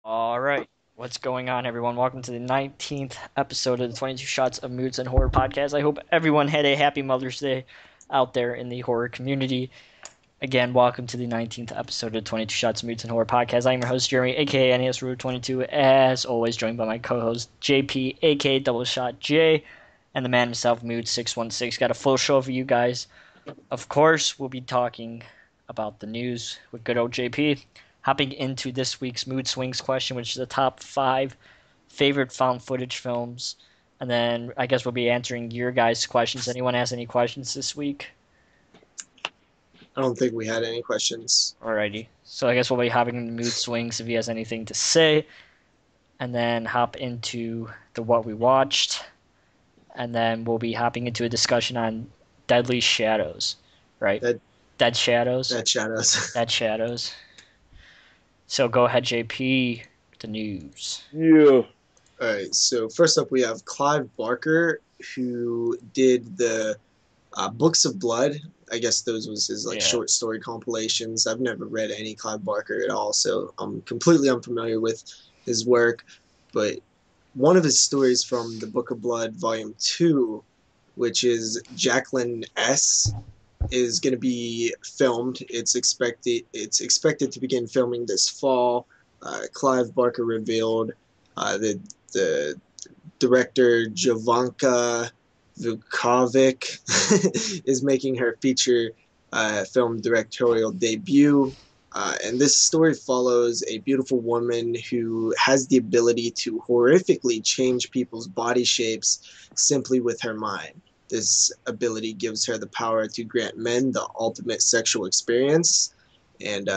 All right. What's going on, everyone? Welcome to the 19th episode of the 22 Shots of Moods and Horror podcast. I hope everyone had a happy Mother's Day out there in the horror community. Again, welcome to the 19th episode of 22 Shots of Moods and Horror podcast. I am your host, Jeremy, aka NES Rue 22, as always, joined by my co host, JP, aka Double Shot J, and the man himself, Moodz 616. Got a full show for you guys. Of course, we'll be talking about the news with good old JP. Hopping into this week's Moodz Swingz question, which is the top 5 favorite found footage films. And then I guess we'll be answering your guys' questions. Anyone has any questions this week? I don't think we had any questions. Alrighty. So I guess we'll be hopping into Moodz Swingz if he has anything to say. And then hop into the what we watched. And then we'll be hopping into a discussion on Deadly Shadows. Right? Dead Shadows? Dead Shadows. Dead Shadows. So go ahead, JP, the news. Yeah. All right, so first up we have Clive Barker, who did the Books of Blood. I guess those was his short story compilations. I've never read any Clive Barker at all, so I'm completely unfamiliar with his work. But one of his stories from the Book of Blood, Volume 2, which is Jacqueline S., is going to be filmed. It's expected to begin filming this fall. Clive Barker revealed the director Jovanka Vukovic is making her feature film directorial debut. And this story follows a beautiful woman who has the ability to horrifically change people's body shapes simply with her mind. This ability gives her the power to grant men the ultimate sexual experience and,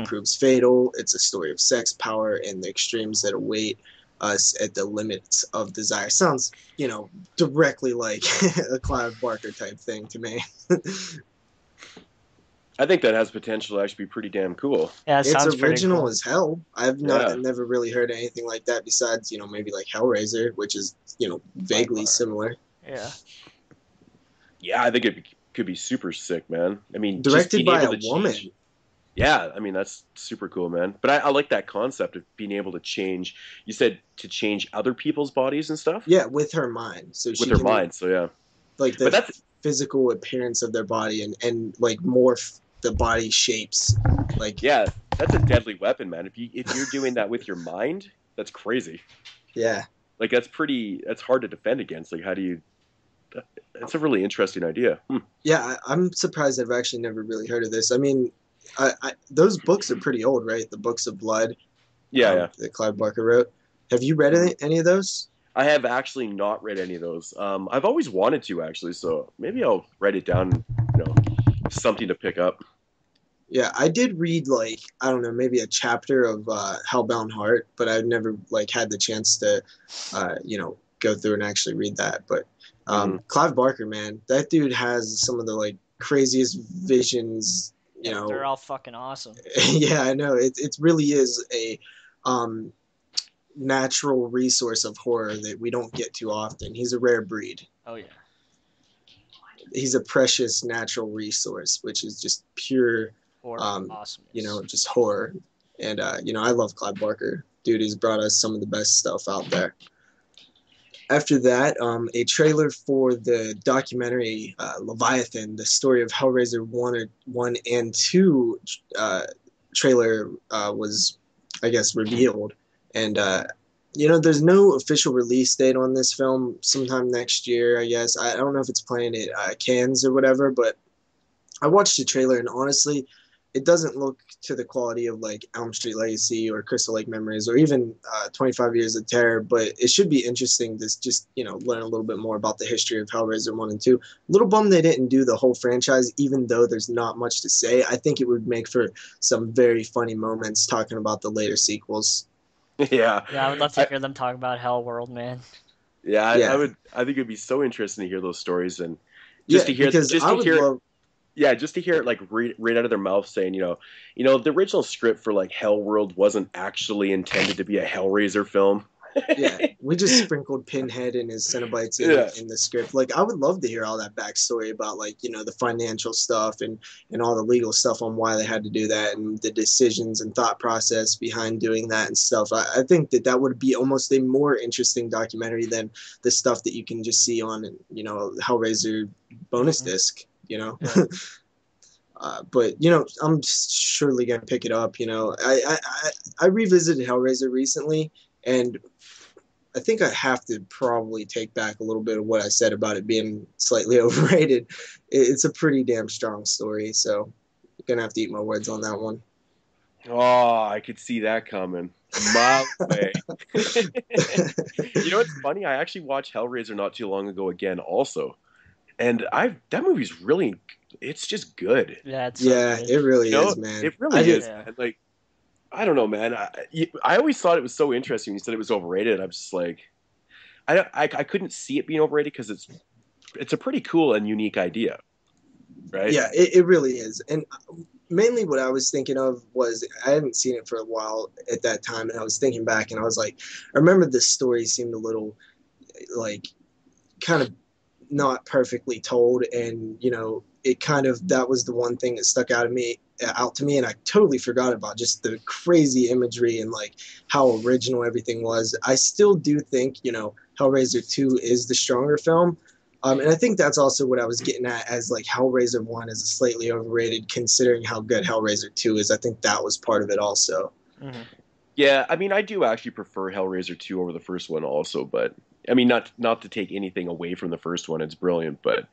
proves fatal. It's a story of sex, power, and the extremes that await us at the limits of desire. Sounds, directly like a Clive Barker type thing to me. I think that has potential to actually be pretty damn cool. Yeah, it's original as hell. I've never really heard anything like that besides, maybe like Hellraiser, which is, vaguely similar. Yeah. Yeah, I think it could be super sick, man. I mean, directed by a woman. Yeah, I mean, that's super cool, man. But I like that concept of being able to change. You said to change other people's bodies and stuff? Yeah, with her mind. So with her mind, so yeah. Like the physical appearance of their body and like morph the body shapes. Like, yeah, that's a deadly weapon, man. If you're doing that with your mind, that's crazy. Yeah. Like that's hard to defend against. Like how do you It's a really interesting idea. Yeah, I'm surprised I've actually never really heard of this. I mean, those books are pretty old, right? The Books of Blood. Yeah. That Clive Barker wrote. Have you read any of those? I have actually not read any of those. I've always wanted to, actually, so maybe I'll write it down, something to pick up. Yeah, I did read, maybe a chapter of Hellbound Heart, but I've never, had the chance to, go through and actually read that. But Clive Barker, man, that dude has some of the, craziest visions, They're all fucking awesome. Yeah, I know. It really is a natural resource of horror that we don't get too often. He's a rare breed. Oh, yeah. He's a precious natural resource, which is just pure, awesomeness. Just horror. And, I love Clive Barker. Dude, he's brought us some of the best stuff out there. After that, a trailer for the documentary Leviathan, the story of Hellraiser 1 and 2 trailer was, I guess, revealed. And, there's no official release date on this film. Sometime next year, I guess. I don't know if it's playing at Cannes or whatever, but I watched the trailer, and honestly, it doesn't look to the quality of Elm Street Legacy or Crystal Lake Memories or even 25 Years of Terror, but it should be interesting to just, learn a little bit more about the history of Hellraiser 1 and 2. A little bummed they didn't do the whole franchise, even though there's not much to say. I think it would make for some very funny moments talking about the later sequels. Yeah. Yeah, I would love to hear them talk about Hell World, man. Yeah, I would. I think it'd be so interesting to hear those stories and just to hear it right out of their mouth saying, the original script for Hell World wasn't actually intended to be a Hellraiser film. Yeah, we just sprinkled Pinhead and his Cenobites in the script. Like, I would love to hear all that backstory about, like, the financial stuff and all the legal stuff on why they had to do that and the decisions and thought process behind doing that and stuff. I think that would be almost a more interesting documentary than the stuff that you can just see on, Hellraiser bonus disc, Yeah. But I'm surely gonna pick it up. I revisited Hellraiser recently, and I think I have to probably take back a little bit of what I said about it being slightly overrated. It's a pretty damn strong story, so I'm gonna have to eat my words on that one. Oh, I could see that coming. My way. You know what's funny? I actually watched Hellraiser not too long ago again, also, and that movie's really. It's just good. Yeah, it really is, man. It really is. Yeah. Like, I don't know, man. I always thought it was so interesting when you said it was overrated. I'm just like, I couldn't see it being overrated because it's a pretty cool and unique idea, right? Yeah, it really is. And mainly what I was thinking of was I hadn't seen it for a while at that time, and I was thinking back, and I was like, I remember the story seemed a little, like, kind of not perfectly told, and it kind of, that was the one thing that stuck out to me, and I totally forgot about just the crazy imagery and like how original everything was. I still do think Hellraiser 2 is the stronger film, and I think that's also what I was getting at as like Hellraiser 1 is slightly overrated considering how good Hellraiser 2 is. I think that was part of it also. Mm-hmm. Yeah, I mean, I do actually prefer Hellraiser 2 over the first one also, but I mean, not to take anything away from the first one, it's brilliant, but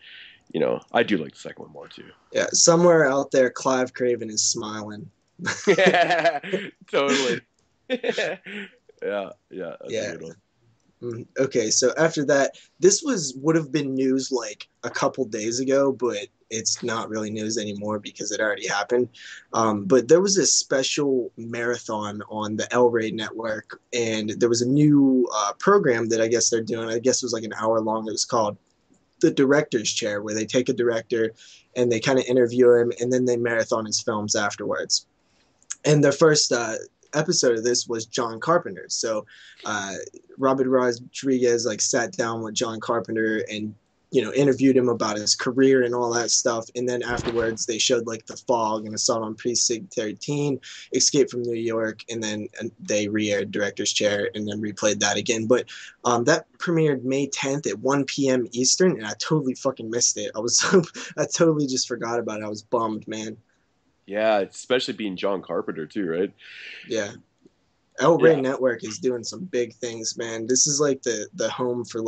I do like the second one more too. Yeah, somewhere out there, Clive Craven is smiling. Yeah, totally. Yeah. Yeah. Okay, so after that, this would have been news like a couple days ago, but it's not really news anymore because it already happened. But there was a special marathon on the El Rey network, and there was a new program that I guess they're doing. I guess it was like an hour long. It was called The Director's Chair, where they take a director and they kind of interview him, and then they marathon his films afterwards. And the first episode of this was John Carpenter. So Robert Rodriguez sat down with John Carpenter and interviewed him about his career and all that stuff. And then afterwards they showed The Fog and Assault on Precinct 13, Escape from New York, and then they re-aired Director's Chair and then replayed that again. But that premiered May 10th at 1 p.m. Eastern, and I totally fucking missed it. I totally just forgot about it. I was bummed, man. Yeah, especially being John Carpenter too, right? Yeah. El Rey Network is doing some big things, man. This is the home for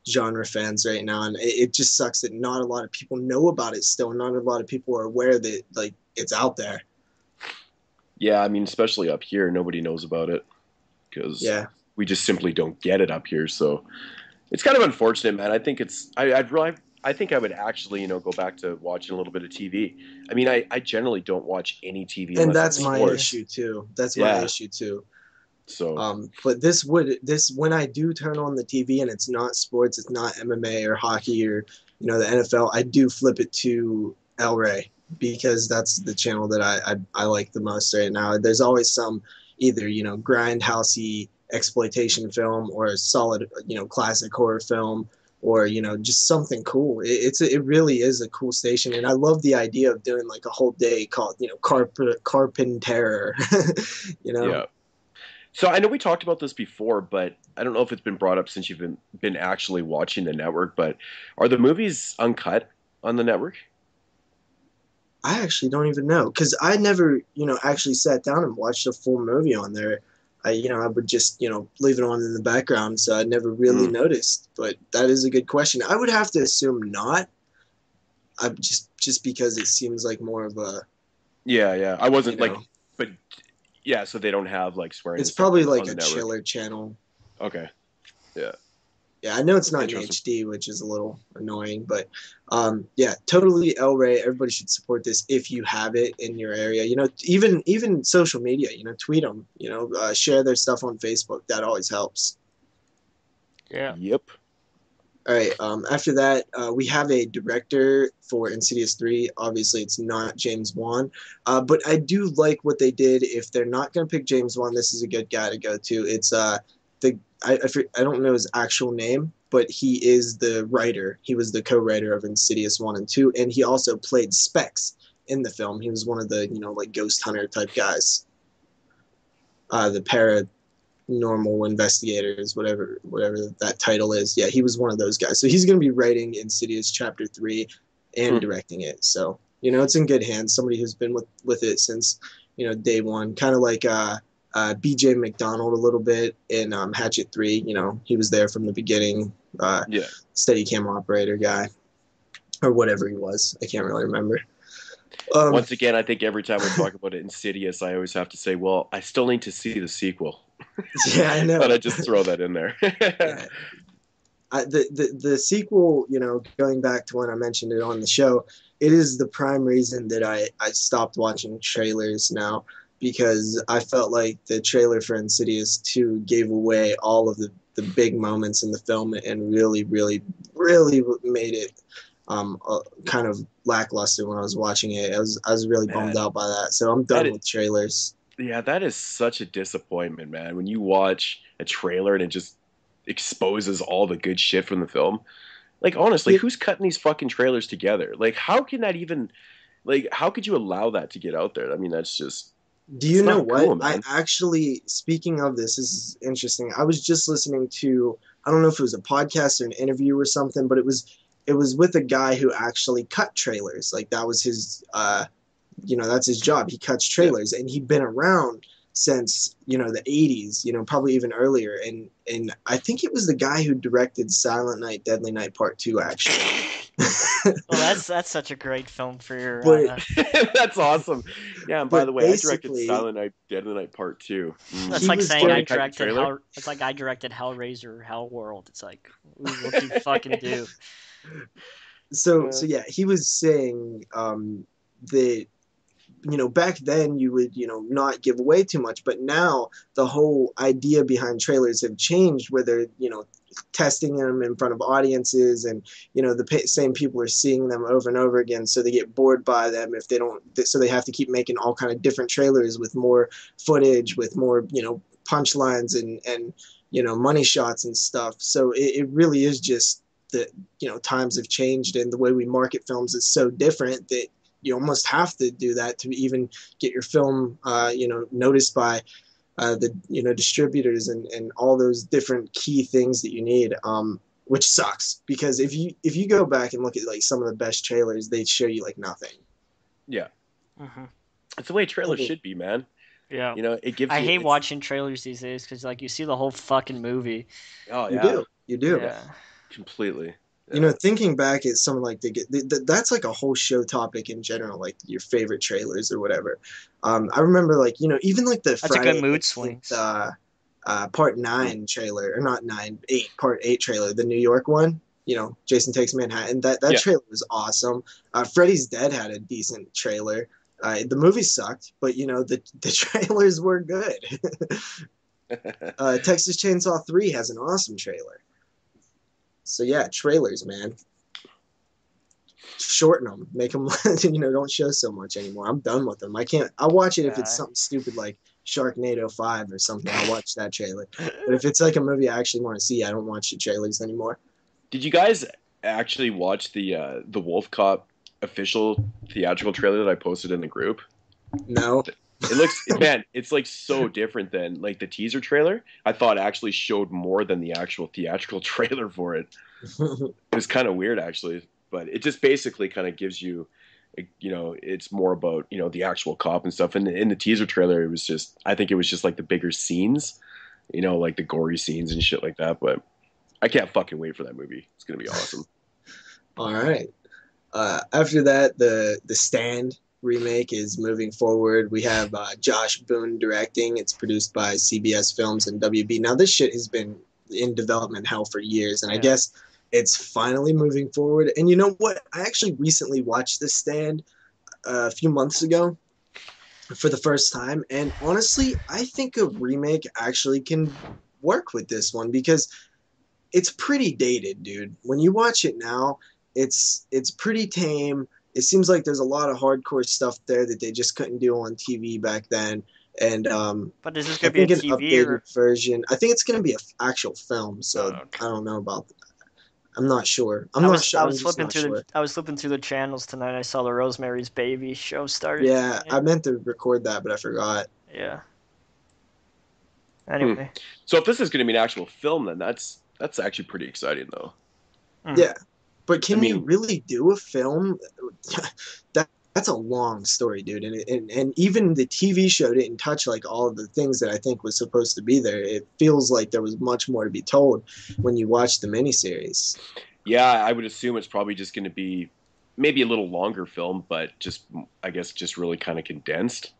genre fans right now, and it just sucks that not a lot of people know about it still. Not a lot of people are aware that it's out there. Yeah, I mean, especially up here, nobody knows about it because we just simply don't get it up here. So it's kind of unfortunate, man. I think I think I would actually, go back to watching a little bit of TV. I mean, I generally don't watch any TV. And that's my issue too. That's my issue too. So, but this when I do turn on the TV and it's not sports, it's not MMA or hockey or the NFL, I do flip it to El Rey because that's the channel that I like the most right now. There's always some either grindhousey exploitation film or a solid classic horror film, or just something cool. It really is a cool station, and I love the idea of doing a whole day called Carpenter. Yeah. So I know we talked about this before, but I don't know if it's been brought up since you've been actually watching the network. But are the movies uncut on the network? I actually don't even know because I never actually sat down and watched a full movie on there. I would just, leave it on in the background, so I never really noticed. But that is a good question. I would have to assume not. Just because it seems like more of a... Yeah. I wasn't but yeah, so they don't have swearing. It's probably a chiller channel. Okay. Yeah. Yeah, I know it's not in HD, which is a little annoying, but yeah, totally El Rey. Everybody should support this if you have it in your area. Even social media. Tweet them. Share their stuff on Facebook. That always helps. Yeah. Yep. All right. After that, we have a director for Insidious 3. Obviously, it's not James Wan, but I do like what they did. If they're not going to pick James Wan, this is a good guy to go to. It's I don't know his actual name, but he is the writer. He was the co-writer of Insidious 1 and 2, and he also played Specs in the film. He was one of the, like ghost hunter type guys. The paranormal investigators, whatever that title is. Yeah, he was one of those guys. So he's going to be writing Insidious Chapter 3 and directing it. So, it's in good hands. Somebody who's been with it since, day one. Kind of like B.J. McDonald a little bit in Hatchet 3. He was there from the beginning. Steadicam operator guy. Or whatever he was. I can't really remember. Once again, I think every time we talk about it, Insidious, I always have to say, well, I still need to see the sequel. Yeah, I know. But I just throw that in there. Yeah. The sequel, going back to when I mentioned it on the show, it is the prime reason that I stopped watching trailers now, because I felt like the trailer for Insidious 2 gave away all of the big moments in the film and really, really, really made it kind of lackluster when I was watching it. I was really bummed out by that. So I'm done with trailers. Yeah, that is such a disappointment, man. When you watch a trailer and it just exposes all the good shit from the film. Like, honestly, who's cutting these fucking trailers together? Like, how can that even, how could you allow that to get out there? I mean, that's just... Do you know what? Cool, I actually, speaking of this is interesting. I was just listening to, I don't know if it was a podcast or an interview or something, but it was with a guy who actually cut trailers. Like, that was his, that's his job. He cuts trailers, and he'd been around since, the 80s, probably even earlier. And I think it was the guy who directed Silent Night, Deadly Night Part 2, actually. Well, that's such a great film for your... That's awesome. Yeah, and by the way, I directed Silent Night, Deadly Night Part 2. That's like saying I directed it's like I directed Hellraiser, Hellworld. It's like, what do you fucking do? So yeah, he was saying that, back then you would, not give away too much, but now the whole idea behind trailers have changed, where they're, testing them in front of audiences, and, the same people are seeing them over and over again, so they get bored by them if they don't, so they have to keep making all kind of different trailers with more footage, with more, punchlines and money shots and stuff. So it really is just that, times have changed, and the way we market films is so different that you almost have to do that to even get your film, noticed by the distributors and all those different key things that you need, which sucks, because if you go back and look at like some of the best trailers, they show you like nothing. Yeah, it's the way trailers should be, man. Yeah, it gives. I hate watching trailers these days because like you see the whole fucking movie. Oh yeah, you do. Yeah. Completely. Thinking back at something like that's like a whole show topic in general, like your favorite trailers or whatever. I remember like, even like the That's Friday a good Moodz Swingz. Part 9 trailer, or not 9, 8, Part 8 trailer, the New York one, Jason Takes Manhattan. That trailer was awesome. Freddy's Dead had a decent trailer. The movie sucked, but the trailers were good. Texas Chainsaw 3 has an awesome trailer. So yeah, trailers, man. Shorten them, make them, don't show so much anymore. I'm done with them. I'll watch it if it's something stupid like Sharknado 5 or something. I'll watch that trailer. But if it's like a movie I actually want to see, I don't watch the trailers anymore. Did you guys actually watch the Wolf Cop official theatrical trailer that I posted in the group? No. It looks, man, it's like so different than like the teaser trailer. I thought actually showed more than the actual theatrical trailer for it. It was kind of weird actually, but it just basically kind of gives you, it's more about, the actual cop and stuff. And in the teaser trailer, it was just, I think it was just like the bigger scenes, like the gory scenes and shit like that. But I can't fucking wait for that movie. It's going to be awesome. All right. After that, the Stand remake is moving forward. We have Josh Boone directing. It's produced by CBS Films and WB. Now, this shit has been in development hell for years, and I guess it's finally moving forward. And you know what? I actually recently watched The Stand a few months ago for the first time, and honestly, I think a remake actually can work with this one, because it's pretty dated, dude. When you watch it now, it's pretty tame. It seems like there's a lot of hardcore stuff there that they just couldn't do on TV back then. And But is this I gonna be a think an TV or? updated version. I think it's going to be an actual film. So Oh, okay. I don't know about. I'm not sure. I'm I not was sure. I I'm was just flipping not through sure. the channels tonight. I saw the Rosemary's Baby show started Yeah, tonight. I meant to record that, but I forgot. Yeah. Anyway. So if this is going to be an actual film, then that's actually pretty exciting, though. Yeah, but I can you mean, really do a film? That's a long story, dude. And even the TV show didn't touch like all of the things that I think was supposed to be there. It feels like there was much more to be told when you watch the miniseries. yeah, I would assume it's probably just going to be maybe a little longer film, but just I guess just really kind of condensed.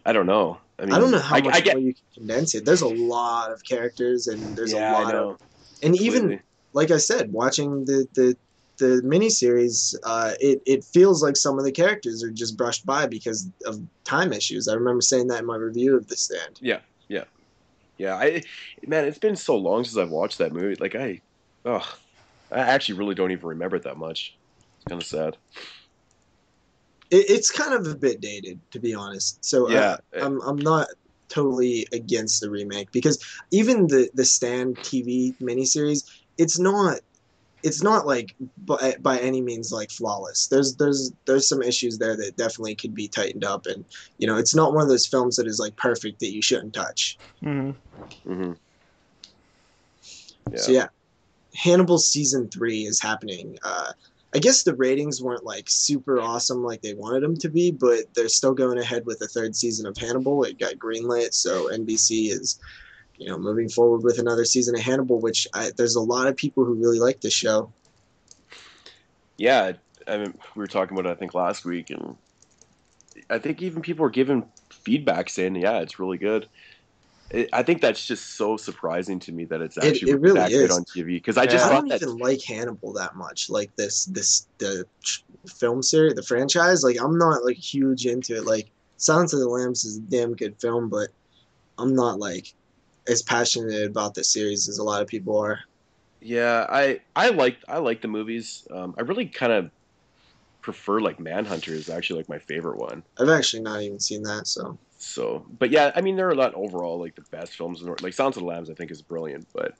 I don't know. I I don't mean, know how I much get. more you can condense it. There's a lot of characters, and there's a Yeah, I lot of, know. and Completely. even like I said, watching the miniseries, it feels like some of the characters are just brushed by because of time issues. I remember saying that in my review of The Stand. Yeah, yeah, yeah. Man, it's been so long since I've watched that movie. Like I actually really don't even remember it that much. It's kind of sad. It's kind of a bit dated, to be honest. So Yeah, I'm not totally against the remake because even the Stand TV miniseries, it's not like by any means like flawless. There's some issues there that definitely could be tightened up, and it's not one of those films that is like perfect that you shouldn't touch. Mm-hmm. Yeah. So yeah, Hannibal season 3 is happening. I guess the ratings weren't like super awesome like they wanted them to be, but they're still going ahead with the third season of Hannibal. It got greenlit, so NBC is moving forward with another season of Hannibal, which there's a lot of people who really like this show. Yeah, I mean, we were talking about it, I think, last week, and I think even people were giving feedback saying, yeah, it's really good. I think that's just so surprising to me that it's actually It really that good is. on TV, because I just I thought don't that. even like Hannibal that much. Like the film series, the franchise. Like I'm not like huge into it. Like Silence of the Lambs is a damn good film, but I'm not like as passionate about the series as a lot of people are. Yeah, I like the movies. I really kind of prefer like Manhunter is actually like my favorite one. I've actually not even seen that, so. So, but yeah, I mean, they're not overall like the best films in the world. Like Silence of the Lambs, I think is brilliant, but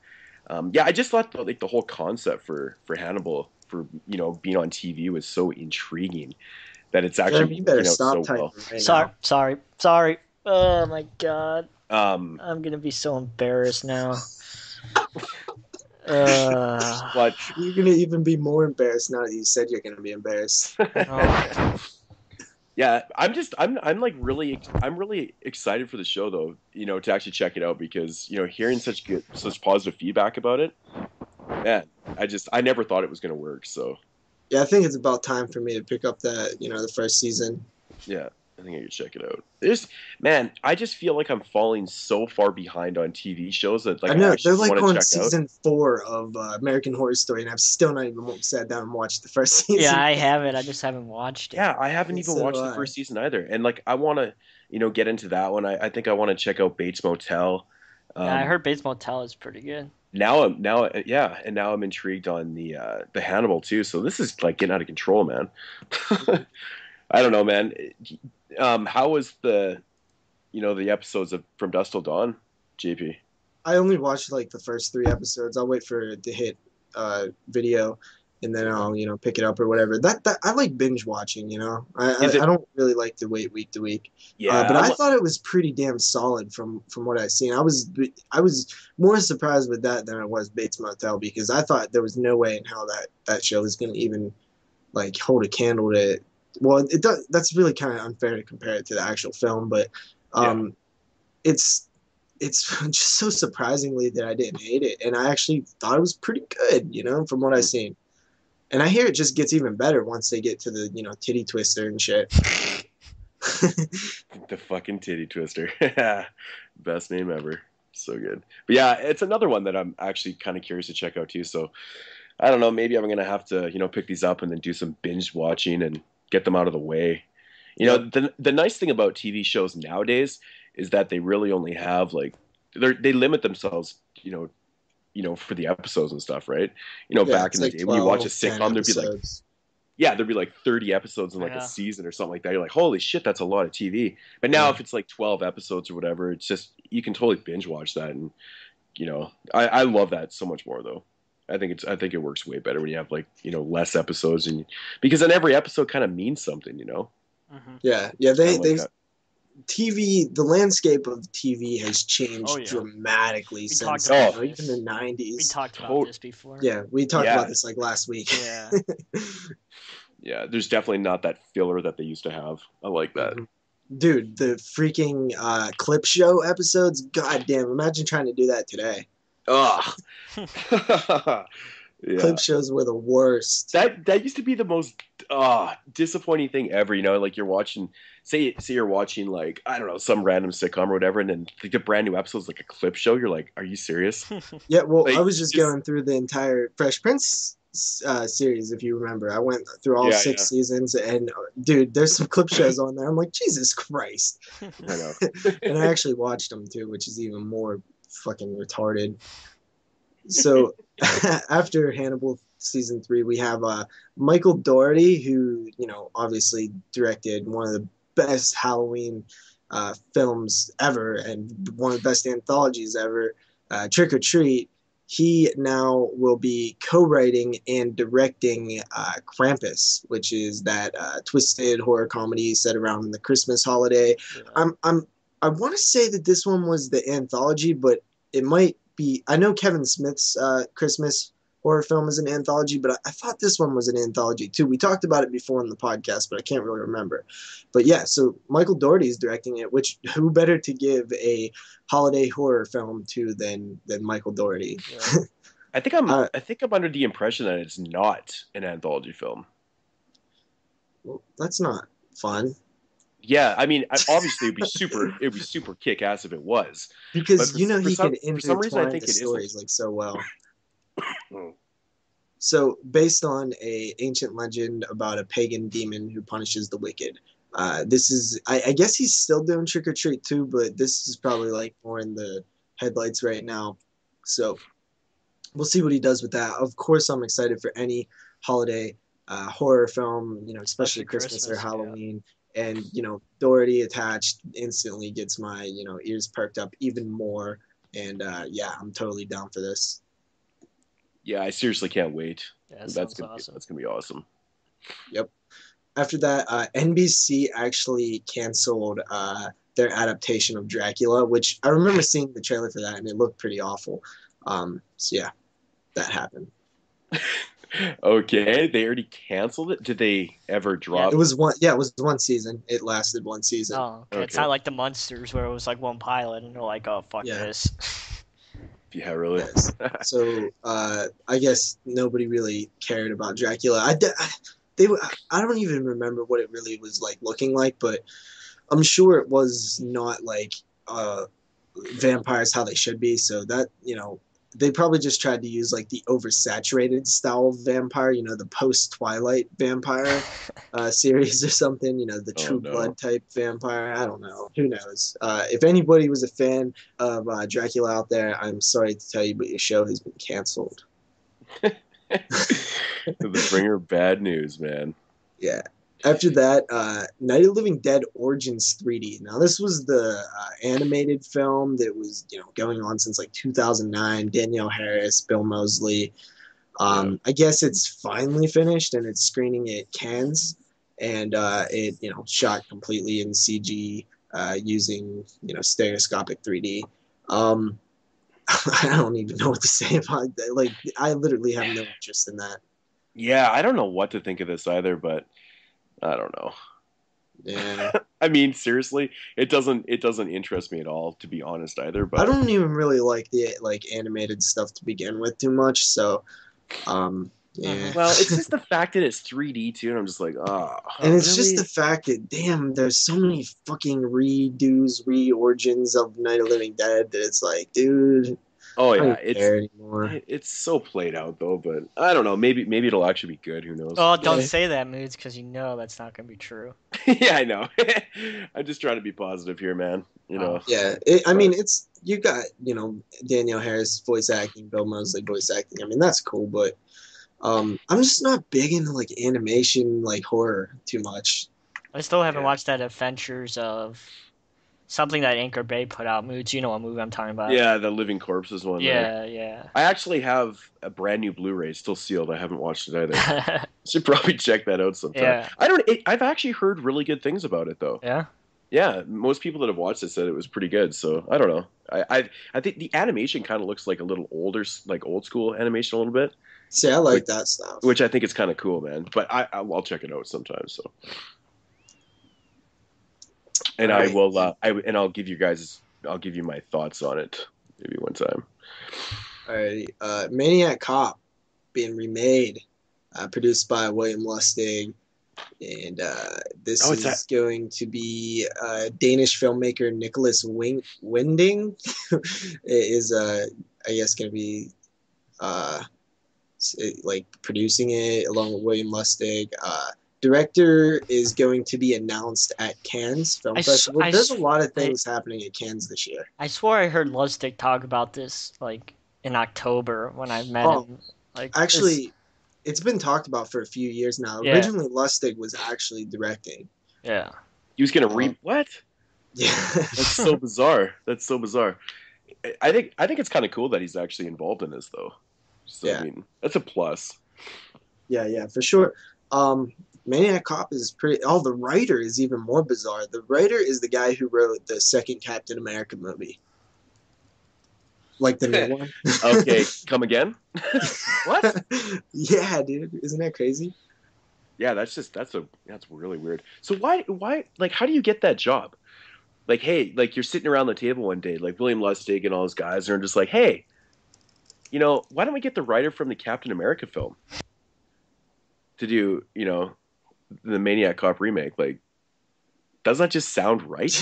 yeah, I just thought like the whole concept for Hannibal for being on TV was so intriguing that it's actually Jeremy, you better working out stop so typing well. right Sorry, now. sorry. Oh my god. Um, I'm gonna be so embarrassed now. but You're gonna even be more embarrassed now that you said you're gonna be embarrassed. No. yeah, I'm like really excited for the show though, to actually check it out because hearing such positive feedback about it, man, I never thought it was gonna work. So Yeah, I think it's about time for me to pick up the first season. yeah, I think I could check it out. Man, I just feel like I'm falling so far behind on TV shows that like I I know they're actually like want to on check out. season 4 of American Horror Story, and I've still not even sat down and watched the first season. Yeah, I haven't. I just haven't watched it. Yeah, I haven't even watched the first season either, and like I want to, get into that one. I think I want to check out Bates Motel. Yeah, I heard Bates Motel is pretty good. Yeah, and now I'm intrigued on the Hannibal too. So this is like getting out of control, man. I don't know, man. How was the episodes of From Dusk Till Dawn, JP? I only watched like the first 3 episodes. I'll wait for it to hit video, and then I'll pick it up or whatever. That I like binge watching. I don't really like to wait week to week. Yeah, but I thought it was pretty damn solid from what I've seen. I was more surprised with that than I was Bates Motel because I thought there was no way in hell that show was going to even like hold a candle to it. Well, it does. That's really kind of unfair to compare it to the actual film, but it's just so surprisingly that I didn't hate it, and I actually thought it was pretty good, from what I've seen. And I hear it just gets even better once they get to the titty twister and shit. The fucking titty twister, best name ever, so good. But yeah, it's another one that I'm actually kind of curious to check out too. So I don't know, maybe I'm gonna have to pick these up and then do some binge watching and get them out of the way. The nice thing about TV shows nowadays is that they really only have like they limit themselves, for the episodes and stuff, right? Back in the day when you watch a sitcom, there'd be like yeah, there'd be like 30 episodes in like a season or something like that. You're like, holy shit, that's a lot of TV. But now if it's like 12 episodes or whatever, it's just, you can totally binge watch that. And, you know, I love that so much more though. I think it works way better when you have like, you know, less episodes, and because then every episode kind of means something, you know? Mm-hmm. Yeah. TV, the landscape of TV has changed dramatically since even the 90s. We talked about this before. Yeah, we talked about this like last week. Yeah. Yeah, there's definitely not that filler that they used to have. I like that. Dude, the freaking clip show episodes, goddamn, imagine trying to do that today. Ugh. Yeah. Clip shows were the worst. That used to be the most disappointing thing ever. You know, like you're watching, say you're watching like, I don't know, some random sitcom or whatever, and then like the brand new episode's like a clip show. You're like, are you serious? Yeah, well, like, I was just going through the entire Fresh Prince series, if you remember. I went through all 6 seasons, and dude, there's some clip shows on there. I'm like, Jesus Christ. I know. And I actually watched them too, which is even more fucking retarded. So after Hannibal season 3, we have Michael Dougherty, who, you know, obviously directed one of the best Halloween films ever and one of the best anthologies ever, Trick or Treat. He now will be co-writing and directing Krampus, which is that twisted horror comedy set around the Christmas holiday. Yeah. I want to say that this one was the anthology, but it might be. I know Kevin Smith's Christmas horror film is an anthology, but I thought this one was an anthology too. We talked about it before in the podcast, but I can't really remember. But yeah, so Michael Dougherty is directing it, which who better to give a holiday horror film to than Michael Dougherty? Yeah. I think I'm under the impression that it's not an anthology film. Well, that's not fun. Yeah, I mean, obviously it'd be super kick ass if it was. Because you know he could intertwine the stories like so well. So, based on a ancient legend about a pagan demon who punishes the wicked, this is I guess he's still doing Trick or Treat too, but this is probably like more in the headlights right now. So, we'll see what he does with that. Of course, I'm excited for any holiday horror film, you know, especially Christmas or Halloween. Yeah. And, you know, Dougherty attached instantly gets my, you know, ears perked up even more. And, yeah, I'm totally down for this. Yeah, I seriously can't wait. Yeah, that's gonna be awesome. Yep. After that, NBC actually canceled their adaptation of Dracula, which I remember seeing the trailer for that, and it looked pretty awful. So, yeah, that happened. Okay, they already canceled it. Did they ever drop? It was one. Yeah, it was one season. It lasted one season. Oh, okay. It's not like the Munsters where it was like one pilot, and they're like, "Oh, fuck this." Yeah, really. Yes. So, I guess nobody really cared about Dracula. I don't even remember what it really was like looking like, but I'm sure it was not like vampires how they should be. So that, you know, they probably just tried to use like the oversaturated style of vampire, you know, the post-Twilight vampire series or something, you know, the True Blood type vampire. I don't know. Who knows? If anybody was a fan of Dracula out there, I'm sorry to tell you, but your show has been canceled. The bringer of bad news, man. Yeah. After that, Night of the Living Dead Origins 3D. Now, this was the animated film that was, you know, going on since like 2009. Danielle Harris, Bill Moseley. I guess it's finally finished, and it's screening at Cannes, and it, you know, shot completely in CG using, you know, stereoscopic 3D. I don't even know what to say about that. Like, I literally have no interest in that. Yeah, I don't know what to think of this either, but I don't know. Yeah. I mean, seriously, it doesn't interest me at all, to be honest, either. But I don't even really like the animated stuff to begin with too much. So, yeah. Well, it's just the fact that it's 3D too, and I'm just like, And it's really? Just the fact that, damn, there's so many fucking reorigins of Night of the Living Dead that it's like, dude. Oh yeah, it's so played out though, but I don't know. Maybe it'll actually be good. Who knows? Oh, don't say that, Moodz, because you know that's not gonna be true. Yeah, I know. I'm just trying to be positive here, man. You know. Yeah, I mean, it's you got, you know, Danielle Harris voice acting, Bill Moseley voice acting. I mean, that's cool, but I'm just not big into like animation, like horror too much. I still haven't watched that Adventures of something that Anchor Bay put out. Moodz, you know what movie I'm talking about? Yeah, the Living Corpses one. Yeah, yeah. I actually have a brand new Blu-ray, still sealed. I haven't watched it either. Should probably check that out sometime. Yeah. I've actually heard really good things about it though. Yeah. Yeah, most people that have watched it said it was pretty good. So I don't know. I think the animation kind of looks like a little older, like old school animation a little bit. See, I like that stuff. Which I think is kind of cool, man. But I'll check it out sometime. So, and right. I'll give you my thoughts on it maybe one time. Alrighty, Maniac Cop being remade, produced by William Lustig, and this is going to be Danish filmmaker Nicholas Winding is I guess going to be like producing it along with William Lustig. Director is going to be announced at Cannes Film Festival. There's a lot of things happening at Cannes this year. I swore I heard Lustig talk about this like in October when I met him. Like, actually, it's been talked about for a few years now. Yeah. Originally, Lustig was actually directing. Yeah. He was going to what? Yeah. That's so bizarre. That's so bizarre. I think it's kind of cool that he's actually involved in this, though. So, yeah. I mean, that's a plus. Yeah, for sure. Maniac Cop is pretty... Oh, the writer is even more bizarre. The writer is the guy who wrote the second Captain America movie. Like the new one. Okay, come again? What? Yeah, dude. Isn't that crazy? Yeah, that's really weird. So why like how do you get that job? Like, hey, like you're sitting around the table one day, like William Lustig and all those guys are just like, hey, you know, why don't we get the writer from the Captain America film to do, you know, the Maniac Cop remake? Like, doesn't that just sound right?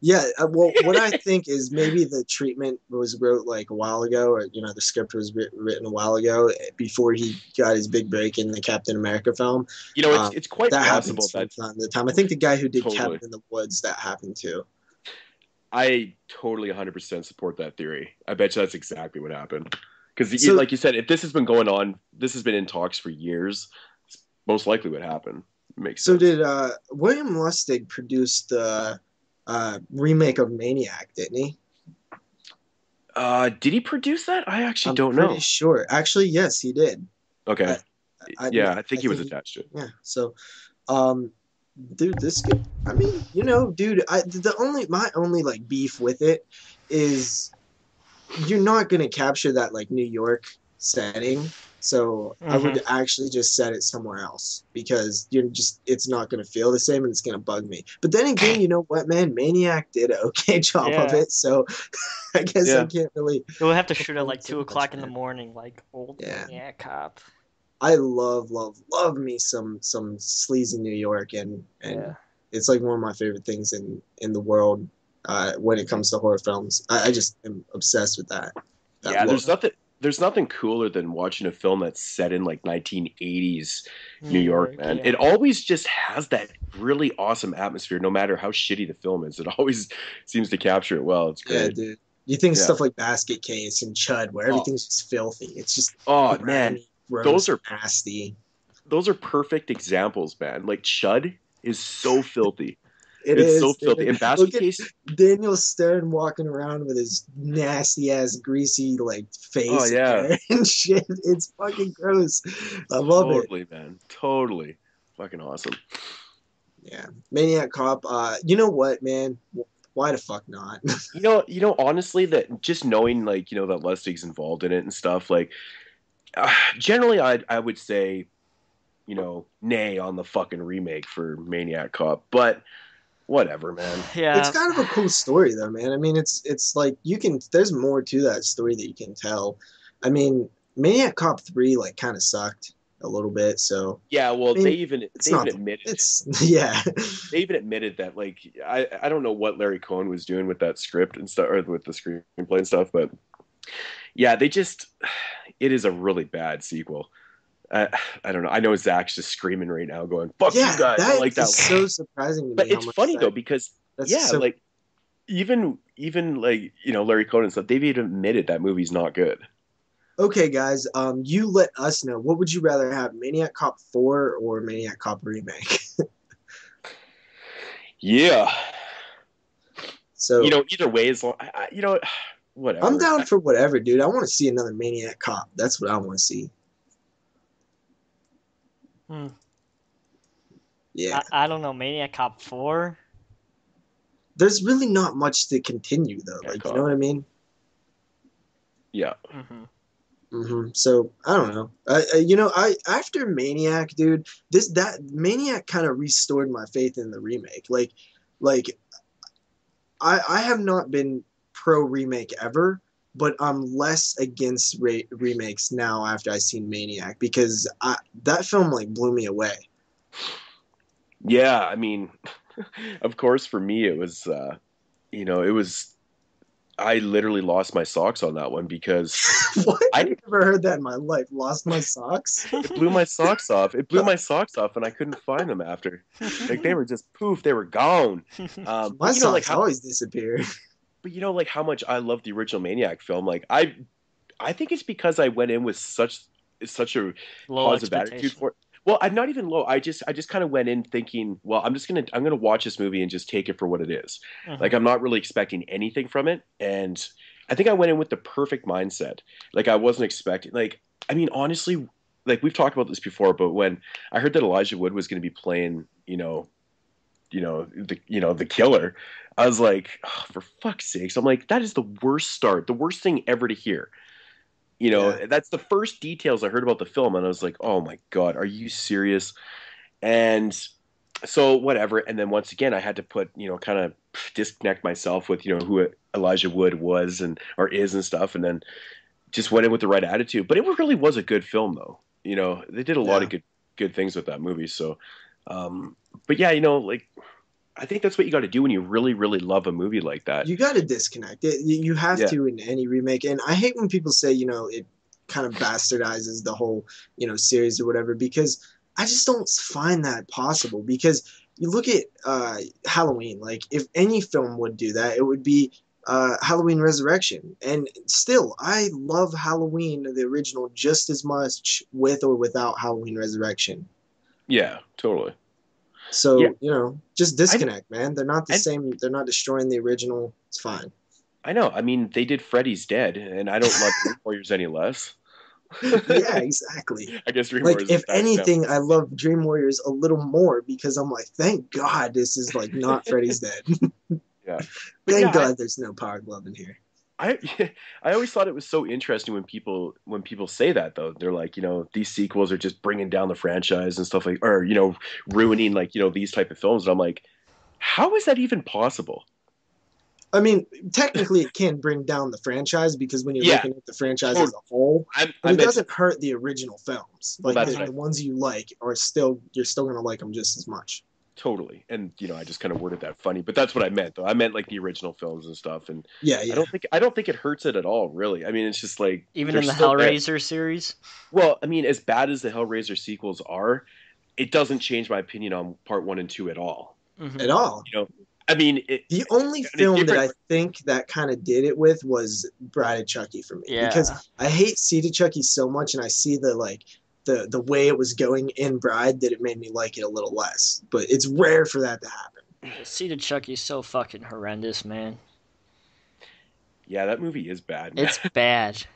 Yeah, well, what I think is maybe the treatment was wrote like a while ago, or, you know, the script was written a while ago before he got his big break in the Captain America film. You know, it's quite that possible that from the time. I think the guy who did Cabin in the Woods, that happened too. I totally 100% support that theory. I bet you that's exactly what happened. Because, like you said, if this has been going on, this has been in talks for years, it's most likely what happened. Makes sense. So did William Lustig produce the remake of Maniac, didn't he? Did he produce that? I actually don't know. I'm pretty sure. Actually, yes, he did. Okay. I think he was attached to it. Yeah. So, dude, this could... I mean, you know, dude, my only like beef with it is you're not gonna capture that like New York setting. So I would actually just set it somewhere else because it's not going to feel the same and it's going to bug me. But then again, you know what, man? Maniac did an okay job of it, so I guess I can't really... You'll have to shoot at like 2 o'clock in the morning, like old Maniac Cop. I love me some sleazy New York, and it's like one of my favorite things in the world when it comes to horror films. I just am obsessed with that look. There's nothing cooler than watching a film that's set in like 1980s New York, man. It always just has that really awesome atmosphere, no matter how shitty the film is. It always seems to capture it well. It's great. Yeah, dude. You think stuff like Basket Case and Chud, where everything's just filthy. It's just man, gross, those are nasty. Those are perfect examples, man. Like Chud is so filthy. It's so filthy. In Basket Case, Daniel Stern walking around with his nasty ass greasy like face and shit. It's fucking gross. I love it. Totally, man. Totally. Fucking awesome. Yeah. Maniac Cop. You know what, man? Why the fuck not? you know, honestly, that just knowing like, you know, that Lustig's involved in it and stuff, like generally I would say, you know, nay on the fucking remake for Maniac Cop, but whatever, man. Yeah, it's kind of a cool story though, man. I mean, it's like there's more to that story that you can tell. I mean, Maniac Cop 3 like kind of sucked a little bit, so yeah. Well, I mean, they even admitted they even admitted that like I don't know what Larry Cohen was doing with that script and stuff, or with the screenplay and stuff, but yeah, it is a really bad sequel. I don't know. I know Zach's just screaming right now, going "fuck you guys." I like that. So surprising to me. But it's funny though because like even like, you know, Larry Cohen and stuff, they've even admitted that movie's not good. Okay, guys, you let us know. What would you rather have, Maniac Cop 4 or Maniac Cop Remake? Yeah. So, Either way is, I'm whatever. down for whatever, dude. I want to see another Maniac Cop. That's what I want to see. Hmm. Yeah. I don't know. Maniac Cop 4? There's really not much to continue, though. Yeah, Like, you know what I mean? Yeah. So I don't know. I after Maniac, dude, that Maniac kind of restored my faith in the remake. Like I have not been pro remake ever, but I'm less against remakes now after I seen Maniac because that film like blew me away. Yeah, I mean, of course, for me, it was, it was, I literally lost my socks on that one because What? I I've never heard that in my life. Lost my socks? it blew my socks off. It blew my socks off, and I couldn't find them after. Like they were just poof, they were gone. My But socks always disappear. but like how much I love the original Maniac film. Like I think it's because I went in with such a Low positive attitude expectation. for it. Well, I'm not even low. I just kind of went in thinking, well, I'm gonna watch this movie and just take it for what it is. Like I'm not really expecting anything from it, and I think I went in with the perfect mindset. Like I wasn't expecting. Like I mean, honestly, like we've talked about this before, but when I heard that Elijah Wood was going to be playing, the killer, I was like, oh, for fuck's sakes! I'm like, that is the worst start, the worst thing ever to hear. Yeah. That's the first details I heard about the film, and I was like, oh my god, are you serious? And so whatever. And then once again, I had to put, kind of disconnect myself with, who Elijah Wood was and or is and stuff, and then just went in with the right attitude. But it really was a good film, though. They did a lot of Yeah. good things with that movie. So, but yeah, like I think that's what you got to do when you really, really love a movie like that. You got to disconnect it. You have Yeah. to in any remake. And I hate when people say, it kind of bastardizes the whole, series or whatever, because I just don't find that possible. Because you look at Halloween, like if any film would do that, it would be Halloween Resurrection. And still, I love Halloween, the original, just as much with or without Halloween Resurrection. Yeah, totally. Yeah, So, just disconnect, man. They're not the I, same. They're not destroying the original. It's fine. I know. I mean, they did Freddy's Dead, and I don't love Dream Warriors any less. Yeah, exactly. I guess Dream Like, Warriors is if a bad example. anything, I love Dream Warriors a little more because I'm like, thank God this is like not Freddy's Dead. Yeah, but Thank yeah, God there's no Power Glove in here. I I always thought it was so interesting when people say that though. They're like, these sequels are just bringing down the franchise and stuff like, or ruining like these type of films. And I'm like, how is that even possible? I mean, technically, it can bring down the franchise because when you're Yeah, looking at the franchise totally. as a whole, but I it meant doesn't hurt the original films. well, Like that's the ones you like are still you're still gonna like them just as much. totally. And I just kind of worded that funny, but that's what I meant though. I meant like the original films and stuff. And Yeah, I yeah. don't think it hurts it at all, really. I mean, it's just like Even they're in the still there. Hellraiser series? Well, I mean, as bad as the Hellraiser sequels are, it doesn't change my opinion on part one and two at all. At all. I mean, The only film that I think that kind of did it with was Bride of Chucky for me. Yeah. Because I hate Seed of Chucky so much, and I see the way it was going in Bride that it made me like it a little less. But it's rare for that to happen. Seed of Chucky is so fucking horrendous, man. Yeah, that movie is bad, man. It's bad.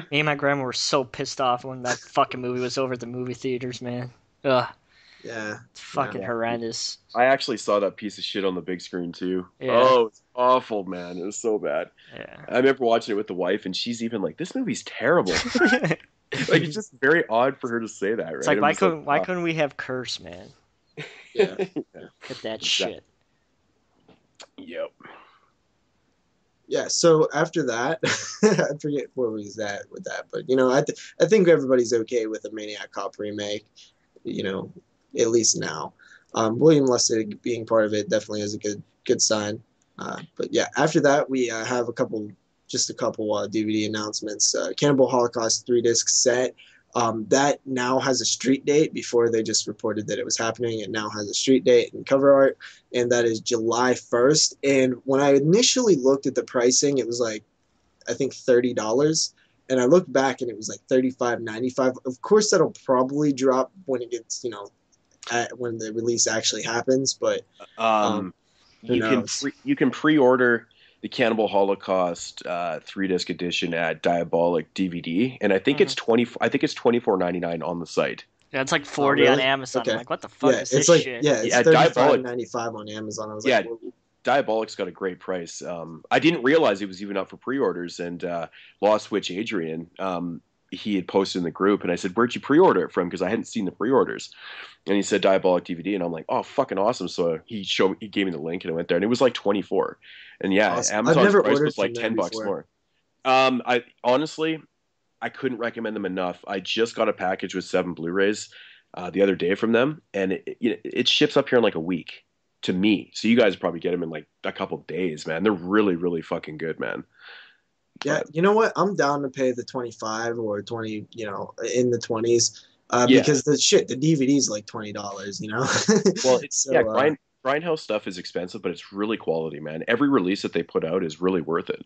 Me and my grandma were so pissed off when that fucking movie was over at the movie theaters, man. Ugh. Yeah. It's fucking horrendous. I actually saw that piece of shit on the big screen too. Yeah. Oh, it's awful, man. It was so bad. Yeah. I remember watching it with the wife, and she's even like, "This movie's terrible." Like it's just very odd for her to say that, right? It's like why couldn't we have Curse, man? Yeah. Get that shit. Yep. Yeah, so after that, I forget where we was at with that, but I think everybody's okay with a Maniac Cop remake, at least now. William Lustig being part of it definitely is a good sign. But yeah, after that we have a couple DVD announcements. Cannibal Holocaust 3-disc set. That now has a street date. Before they just reported that it was happening. It now has a street date and cover art, and that is July 1st. And when I initially looked at the pricing, it was like, I think $30. And I looked back and it was like $35.95. Of course, that'll probably drop when it gets, when the release actually happens. But who knows? You can pre-order the Cannibal Holocaust 3-disc edition at Diabolic DVD, and I think it's $24.99 on the site. Yeah, it's like 40 on Amazon. Okay. I'm like, what the fuck is this shit? Yeah, it's $35.95 on Amazon. I was like, whoa. Diabolic's got a great price. I didn't realize it was even up for pre-orders, and Lost Witch Adrian, he had posted in the group, and I said, "Where'd you pre-order it from?" Because I hadn't seen the pre-orders, and he said Diabolic DVD, and I'm like, "Oh, fucking awesome!" So he gave me the link, and I went there, and it was like 24, and yeah, awesome. Amazon's price was like $10 more. I honestly, I couldn't recommend them enough. I just got a package with 7 Blu-rays the other day from them, and it ships up here in like a week to me. So you guys probably get them in like a couple days, man. They're really, really fucking good, man. Yeah, you know what? I'm down to pay the 25 or 20, in the 20s, because the DVD is like $20, Well, Grindhouse stuff is expensive, but it's really quality, man. Every release that they put out is really worth it.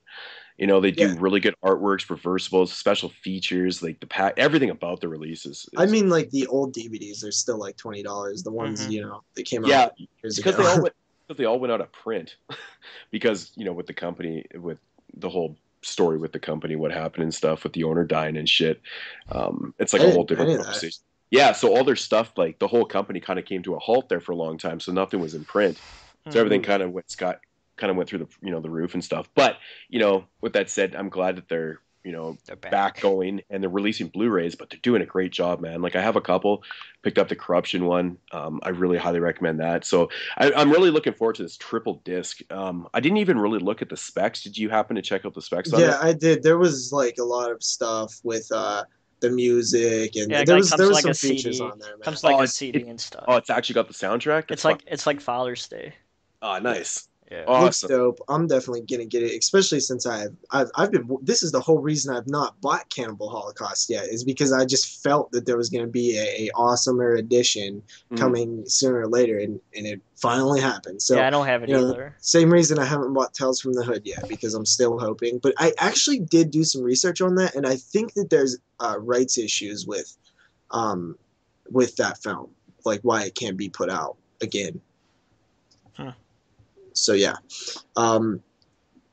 They do really good artworks, reversibles, special features, like the pack, everything about the releases. I mean, like the old DVDs are still like $20. The ones that came out years ago. Because they all went out of print, because with the company, with the whole story with the company, what happened and stuff with the owner dying and shit. It's like a whole different conversation. Yeah, so all their stuff, like the whole company, kind of came to a halt there for a long time. So nothing was in print. So everything kind of went through the the roof and stuff. But with that said, I'm glad that they're back going, and they're releasing Blu-rays, but they're doing a great job, man. Like I have a couple, picked up the Corruption one. I really highly recommend that. So I'm really looking forward to this triple disc. I didn't even really look at the specs. Did you happen to check out the specs on it? Yeah, I did. There was like a lot of stuff with the music, and there was some features on there, man. Comes like a CD and stuff. Oh, it's actually got the soundtrack? It's like Father's Day. Oh, nice. Yeah. Awesome. Looks dope. I'm definitely gonna get it, especially since I've been. This is the whole reason I've not bought Cannibal Holocaust yet, is because I just felt that there was gonna be a awesomer edition coming sooner or later, and it finally happened. So yeah, I don't have it either. Same reason I haven't bought Tales from the Hood yet, because I'm still hoping. But I actually did do some research on that, and I think that there's rights issues with that film, like why it can't be put out again. So yeah, and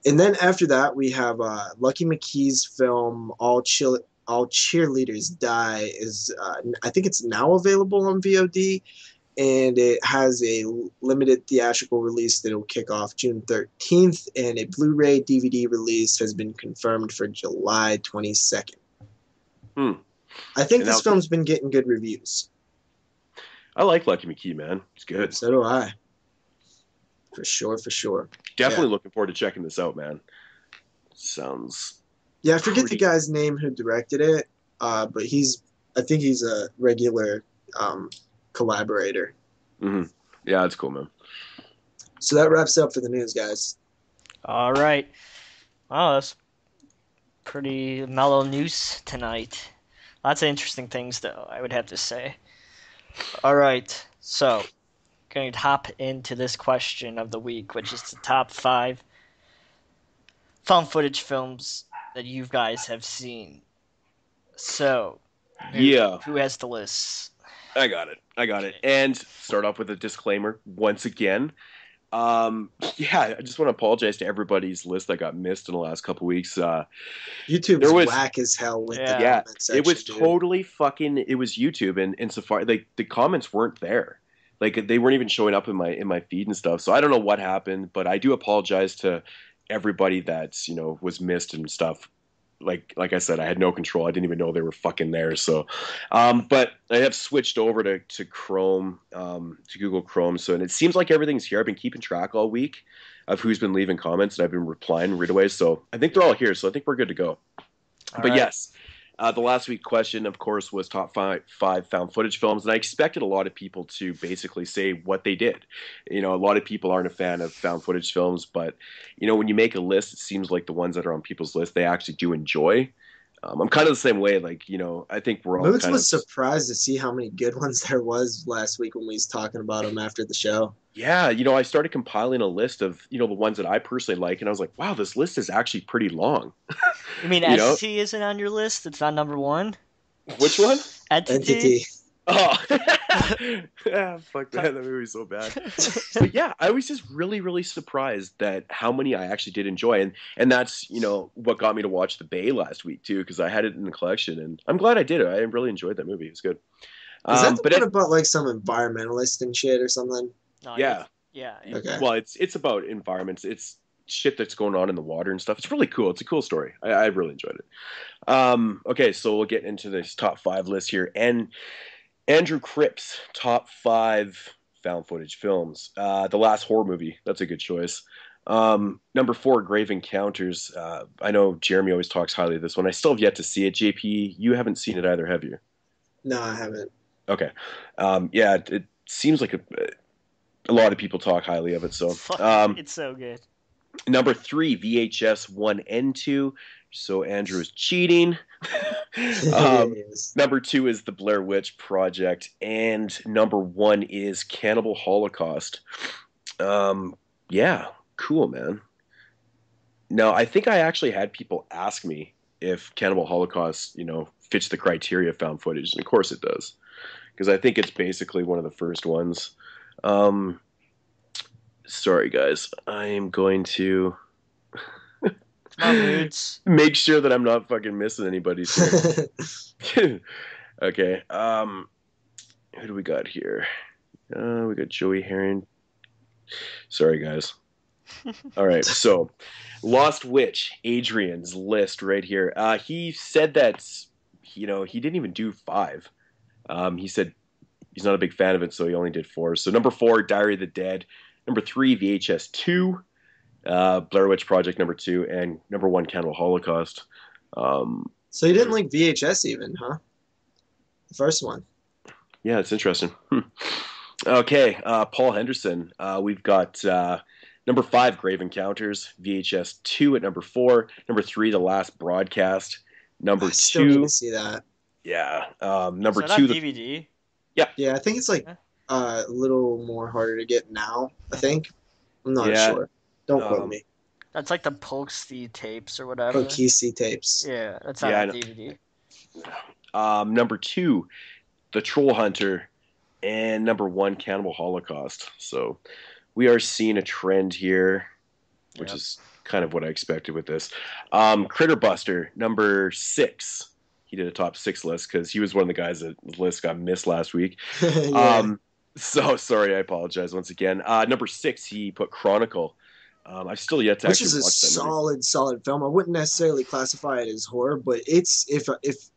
then after that we have Lucky McKee's film All Cheerleaders Die is I think it's now available on VOD, and it has a limited theatrical release that will kick off June 13th, and a Blu-ray DVD release has been confirmed for July 22nd. I think this film's been getting good reviews. I like Lucky McKee, man. It's good. So do I. For sure. Definitely looking forward to checking this out, man. Sounds. Yeah, I forget the guy's name who directed it, but I think he's a regular collaborator. Mm-hmm. Yeah, that's cool, man. So that wraps up for the news, guys. All right. Wow, that's pretty mellow news tonight. Lots of interesting things, though, I would have to say. All right, so going to hop into this question of the week, which is the top 5 found footage films that you guys have seen. So, who has the list? I got it. And start off with a disclaimer once again. I just want to apologize to everybody's list that got missed in the last couple weeks. YouTube was whack as hell with the comment section, it was totally fucking. It was YouTube, and Safari. Like the comments weren't there. Like they weren't even showing up in my feed and stuff. So I don't know what happened, but I do apologize to everybody that's was missed and stuff. Like I said, I had no control. I didn't even know they were fucking there. So, but I have switched over to Chrome, to Google Chrome. So, and it seems like everything's here. I've been keeping track all week of who's been leaving comments, and I've been replying right away. So I think they're all here. So I think we're good to go. Yes, the last week question, of course, was top five found footage films, and I expected a lot of people to basically say what they did. A lot of people aren't a fan of found footage films, but when you make a list, it seems like the ones that are on people's list they actually do enjoy. I'm kind of the same way. Like, you know, I think we're all Moodz kind was of surprised to see how many good ones there was last week when we was talking about them after the show. Yeah, you know, I started compiling a list of, you know, the ones that I personally like, and I was like, wow, this list is actually pretty long. You mean You know? Entity isn't on your list? It's not number one? Which one? Entity? Oh, yeah, fuck that. That movie's so bad. But yeah, I was just really, really surprised that how many I actually did enjoy, and that's, you know, what got me to watch The Bay last week too, because I had it in the collection, and I'm glad I did it. I really enjoyed that movie. It was good. Is that the one about like some environmentalist and shit or something? No, yeah, yeah. Okay. Well, it's about environments. It's shit that's going on in the water and stuff. It's really cool. It's a cool story. I really enjoyed it. Okay, so we'll get into this top 5 list here, and Andrew Cripps, top 5 found footage films. The Last Horror Movie. That's a good choice. Number 4, Grave Encounters. I know Jeremy always talks highly of this one. I still have yet to see it. JP, you haven't seen it either, have you? No, I haven't. Okay. Yeah, it seems like a lot of people talk highly of it. So it's so good. Number 3, VHS 1 and 2. So Andrew is cheating. Number 2 is The Blair Witch Project, and number 1 is Cannibal Holocaust. Yeah, cool, man. Now, I think I actually had people ask me if Cannibal Holocaust, you know, fits the criteria of found footage, and of course it does, because I think it's basically one of the first ones. Sorry, guys. I am going to make sure that I'm not fucking missing anybody here. Okay. Who do we got here? We got Joey Herring. Sorry, guys. All right. So, Lost Witch, Adrian's list right here. He said that, you know, he didn't even do 5. He said he's not a big fan of it, so he only did 4. So, number 4, Diary of the Dead. Number 3, VHS 2. Blair Witch Project, number 2, and number 1, Cannibal Holocaust. So you didn't like VHS even, huh? The first one. Yeah, it's interesting. Okay, Paul Henderson. We've got number 5, Grave Encounters. VHS 2 at number 4. Number 3, The Last Broadcast. Number 2. Still need to see that. Yeah. Number 2. On DVD. Yeah. Yeah, I think it's like a little more harder to get now. I think. I'm not sure. Don't quote me. That's like the Pokesty tapes or whatever. Pokesty tapes. Yeah, that's not on DVD. Number 2, The Troll Hunter, and number 1, Cannibal Holocaust. So we are seeing a trend here, which is kind of what I expected with this. Critter Buster, number 6. He did a top 6 list because he was one of the guys that the list got missed last week. So sorry, I apologize once again. Number 6, he put Chronicle. I've still yet to actually watch that movie. solid film. I wouldn't necessarily classify it as horror, but it's if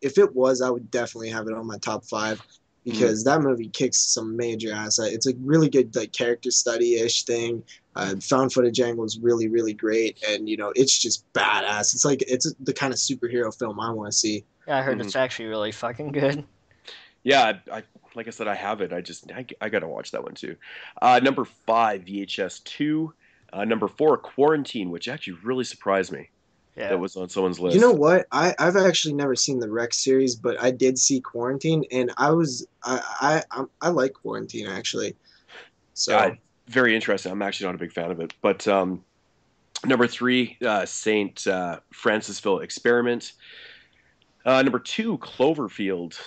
it was, I would definitely have it on my top 5 because that movie kicks some major ass. It's a really good like character study-ish thing. Found footage angle is really, really great, and you know it's just badass. It's like it's the kind of superhero film I want to see. Yeah, I heard it's actually really fucking good. Yeah, I like I said, I have it. I gotta watch that one too. Number 5, VHS 2. Number 4, Quarantine, which actually really surprised me. Yeah. That was on someone's list. You know what? I've actually never seen the Rex series, but I did see Quarantine, and I like Quarantine actually. So very interesting. I'm actually not a big fan of it, but number 3, Saint Francisville Experiment. Number 2, Cloverfield,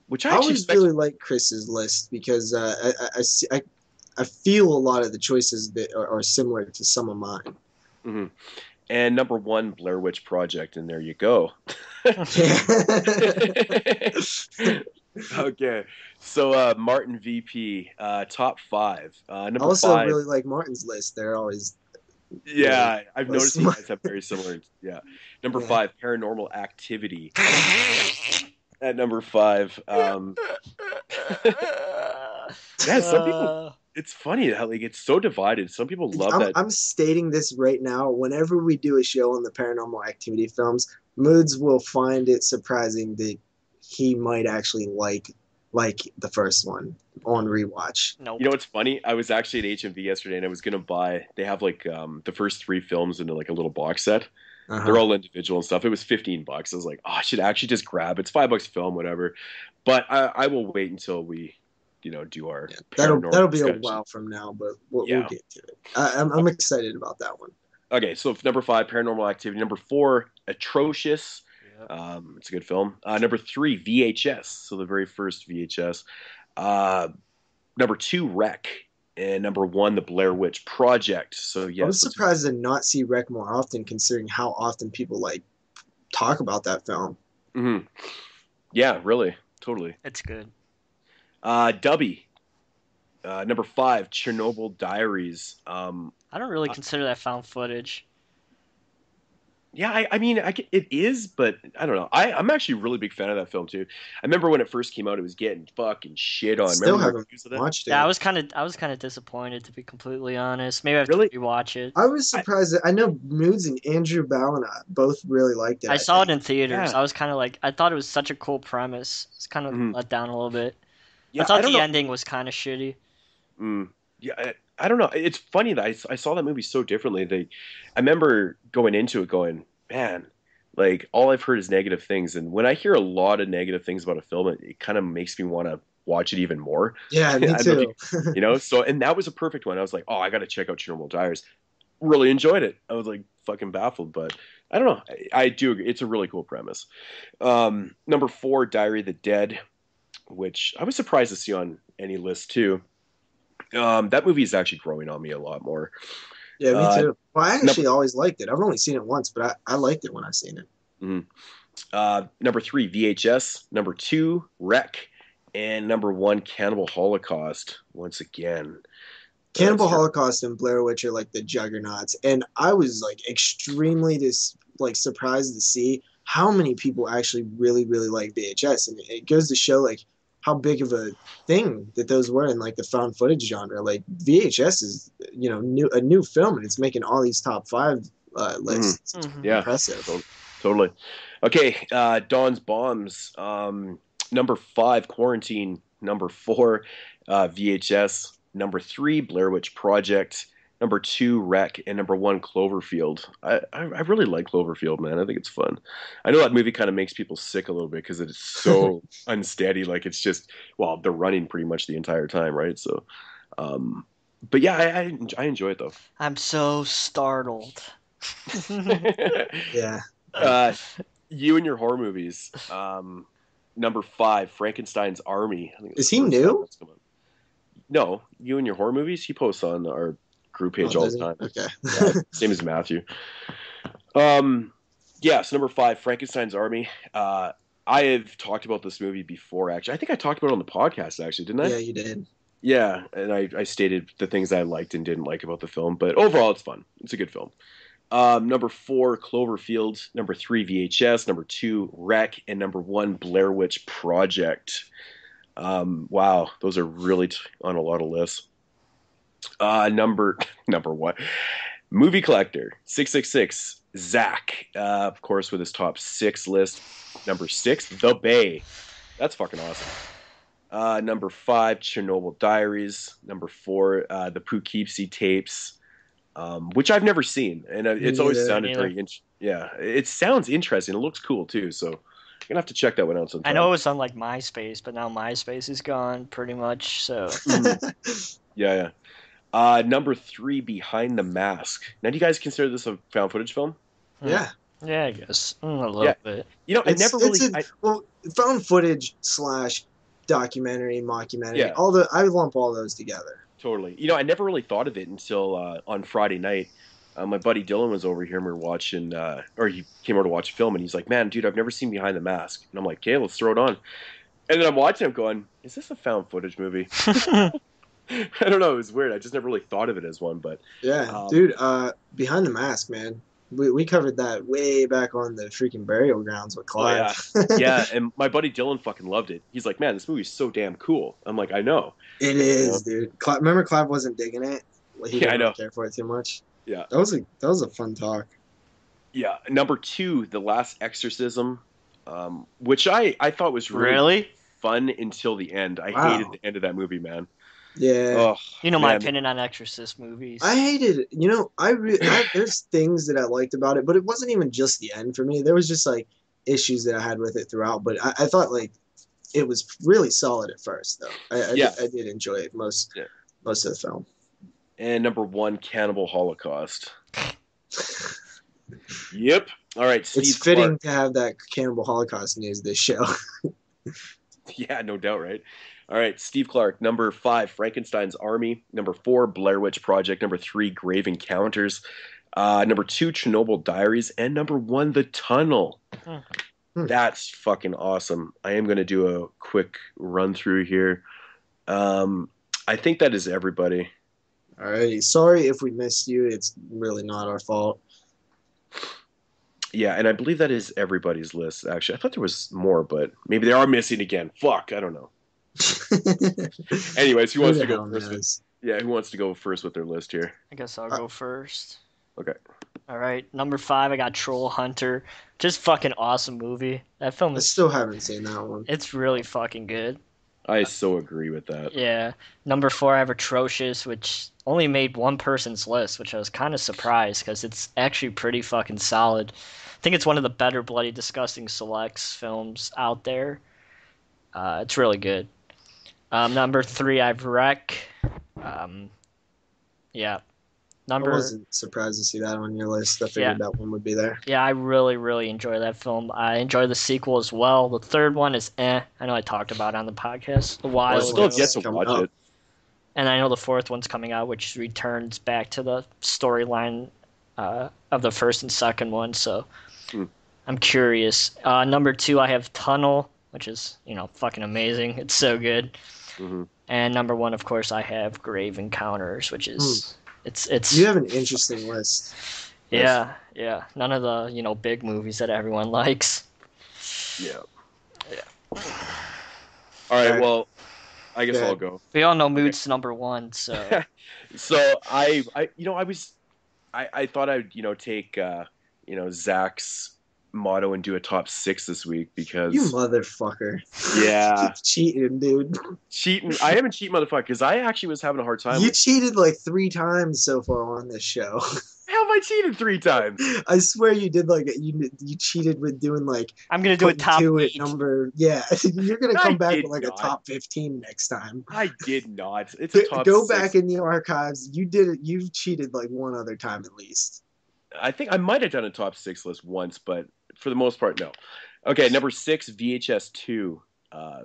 which I always really like Chris's list because I feel a lot of the choices that are similar to some of mine. Mm-hmm. And number 1, Blair Witch Project, and there you go. Okay, so Martin VP, top 5, number 5. I also really like Martin's list. They're always... Yeah, I've noticed you guys have very similar... Yeah. Number 5, Paranormal Activity. At number 5... Yeah, some people... It's funny how like it's so divided. Some people love that. I'm stating this right now. Whenever we do a show on the Paranormal Activity films, Moodz will find it surprising that he might actually like the first one on rewatch. Nope. You know what's funny? I was actually at HMV yesterday, and I was gonna buy. They have like the first 3 films in like a little box set, They're all individual and stuff. It was $15. I was like, oh, I should actually just grab it. It's $5 film, whatever. But I will wait until we, do our paranormal that'll be discussion. A while from now, but we'll get to it. I'm excited about that one. Okay, so number 5, Paranormal Activity. Number 4, Atrocious. Yep. It's a good film. Number 3, VHS. So the very first VHS. Number 2, Wreck. And number 1, The Blair Witch Project. So yeah, I was surprised to not see Wreck more often, considering how often people talk about that film. Mm-hmm. Yeah, really, totally. It's good. Dubby. Number 5, Chernobyl Diaries. I don't really consider that found footage. Yeah, I mean, it is, but I don't know. I'm actually a really big fan of that film too. I remember when it first came out, it was getting fucking shit on. Still haven't watched it. Yeah, I was kind of disappointed, to be completely honest. Maybe I have to rewatch it. I was surprised that I know Moodz and Andrew Ballina both really liked it. I saw it in theaters. Yeah. I was kind of I thought it was such a cool premise. It's kind of let down a little bit. Yeah, I thought the ending was kind of shitty. Yeah, I don't know. It's funny that I saw that movie so differently. I remember going into it going, man, all I've heard is negative things. And when I hear a lot of negative things about a film, it kind of makes me want to watch it even more. Yeah, me too. So, and that was a perfect one. I was like, oh, I got to check out Chernobyl Diaries. Really enjoyed it. I was fucking baffled, but I don't know. I do agree. It's a really cool premise. Number 4, Diary of the Dead, which I was surprised to see on any list too. That movie is actually growing on me a lot more. Yeah, me too. Well, I actually always liked it. I've only seen it once, but I liked it when I've seen it. Mm-hmm. Number 3, VHS. Number 2, Wreck. And number 1, Cannibal Holocaust. Once again. Cannibal Holocaust and Blair Witch are the juggernauts. And I was extremely surprised to see how many people actually really, really like VHS. And it goes to show how big of a thing that those were in the found footage genre. VHS is a new film, and it's making all these top 5 lists. Mm-hmm. Yeah, impressive. Totally. Okay, Dawn's Bombs. Number 5, Quarantine. Number 4, VHS. Number 3, Blair Witch Project. Number 2, Wreck, and number 1, Cloverfield. I really like Cloverfield, man. I think it's fun. I know that movie kind of makes people sick a little bit because it's so unsteady. It's just, they're running pretty much the entire time, right? So, but yeah, I enjoy it though. I'm so startled. Yeah. You and your horror movies. Number 5, Frankenstein's Army. Is he new? No, You and Your Horror Movies. He posts on our group page all the time. Okay. Yeah, same as Matthew. So number 5, Frankenstein's Army. I have talked about this movie before, actually. I think I talked about it on the podcast, actually, didn't I? Yeah, you did. Yeah, and I stated the things I liked and didn't like about the film, but overall it's fun. It's a good film. Number 4, Cloverfield. Number 3, VHS. Number 2, Wreck. And number 1, Blair Witch Project. Wow, those are really on a lot of lists. Number 1, Movie Collector, 666, Zach, of course, with his top 6 list. Number 6, The Bay. That's fucking awesome. Number 5, Chernobyl Diaries. Number 4, the Poughkeepsie Tapes, which I've never seen, and it's always sounded very it sounds interesting. It looks cool too, so I'm gonna have to check that one out sometime. I know it was on MySpace, but now MySpace is gone pretty much. So yeah. Number 3, Behind the Mask. Now, do you guys consider this a found footage film? Yeah. Yeah, I guess a little bit. I never really. Found footage / documentary, mockumentary. Yeah. I lump all those together. Totally. I never really thought of it until on Friday night. My buddy Dylan was over here and we were watching, or he came over to watch a film, and he's like, "Man, dude, I've never seen Behind the Mask." And I'm like, "Okay, let's throw it on." And then I'm watching him going, "Is this a found footage movie?" I don't know. It was weird. I just never really thought of it as one, but yeah, dude. Behind the Mask, man. We covered that way back on the freaking burial grounds with Clive. Oh, yeah. And my buddy Dylan fucking loved it. He's like, "Man, this movie's so damn cool." I'm like, "I know." It is, dude. Remember Clive wasn't digging it? He didn't really care for it too much. Yeah. That was a fun talk. Yeah. Number 2, The Last Exorcism, which I thought was really fun until the end. I hated the end of that movie, man. Yeah. Oh, You know my opinion on Exorcist movies. I hated it. You know, there's things that I liked about it, but it wasn't even just the end for me. There was just like issues that I had with it throughout. But I thought like it was really solid at first, though. I did enjoy it most of the film. And number 1, Cannibal Holocaust. Yep. All right, Steve It's fitting Clark. to have that Cannibal Holocaust news this show. Yeah, no doubt, right? All right, Steve Clark. Number 5, Frankenstein's Army. Number 4, Blair Witch Project. Number 3, Grave Encounters. Number 2, Chernobyl Diaries. And number 1, The Tunnel. That's fucking awesome. I am going to do a quick run through here. I think that is everybody. All right. Sorry if we missed you. It's really not our fault. Yeah, and I believe that is everybody's list, actually. I thought there was more, but maybe they are missing again. Fuck, I don't know. Anyways, who wants to go first? Who wants to go first with their list here? I guess I'll go first. Okay. All right, number 5, I got Troll Hunter. Just fucking awesome movie. That film is... I still haven't seen that one. It's really fucking good. I so agree with that. Yeah. Number 4, I have Atrocious, which only made one person's list, which I was kind of surprised because it's actually pretty fucking solid. I think it's one of the better Bloody Disgusting Selects films out there. It's really good. Number 3, I have Wreck. Yeah. I wasn't surprised to see that on your list. I figured that one would be there. Yeah, I really, really enjoy that film. I enjoy the sequel as well. The third one is I know I talked about it on the podcast a while ago. I still get to watch it. And I know the fourth one's coming out, which returns back to the storyline of the first and second one. So I'm curious. Number 2, I have Tunnel, which is, fucking amazing. It's so good. Mm-hmm. And number 1, of course, I have Grave Encounters, which is... It's You have an interesting list. Yeah. None of the, big movies that everyone likes. Yeah. All right, well, I guess I'll go. We all know Moodz number 1, so. So I thought I'd, take, Zach's motto and do a top 6 this week because you motherfucker. Yeah. Cheating, dude. Cheating. I haven't cheated, motherfucker, because I actually was having a hard time. You cheated like 3 times so far on this show. How have I cheated 3 times? I swear you did you cheated with doing like I'm gonna do a top 8 number. Yeah, you're gonna come back with like a top 15 next time. I did not. It's a top Go 6. back in the archives. You did it. You've cheated like one other time at least. I think I might have done a top 6 list once, but for the most part, no. Okay, number 6, VHS 2. I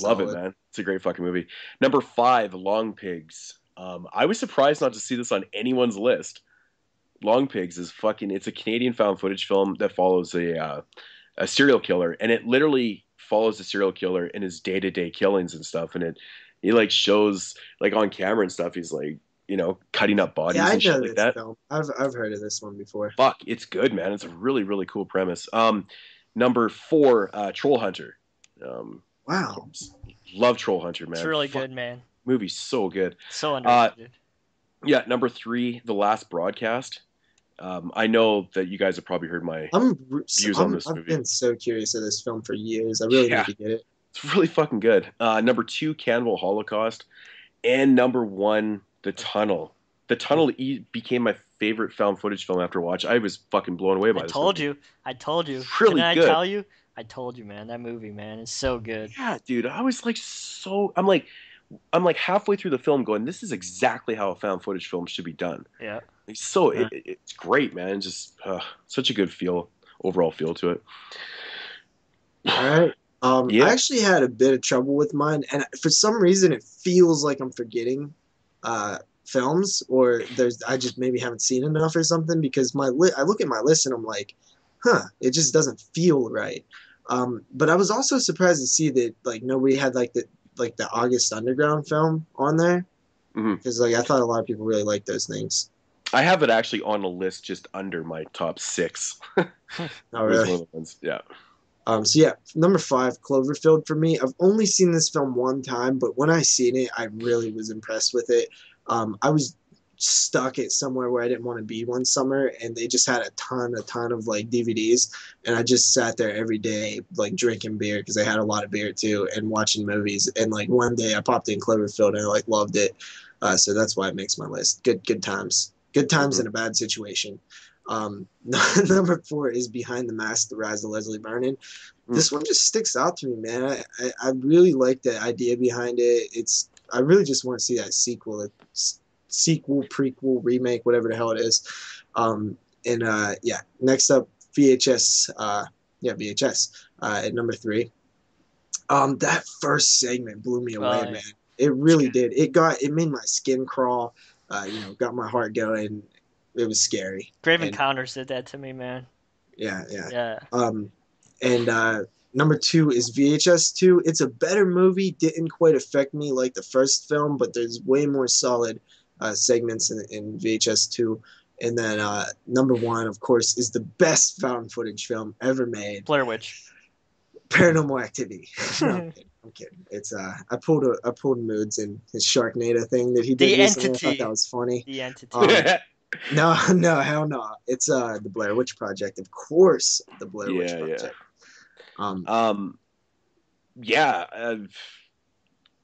love it, man. It's a great fucking movie. Number 5, Long Pigs. I was surprised not to see this on anyone's list. Long Pigs is it's a Canadian found footage film that follows a serial killer, and it literally follows the serial killer in his day-to-day killings and stuff, and he like shows like on camera and stuff, he's like, cutting up bodies and shit like that. Film. I've heard of this one before. Fuck, it's good, man. It's a really, really cool premise. Number 4, Troll Hunter. Wow. Love Troll Hunter, man. It's really good, man. Movie's so good. So underrated. Yeah, number 3, The Last Broadcast. I know that you guys have probably heard my views on this movie. I've been so curious of this film for years. I really need to get it. It's really fucking good. Number 2, Cannibal Holocaust. And number 1, The Tunnel. The Tunnel became my favorite found footage film after watch. I was fucking blown away by this movie. I told you. Really Didn't good. I tell you? I told you, man. That movie, man, is so good. Yeah, dude. I was like I'm like halfway through the film going, this is exactly how a found footage film should be done. Yeah. It's great, man. Just such a good overall feel to it. All right. I actually had a bit of trouble with mine, and for some reason it feels like I'm forgetting films, or I just maybe haven't seen enough or something, because I look at my list and I'm like, it just doesn't feel right. But I was also surprised to see that like nobody had like the August Underground film on there, because like I thought a lot of people really liked those things. I have it actually on a list just under my top 6. Oh, really? One of the ones. Yeah. So yeah, number 5, Cloverfield for me. I've only seen this film one time, but when I seen it, I really was impressed with it. I was stuck at somewhere where I didn't want to be one summer, and they just had a ton of like DVDs, and I just sat there every day like drinking beer because they had a lot of beer too, and watching movies. And like one day I popped in Cloverfield and I like loved it, so that's why it makes my list. Good times in a bad situation. Number 4 is Behind the Mask: The Rise of Leslie Vernon. This one just sticks out to me, man. I really like the idea behind it. I really just want to see that sequel, prequel, remake, whatever the hell it is. Next up, VHS. VHS at number 3. That first segment blew me away, man. It really did. It made my skin crawl. Got my heart going. It was scary. Grave Encounters did that to me, man. Yeah. Number 2 is VHS 2. It's a better movie. Didn't quite affect me like the first film, but there's way more solid segments in VHS 2. And then number 1, of course, is the best found footage film ever made. Blair Witch. Paranormal Activity. No, I'm kidding. It's I pulled Moodz in his Sharknado thing that he did recently. I thought that was funny. The Entity. No, hell no. It's the Blair Witch Project, of course. The Blair Witch Project.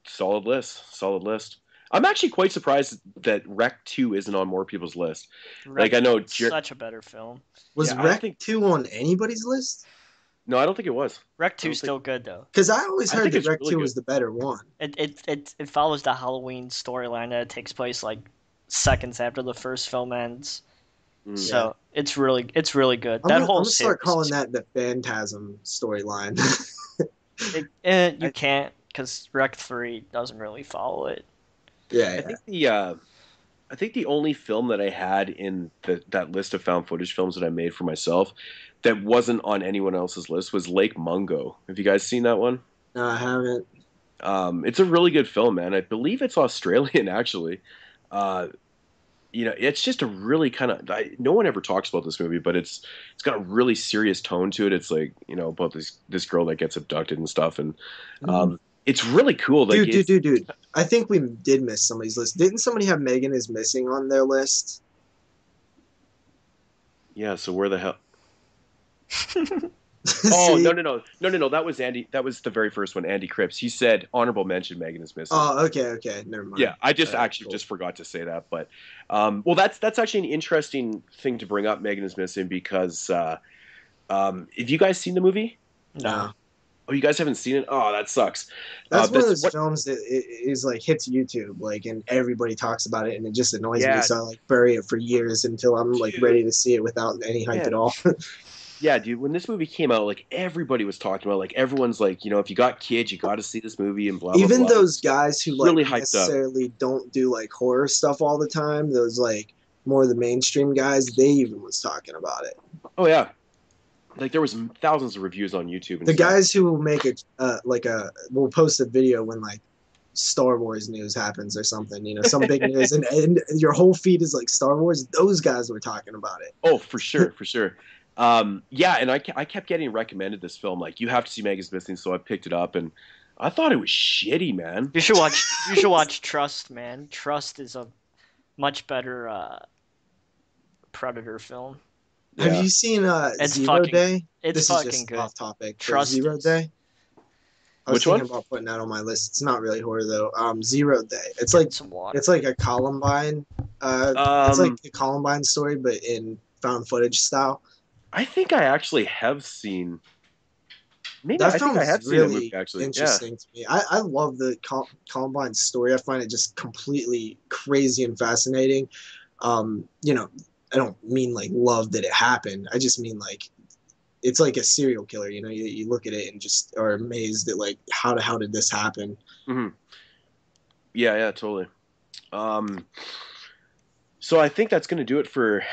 Solid list. I'm actually quite surprised that Rec 2 isn't on more people's list. Rec, I know such a better film. Was Rec 2 on anybody's list? No, I don't think it was. Rec 2 is still good though. Because I always heard that Rec 2 was the better one. It follows the Halloween storyline that takes place like seconds after the first film ends. So it's really good. I'm gonna start calling that the Phantasm storyline. You can't, because Rec 3 doesn't really follow it. I think the only film that I had in that list of found footage films that I made for myself that wasn't on anyone else's list was Lake Mungo. Have you guys seen that one? No, I haven't. It's a really good film, man. I believe it's Australian, actually. It's just a really kind of... no one ever talks about this movie, but it's got a really serious tone to it. It's like, about this girl that gets abducted and stuff, and it's really cool. Like, dude. I think we did miss somebody's list. Didn't somebody have Megan is Missing on their list? Yeah, so where the hell... Oh, no. That was Andy. That was the very first one, Andy Cripps. He said honorable mention, Megan is Missing. Oh, okay. Never mind. Yeah, I just just forgot to say that. But, well, that's actually an interesting thing to bring up, Megan is Missing, because have you guys seen the movie? No. Oh, you guys haven't seen it? Oh, that sucks. That's one of those films that is like hits YouTube, like, and everybody talks about it, and it just annoys me. So I like bury it for years until I'm like ready to see it without any hype at all. Yeah, dude, when this movie came out, like, everybody was talking about it. Like, everyone's like, if you got kids, you got to see this movie and blah, blah, blah. Even those guys who, like, really necessarily don't do, like, horror stuff all the time, those, like, more of the mainstream guys, they even was talking about it. Oh, yeah. Like, there was thousands of reviews on YouTube. And the guys who will make will post a video when, like, Star Wars news happens or something, some big news, and your whole feed is, like, Star Wars, those guys were talking about it. Oh, for sure. And I kept getting recommended this film. Like, you have to see Megan's Missing, so I picked it up, and I thought it was shitty, man. You should watch Trust, man. Trust is a much better Predator film. Yeah. Have you seen Zero Day? It's fucking good. Off topic. Trust Zero Day. I was thinking about putting that on my list. It's not really horror though. Zero Day. It's like a Columbine. It's like a Columbine story, but in found footage style. I think I actually have seen. Maybe that I film think I have is really seen the movie, actually. Interesting to me. I love the Columbine story. I find it just completely crazy and fascinating. I don't mean like love that it happened. I just mean like it's like a serial killer. You look at it and just are amazed at like how did this happen? Mm-hmm. Yeah, totally. So I think that's going to do it for,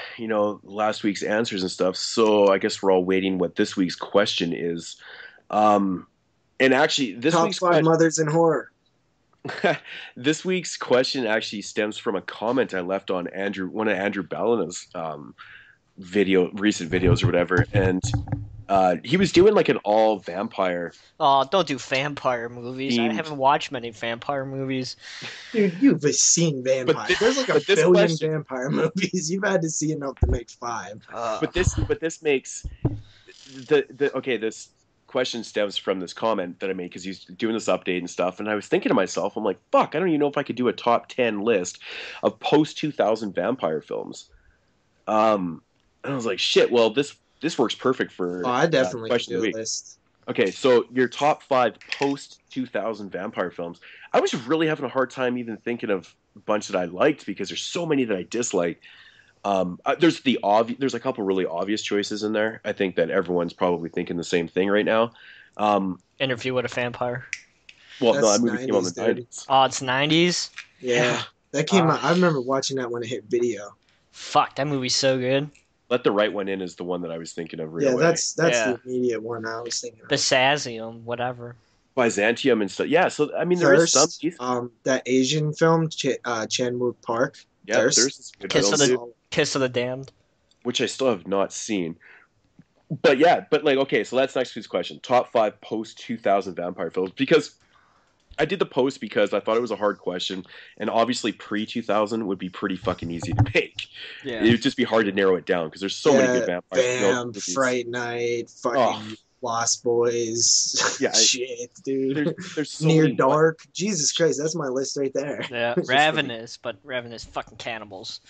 last week's answers and stuff. So I guess we're all waiting what this week's question is. And actually, this week's top 5 mothers in horror. This week's question actually stems from a comment I left on one of Andrew Ballina's recent videos or whatever. And He was doing like an all vampire. Oh, don't do vampire movies. I Themed. haven't watched many vampire movies. Dude, you've seen vampires. There's like a billion vampire movies. You've had to see enough to make 5. But this makes this question stems from this comment that I made because he's doing this update and stuff, and I was thinking to myself, I'm like, fuck, I don't even know if I could do a top 10 list of post 2000 vampire films. And I was like, shit. Well, this works perfect for. Oh, I definitely could do a list. Okay, so your top 5 post 2000 vampire films. I was really having a hard time even thinking of a bunch that I liked because there's so many that I dislike. There's a couple really obvious choices in there. I think that everyone's probably thinking the same thing right now. Interview with a Vampire. Well, no, that movie came on the 90s. Oh, it's 90s? Yeah. That came out. I remember watching that when it hit video. Fuck, that movie's so good. Let the Right One In is the one that I was thinking of. Yeah, that's the immediate one I was thinking of. Byzantium, whatever. Byzantium and stuff. Yeah, so I mean, there is some. That Asian film, Chan-wook Park. Yeah, there's Kiss of the Damned, which I still have not seen. But yeah, okay, so that's next week's question: top 5 post 2000 vampire films. Because I did the post because I thought it was a hard question, and obviously pre 2000 would be pretty fucking easy to make. Yeah, it would just be hard to narrow it down because there's so many good vampire films. Fright Night, fucking Lost Boys. Yeah, shit, dude. There's so Near Dark. Jesus Christ, that's my list right there. Yeah, Ravenous, but Ravenous fucking cannibals.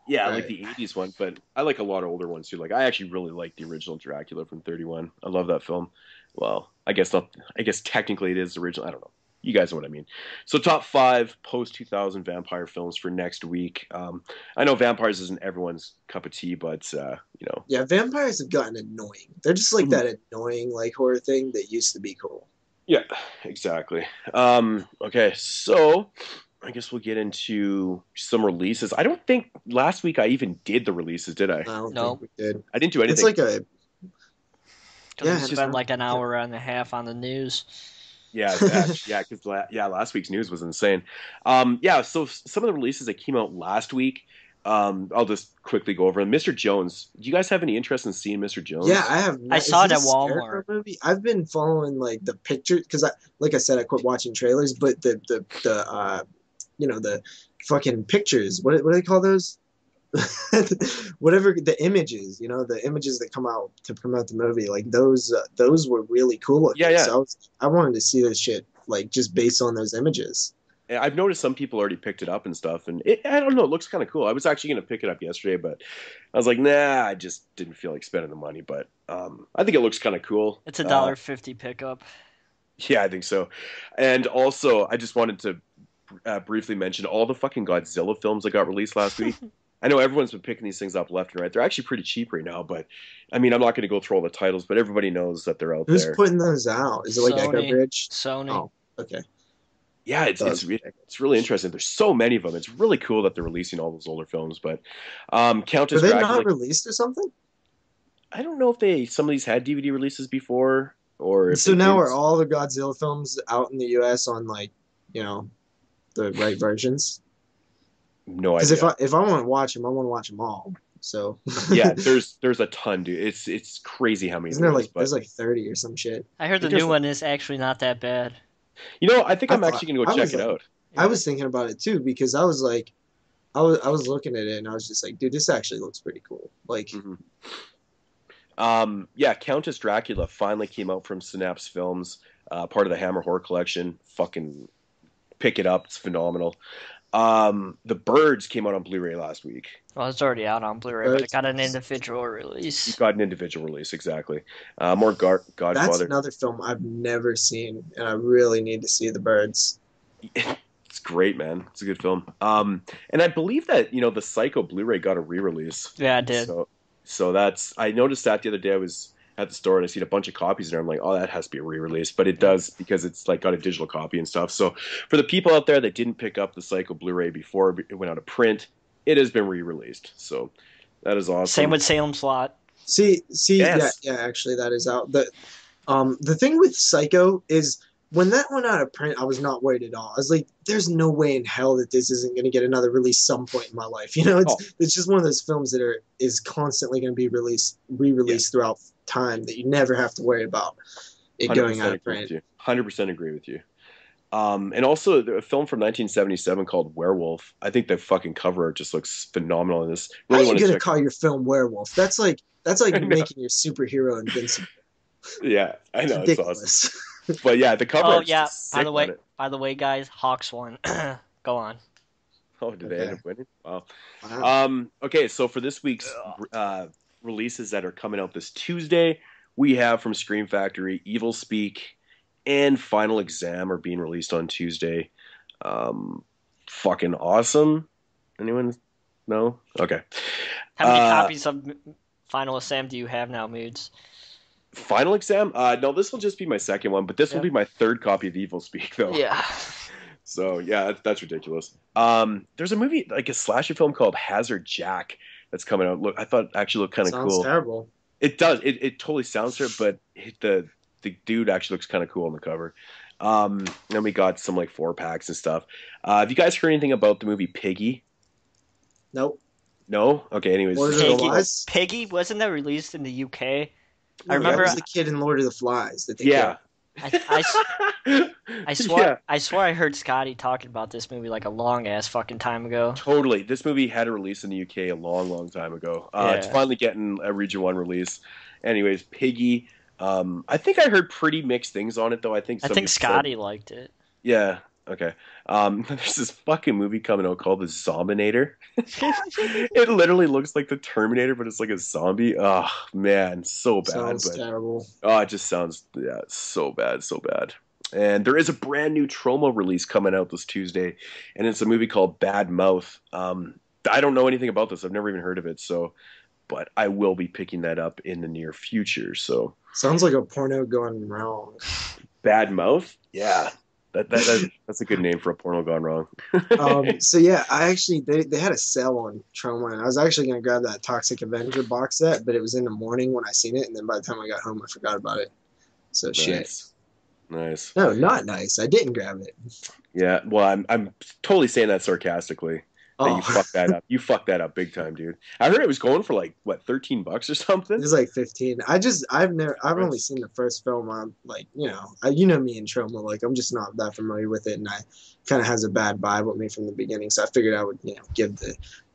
Yeah, right. Like the 80s one, but I like a lot of older ones too. Like I actually really like the original Dracula from 31. I love that film. Well, I guess not. I guess technically it is original. I don't know. You guys know what I mean. So top 5 post 2000 vampire films for next week. I know vampires isn't everyone's cup of tea, but you know. Yeah, vampires have gotten annoying. They're just like that annoying like horror thing that used to be cool. Yeah, exactly. Okay, so I guess we'll get into some releases. I don't think last week I even did the releases, did I? I don't think we did. I didn't do anything. It's like a. We spent like an hour and a half on the news. Yeah, because last week's news was insane. So some of the releases that came out last week, I'll just quickly go over them. Mr. Jones, do you guys have any interest in seeing Mr. Jones? Yeah, I have. I saw it at Walmart. Movie? I've been following like the pictures because, like I said, I quit watching trailers, but the fucking pictures. What do they call those? Whatever the images, the images that come out to promote the movie, like those were really cool looking. Yeah. So I wanted to see this shit, like just based on those images. I've noticed some people already picked it up and stuff, and I don't know, it looks kind of cool. I was actually going to pick it up yesterday, but I was like, nah, I just didn't feel like spending the money. But I think it looks kind of cool. It's $1.50 pickup. Yeah, I think so. And also, I just wanted to briefly mention all the fucking Godzilla films that got released last week. I know everyone's been picking these things up left and right. They're actually pretty cheap right now, but I mean, I'm not going to go through all the titles, but everybody knows that they're out there. Who's putting those out? Is it like Echo Bridge? Sony. Oh, okay. Yeah, it's really interesting. There's so many of them. It's really cool that they're releasing all those older films. But Countess Were they Dracula, not released or something? I don't know if some of these had DVD releases before, or so now are all the Godzilla films out in the U.S. on the right versions? No idea. Because if I want to watch them, I want to watch them all. So yeah, there's a ton, dude. It's crazy how many. Isn't there there's like 30 or some shit? I heard the new one is actually not that bad. I think I'm actually gonna go check it out. I was thinking about it too because I was like, I was looking at it and I was just like, dude, this actually looks pretty cool. Like, Countess Dracula finally came out from Synapse Films, part of the Hammer Horror Collection. Fucking pick it up; it's phenomenal. The Birds came out on Blu-ray last week. Well, it's already out on Blu-ray, but it got an individual release. It got an individual release, exactly. More Godfather. That's another film I've never seen, and I really need to see The Birds. It's great, man. It's a good film. And I believe that the Psycho Blu-ray got a re-release. Yeah, it did. So that's. I noticed that the other day. I was at the store and I seen a bunch of copies in there. I'm like, oh, that has to be a re-release, but it does because it's like got a digital copy and stuff. So for the people out there that didn't pick up the Psycho Blu-ray before it went out of print, it has been re-released. So that is awesome. Same with Salem's Lot. See, yes. yeah, actually that is out. The thing with Psycho is when that went out of print, I was not worried at all. I was like, "There's no way in hell that this isn't going to get another release some point in my life." You know, it's just one of those films that is constantly going to be re-released throughout time that you never have to worry about it going out of print. 100% agree with you. And also a film from 1977 called Werewolf. I think the fucking cover art just looks phenomenal in this. Really, how are you going to call your film Werewolf? That's like making your superhero invincible. Yeah, I know. It's awesome. But yeah, the cover. Oh yeah. By the way, guys, Hawks won. Go on. Oh, did they end up winning? Wow. Okay, so for this week's releases that are coming out this Tuesday, we have from Scream Factory, Evil Speak, and Final Exam are being released on Tuesday. Fucking awesome. Anyone? No? Okay. How many copies of Final Exam do you have now, Moodz? Final Exam? No, this will just be my second one, but this will be my third copy of Evil Speak, though. Yeah. So, yeah, that's ridiculous. There's a movie, like a slasher film called Hazard Jack that's coming out. Look, I thought it actually looked kind of cool. Sounds terrible. It does. It totally sounds terrible, but the dude actually looks kind of cool on the cover. And we got some, like, 4-packs and stuff. Have you guys heard anything about the movie Piggy? Nope. No? Okay, anyways. Piggy? Wasn't that released in the UK? No, I remember that was the kid in Lord of the Flies that they killed. I swore I heard Scotty talking about this movie like a long ass fucking time ago. Totally. This movie had a release in the UK a long time ago. It's finally getting a Region 1 release. Anyways, Piggy. I think I heard pretty mixed things on it, though. I think Scotty liked it. Yeah. Okay. There's this fucking movie coming out called The Zombinator. It literally looks like the Terminator, but it's like a zombie. Oh man, so bad. Sounds terrible. Oh, it just sounds so bad. And there is a brand new Troma release coming out this Tuesday, and it's a movie called Bad Mouth. I don't know anything about this. I've never even heard of it. But I will be picking that up in the near future. So sounds like a porno gone wrong. Bad Mouth? Yeah. That's a good name for a porno gone wrong. So yeah, I actually they had a sale on Troma, and I was actually gonna grab that Toxic Avenger box set, but it was in the morning when I seen it, and then by the time I got home, I forgot about it. So nice. Shit. Nice. No, not nice. I didn't grab it. Yeah, well, I'm totally saying that sarcastically. That you fucked that up. You fucked that up big time, dude. I heard it was going for like what, $13 or something. It was like 15. I've only seen the first film. I'm like, you know me and Troma. Like, I'm just not that familiar with it, and I kind of has a bad vibe with me from the beginning. So I figured I would, give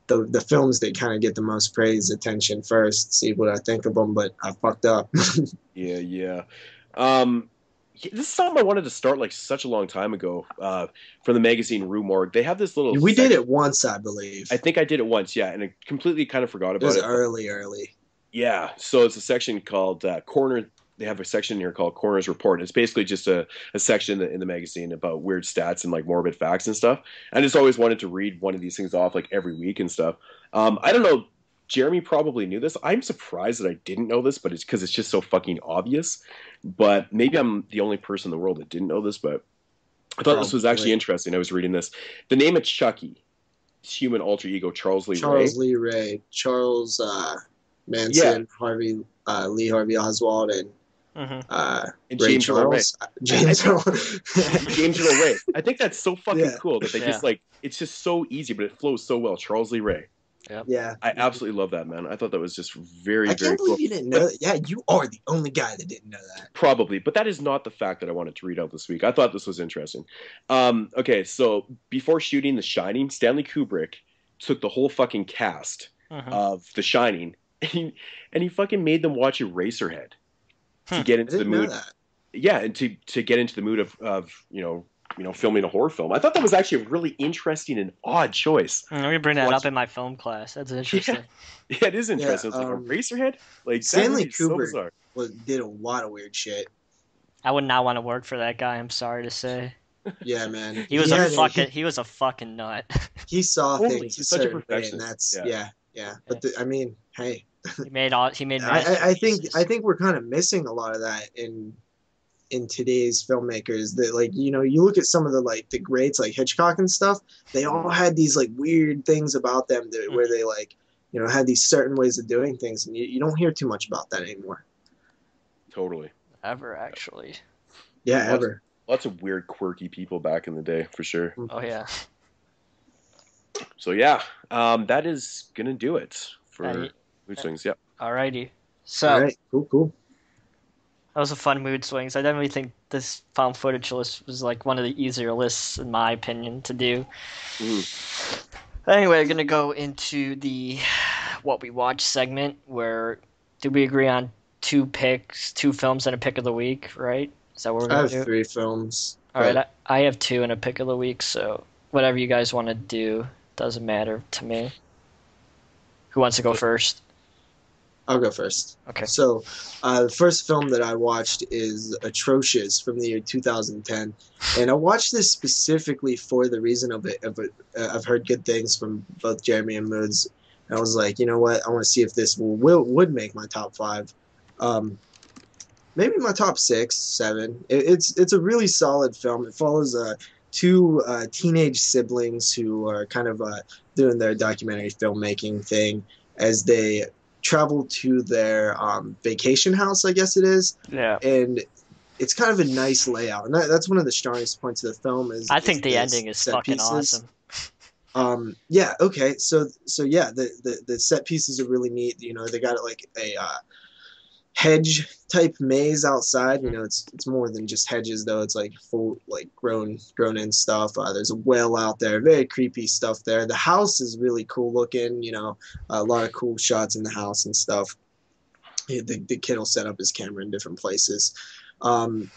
the films that kind of get the most praise attention first, see what I think of them. But I fucked up. Yeah. This is something I wanted to start like such a long time ago. From the magazine Rue Morge, they have this little. We did it once, I believe. I think I did it once, yeah, and I completely kind of forgot about it. It was early. Yeah, so it's a section called Corner. They have a section here called Corner's Report. It's basically just a section in the magazine about weird stats and like morbid facts and stuff. I just always wanted to read one of these things off like every week and stuff. I don't know. Jeremy probably knew this. I'm surprised that I didn't know this, but it's because it's just so fucking obvious. But maybe I'm the only person in the world that didn't know this, but I thought this was actually interesting. I was reading this. The name of Chucky, his human alter ego, Charles Lee Ray. Charles Manson, Lee Harvey Oswald, and James Charles. James Earl Ray. I think that's so fucking cool that they just like, it's just so easy, but it flows so well. Charles Lee Ray. Yep. Yeah, I absolutely love that, man. I thought that was just very, I can't believe you didn't know that. Yeah, you are the only guy that didn't know that. Probably, but that is not the fact that I wanted to read out this week. I thought this was interesting. Okay, so before shooting The Shining, Stanley Kubrick took the whole fucking cast of The Shining and he fucking made them watch Eraserhead to get into the mood. Yeah, and to get into the mood of filming a horror film. I thought that was actually a really interesting and odd choice. I'm going to bring that up in my film class. That's interesting. Yeah, it is interesting. It's like Eraserhead? Like, Stanley Kubrick did a lot of weird shit. I would not want to work for that guy, I'm sorry to say. Yeah, man. He was a fucking nut. He saw things a certain way, and that's yeah. But I mean, hey. He made I think we're kind of missing a lot of that in today's filmmakers, that like, you look at some of the greats like Hitchcock and stuff, they all had these like weird things about them where they like, had these certain ways of doing things, and you don't hear too much about that anymore. Totally. Ever, actually. Yeah, ever. Lots of weird, quirky people back in the day, for sure. Oh yeah. So yeah, that is gonna do it for Moodz Swingz. Yep. Alrighty. So all right, cool. that was a fun Moodz Swingz. I definitely think this found footage list was like one of the easier lists, in my opinion, to do. Anyway, we're gonna go into the what we watch segment. Where did we agree on 2 picks, 2 films, and a pick of the week? Right? Is that what we're gonna do? I have 3 films. All right, I have 2 and a pick of the week. So whatever you guys want to do doesn't matter to me. Who wants to go first? I'll go first. Okay. So, the first film that I watched is Atrocious from the year 2010, and I watched this specifically for the reason of it. I've heard good things from both Jeremy and Moodz, and I was like, you know what? I want to see if this would make my top 5, maybe my top 6, 7. It's a really solid film. It follows 2 teenage siblings who are kind of doing their documentary filmmaking thing as they travel to their vacation house, I guess it is. Yeah. And it's kind of a nice layout, and that's one of the strongest points of the film. I think the ending is fucking awesome. Yeah. Okay. So yeah, the set pieces are really neat. You know, they got like a hedge type maze outside. You know, it's more than just hedges though. It's like full like grown in stuff. There's a well out there, very creepy stuff there. The house is really cool looking. You know, a lot of cool shots in the house and stuff. The kid will set up his camera in different places. What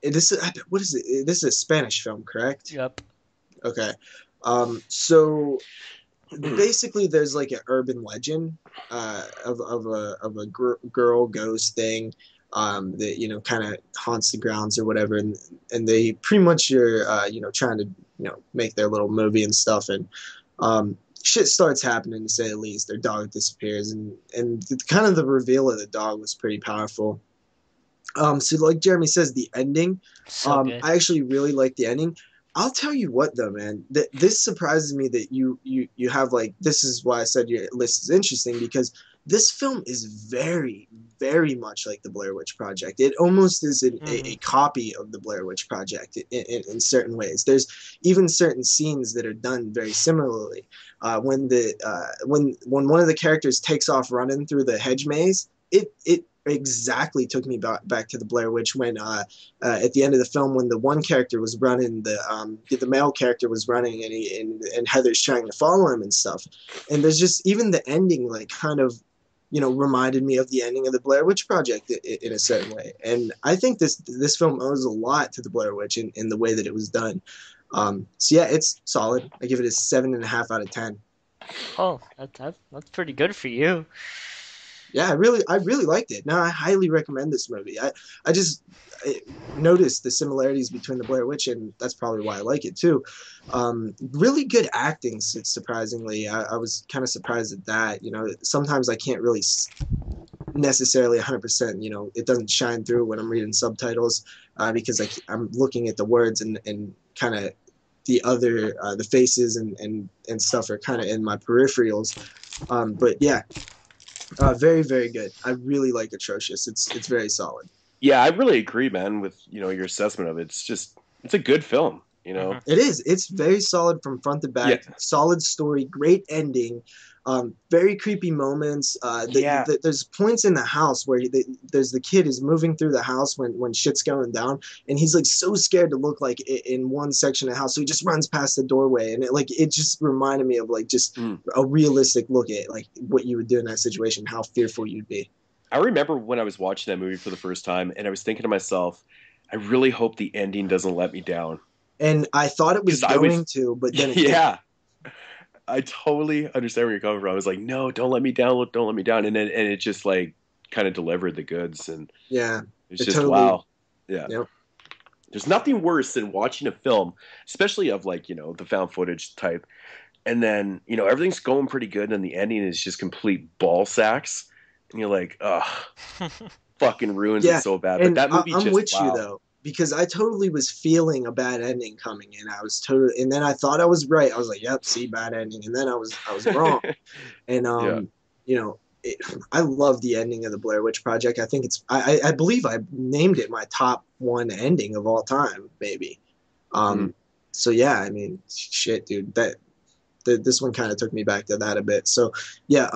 is it? This is a Spanish film, correct? Yep. Okay. So basically there's like an urban legend of a girl ghost thing that, you know, kind of haunts the grounds or whatever, and they pretty much are you know, trying to, you know, make their little movie and stuff, and shit starts happening, to say the least. Their dog disappears, and kind of the reveal of the dog was pretty powerful. So like Jeremy says, the ending, I actually really like the ending. I'll tell you what though, man, this surprises me that you have, like, this is why I said your list is interesting, because this film is very, very much like the Blair Witch Project. It almost is a copy of the Blair Witch Project in certain ways. There's even certain scenes that are done very similarly. When one of the characters takes off running through the hedge maze, it exactly took me back to the Blair Witch, when at the end of the film, when the one character was running, the male character was running, and Heather's trying to follow him and stuff. And there's just, even the ending, like, kind of, you know, reminded me of the ending of the Blair Witch Project in a certain way. And I think this film owes a lot to the Blair Witch in the way that it was done. So yeah, it's solid. I give it a 7.5 out of 10. Oh, that's pretty good for you. Yeah, I really liked it. Now, I highly recommend this movie. I just noticed the similarities between the Blair Witch, and that's probably why I like it too. Really good acting, surprisingly. I was kind of surprised at that. You know, sometimes I can't really necessarily 100%, you know, it doesn't shine through when I'm reading subtitles, because I'm looking at the words, and kind of the other the faces and stuff are kind of in my peripherals. But yeah. Very, very good. I really like Atrocious. It's very solid. Yeah, I really agree, man, with, you know, your assessment of it. It's a good film, you know. It is. It's very solid from front to back. Yeah. Solid story, great ending. Very creepy moments. There's points in the house where there's the kid is moving through the house when shit's going down, and he's like so scared to look like in one section of the house, so he just runs past the doorway, and it just reminded me of like just a realistic look at like what you would do in that situation, how fearful you'd be. I remember when I was watching that movie for the first time, and I was thinking to myself, I really hope the ending doesn't let me down. And I thought it was going to, but then it didn't. I totally understand where you're coming from. I was like, no, don't let me down. Don't let me down. And it just like kind of delivered the goods. And yeah, it's just totally, wow. Yeah. Yep. There's nothing worse than watching a film, especially of like, you know, the found footage type. And then, you know, everything's going pretty good. And the ending is just complete ball sacks. And you're like, ugh, fucking ruins it so bad. But that movie I'm with you though. Because I totally was feeling a bad ending coming in. And then I thought I was right. I was like, "Yep, see, bad ending." And then I was wrong. And you know, I love the ending of the Blair Witch Project. I think I believe I named it my top one ending of all time, maybe. So yeah, I mean, shit, dude, this one kind of took me back to that a bit. So yeah,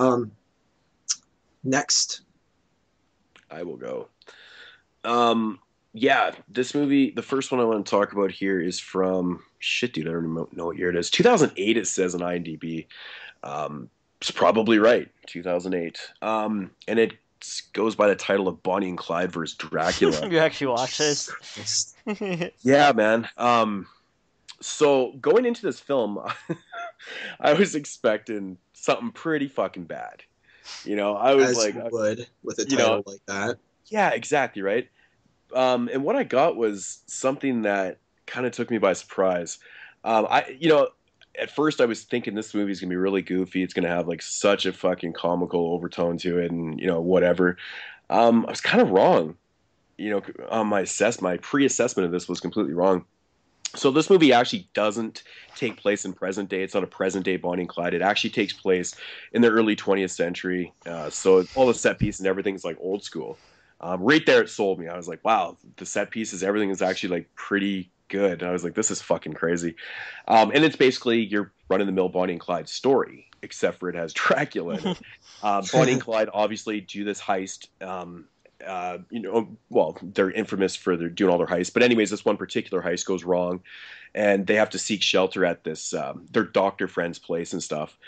next. I will go. Yeah, this movie, the first one I want to talk about here is from, shit, dude, I don't even know what year it is. 2008, it says on IMDb. It's probably right, 2008. And it goes by the title of Bonnie and Clyde versus Dracula. You actually watched this? Yeah, man. So going into this film, I was expecting something pretty fucking bad. You know, I was As you would with a title like that. Yeah, exactly, right? And what I got was something that kind of took me by surprise. At first I was thinking this movie is going to be really goofy. It's going to have like such a fucking comical overtone to it and, whatever. I was kind of wrong. My pre-assessment of this was completely wrong. So this movie actually doesn't take place in present day. It's not a present day Bonnie and Clyde. It actually takes place in the early 20th century. So all the set pieces and everything is like old school. Right there, it sold me. I was like, wow, the set pieces, everything is actually like pretty good. And I was like, this is fucking crazy. And it's basically your run-of-the-mill Bonnie and Clyde story, except for it has Dracula in it. Bonnie and Clyde obviously do this heist. They're infamous for doing all their heists. But anyways, this one particular heist goes wrong, and they have to seek shelter at this their doctor friend's place and stuff.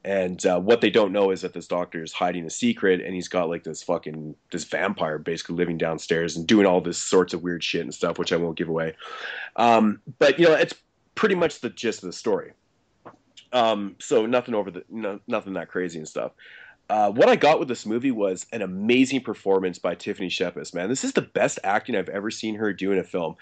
And what they don't know is that this doctor is hiding a secret, and he's got like this vampire basically living downstairs and doing all this sorts of weird shit and stuff, which I won't give away. But it's pretty much the gist of the story. So nothing that crazy and stuff. What I got with this movie was an amazing performance by Tiffany Shepis, man. This is the best acting I've ever seen her do in a film.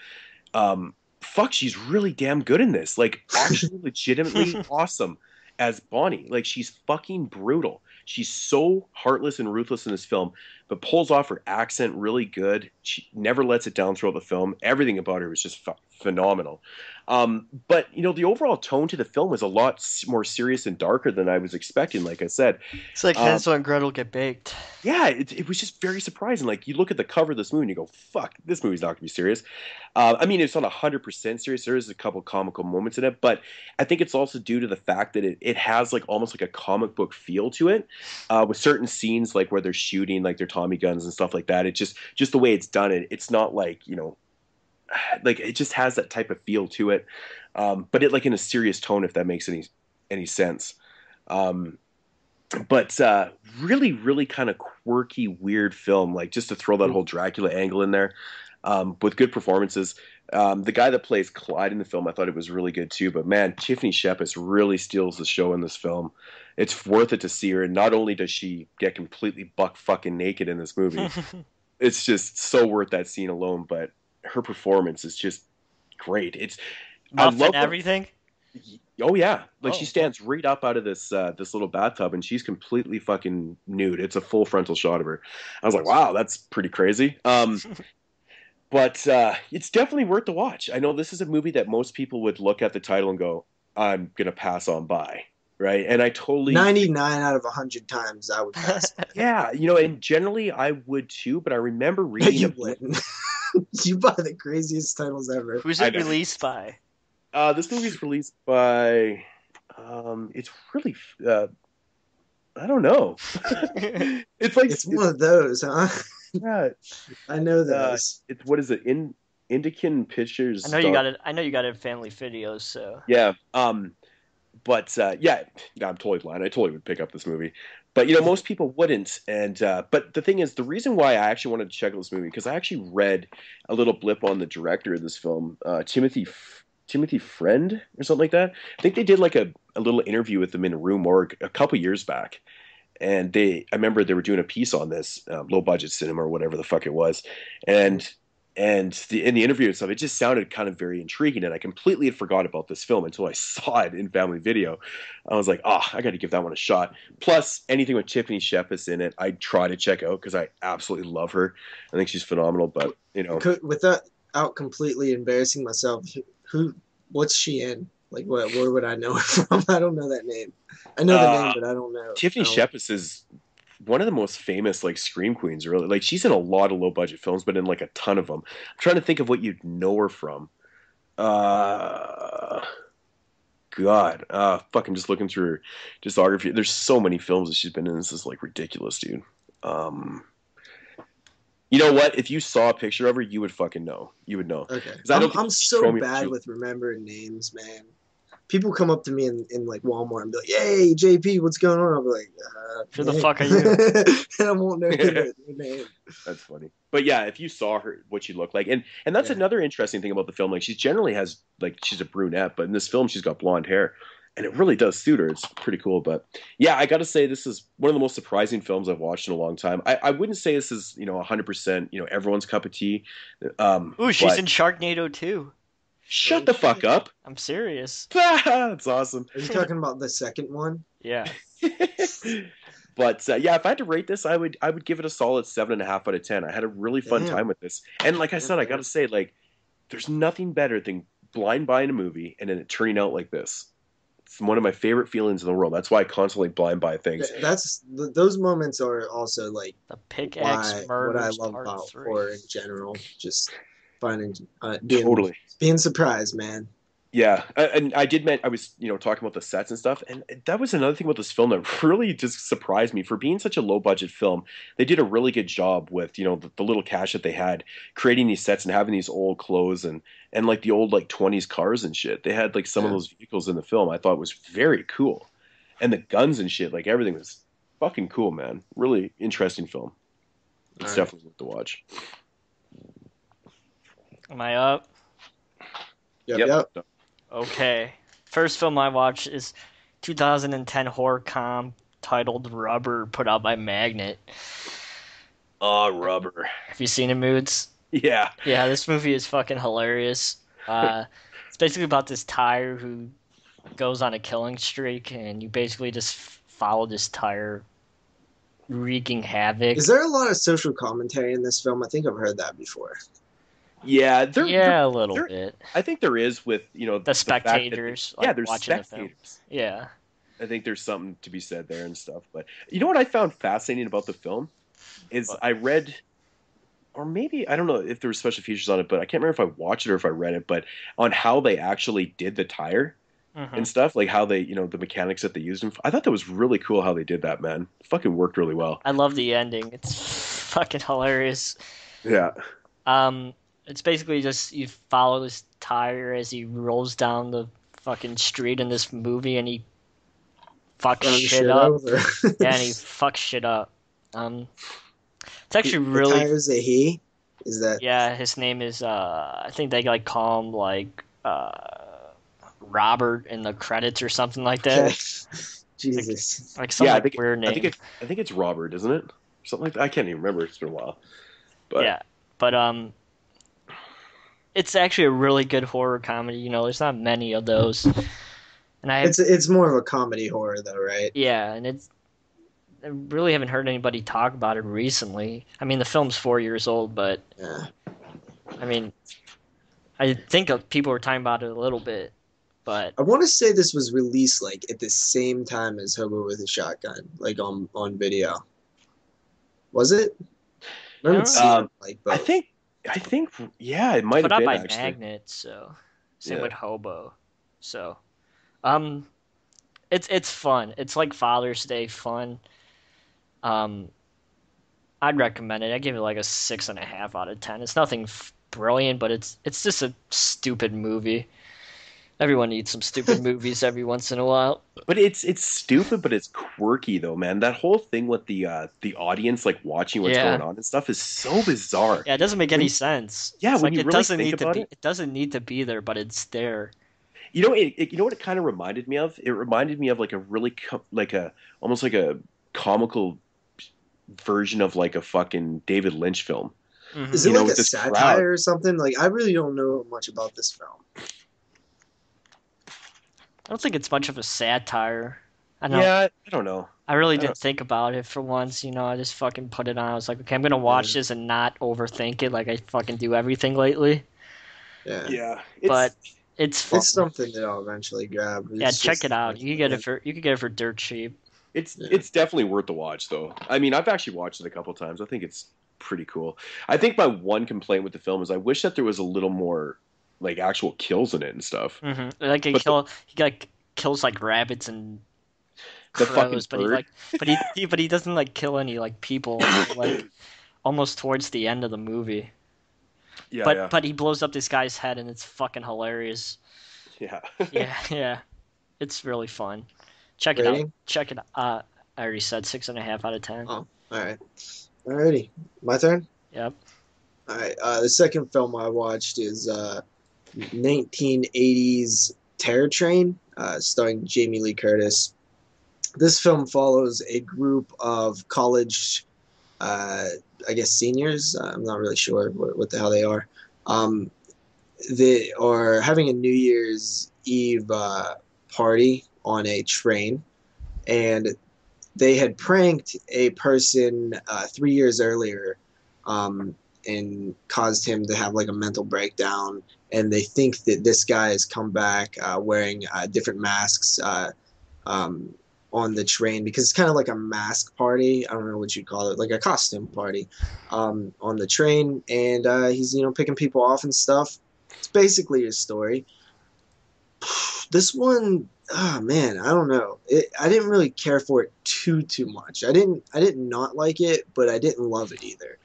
She's really damn good in this. Like, actually legitimately awesome as Bonnie. Like, she's fucking brutal. She's so heartless and ruthless in this film, but pulls off her accent really good. She never lets it down throughout the film. Everything about her was just phenomenal. But the overall tone to the film was a lot more serious and darker than I was expecting. Like I said, it's like Hansel and Gretel get baked. Yeah, it was just very surprising. Like, you look at the cover of this movie and you go, fuck, this movie's not gonna be serious. I mean, it's not 100% serious. There is a couple comical moments in it, but I think it's also due to the fact that it has like almost like a comic book feel to it, with certain scenes like where they're shooting like their Tommy guns and stuff like that. It just the way it's done, it's not like, like, it just has that type of feel to it, but it like in a serious tone, if that makes any sense. But really, really kind of quirky, weird film, like, just to throw that whole Dracula angle in there, with good performances. The guy that plays Clyde in the film, I thought it was really good too. But man, Tiffany Shepis really steals the show in this film. It's worth it to see her. And not only does she get completely buck fucking naked in this movie, it's just so worth that scene alone. But her performance is just great. I love everything. Oh yeah, like, she stands right up out of this little bathtub, and she's completely fucking nude. It's a full frontal shot of her. I was like, wow, that's pretty crazy. But it's definitely worth the watch. I know this is a movie that most people would look at the title and go, I'm gonna pass on by, right? And I totally 99 out of 100 times I would pass. Yeah, and generally I would too. But I remember reading. You wouldn't. You buy the craziest titles ever. Who's it released by? This movie's released by. It's really. I don't know. It's one of those, huh? Yeah, I know those. What is it? Indican Pictures. I know you got it. I know you got it in Family Videos. So yeah. But yeah, I'm totally blind. I totally would pick up this movie. But most people wouldn't. And but the thing is, the reason why I actually wanted to check out this movie, because I actually read a little blip on the director of this film, Timothy Friend or something like that. I think they did like a little interview with him in Rue Morge a couple years back. And I remember they were doing a piece on this, low budget cinema or whatever the fuck it was. And in the interview and stuff, it just sounded kind of very intriguing. And I completely had forgot about this film until I saw it in Family Video. I was like, I got to give that one a shot. Plus, anything with Tiffany Shepis in it, I try to check out because I absolutely love her. I think she's phenomenal. But, without completely embarrassing myself, what's she in? Like, where would I know her from? I don't know that name. I know the name, but I don't know. Tiffany Shepis is one of the most famous like scream queens. Really, like she's in a lot of low budget films, but in like a ton of them. I'm trying to think of what you'd know her from. God, fucking just looking through her discography. There's so many films that she's been in. This is like ridiculous, dude. You know what? If you saw a picture of her, you would fucking know. You would know. Okay. I'm so bad with remembering names, man. People come up to me in like Walmart and be like, "Hey, JP, what's going on?" I'm like, "Who the fuck are you?" And I won't know your name. That's funny. But yeah, if you saw her, what she looked like, and that's another interesting thing about the film. Like, she generally has like she's a brunette, but in this film, she's got blonde hair, and it really does suit her. It's pretty cool. But yeah, I got to say, this is one of the most surprising films I've watched in a long time. I wouldn't say this is 100% everyone's cup of tea. Ooh, she's in Sharknado too. Shut the fuck up! I'm serious. That's awesome. Are you talking about the second one? Yeah. But yeah, if I had to rate this, I would give it a solid 7.5 out of 10. I had a really fun time with this, and like I said, I gotta say, like, there's nothing better than blind buying a movie and then it turning out like this. It's one of my favorite feelings in the world. That's why I constantly blind buy things. Those moments are also like the pickaxe murders. What I love about horror in general, just finding being surprised, man. Yeah, and I was talking about the sets and stuff, and that was another thing about this film that really just surprised me. For being such a low budget film, they did a really good job with the little cash that they had, creating these sets and having these old clothes and like the old like 20s cars and shit. They had like some of those vehicles in the film. I thought was very cool, and the guns and shit, like everything was fucking cool, man. Really interesting film. It's definitely worth to watch. Am I up? Yep. Okay. First film I watched is 2010 horror com titled Rubber, put out by Magnet. Oh, Rubber. Have you seen it, Moodz? Yeah. Yeah, this movie is fucking hilarious. It's basically about this tire who goes on a killing streak, and you basically just follow this tire wreaking havoc. Is there a lot of social commentary in this film? I think I've heard that before. Yeah, a little bit. I think there is with the spectators. There's watching spectators. The film. Yeah, I think there's something to be said there and stuff. But you know what I found fascinating about the film is I read, or maybe I don't know if there were special features on it, but I can't remember if I watched it or if I read it. But on how they actually did the tire and stuff, like how they the mechanics that they used them. I thought that was really cool how they did that, man. It fucking worked really well. I love the ending. It's fucking hilarious. Yeah. It's basically just you follow this tire as he rolls down the fucking street in this movie, and he fucks shit up. Yeah, and he fucks shit up. It's actually really. The tire's a he. Is that? Yeah, his name is. I think they like call him like Robert in the credits or something like that. Jesus. Like some weird name. I think it's Robert, isn't it? Something like that. I can't even remember. It's been a while. But yeah, but it's actually a really good horror comedy. There's not many of those. And it's more of a comedy horror though, right? Yeah, and I really haven't heard anybody talk about it recently. I mean, the film's 4 years old, but I mean, I think people were talking about it a little bit, but I want to say this was released like at the same time as Hobo with a Shotgun, like on video. Was it? I think, yeah, it might have been, put out by actually. Magnet, so same with Hobo. So, it's fun. It's like Father's Day fun. I'd recommend it. I give it like a 6.5 out of 10. It's nothing brilliant, but it's just a stupid movie. Everyone needs some stupid movies every once in a while. But it's stupid, but it's quirky though, man. That whole thing with the audience like watching what's going on and stuff is so bizarre. Yeah, it doesn't make any sense. Yeah, it's when you it really doesn't think need about to be. It doesn't need to be there, but it's there. You know what it kind of reminded me of? It reminded me of like a really almost like a comical version of like a fucking David Lynch film. Mm-hmm. Is it like a satire or something? Like I really don't know much about this film. I don't think it's much of a satire. I don't know. I really didn't think about it for once. I just fucking put it on. I was like, okay, I'm gonna watch this and not overthink it, like I fucking do everything lately. Yeah. But it's fun. It's something that I'll eventually grab. Check it out. You could get it for dirt cheap. It's definitely worth the watch, though. I mean, I've actually watched it a couple times. I think it's pretty cool. I think my one complaint with the film is I wish that there was a little more like actual kills in it and stuff. Mm-hmm. Like he kills like rabbits and the fucking crows, but bird. he doesn't like kill any like people until, like almost towards the end of the movie. Yeah, But he blows up this guy's head and it's fucking hilarious. yeah. Yeah. It's really fun. Check Rating? it out. Check it out. I already said 6.5 out of 10. Oh, all right. Alrighty, my turn. Yep. All right. The second film I watched is 1980s Terror Train, starring Jamie Lee Curtis. This film follows a group of college, I guess seniors. I'm not really sure what the hell they are. They are having a New Year's Eve party on a train, and they had pranked a person 3 years earlier, and caused him to have like a mental breakdown. And they think that this guy has come back wearing different masks on the train, because it's kind of like a mask party. I don't know what you'd call it, like a costume party on the train. And he's picking people off and stuff. It's basically his story. This one, oh man, I don't know. I didn't really care for it too much. I didn't not like it, but I didn't love it either.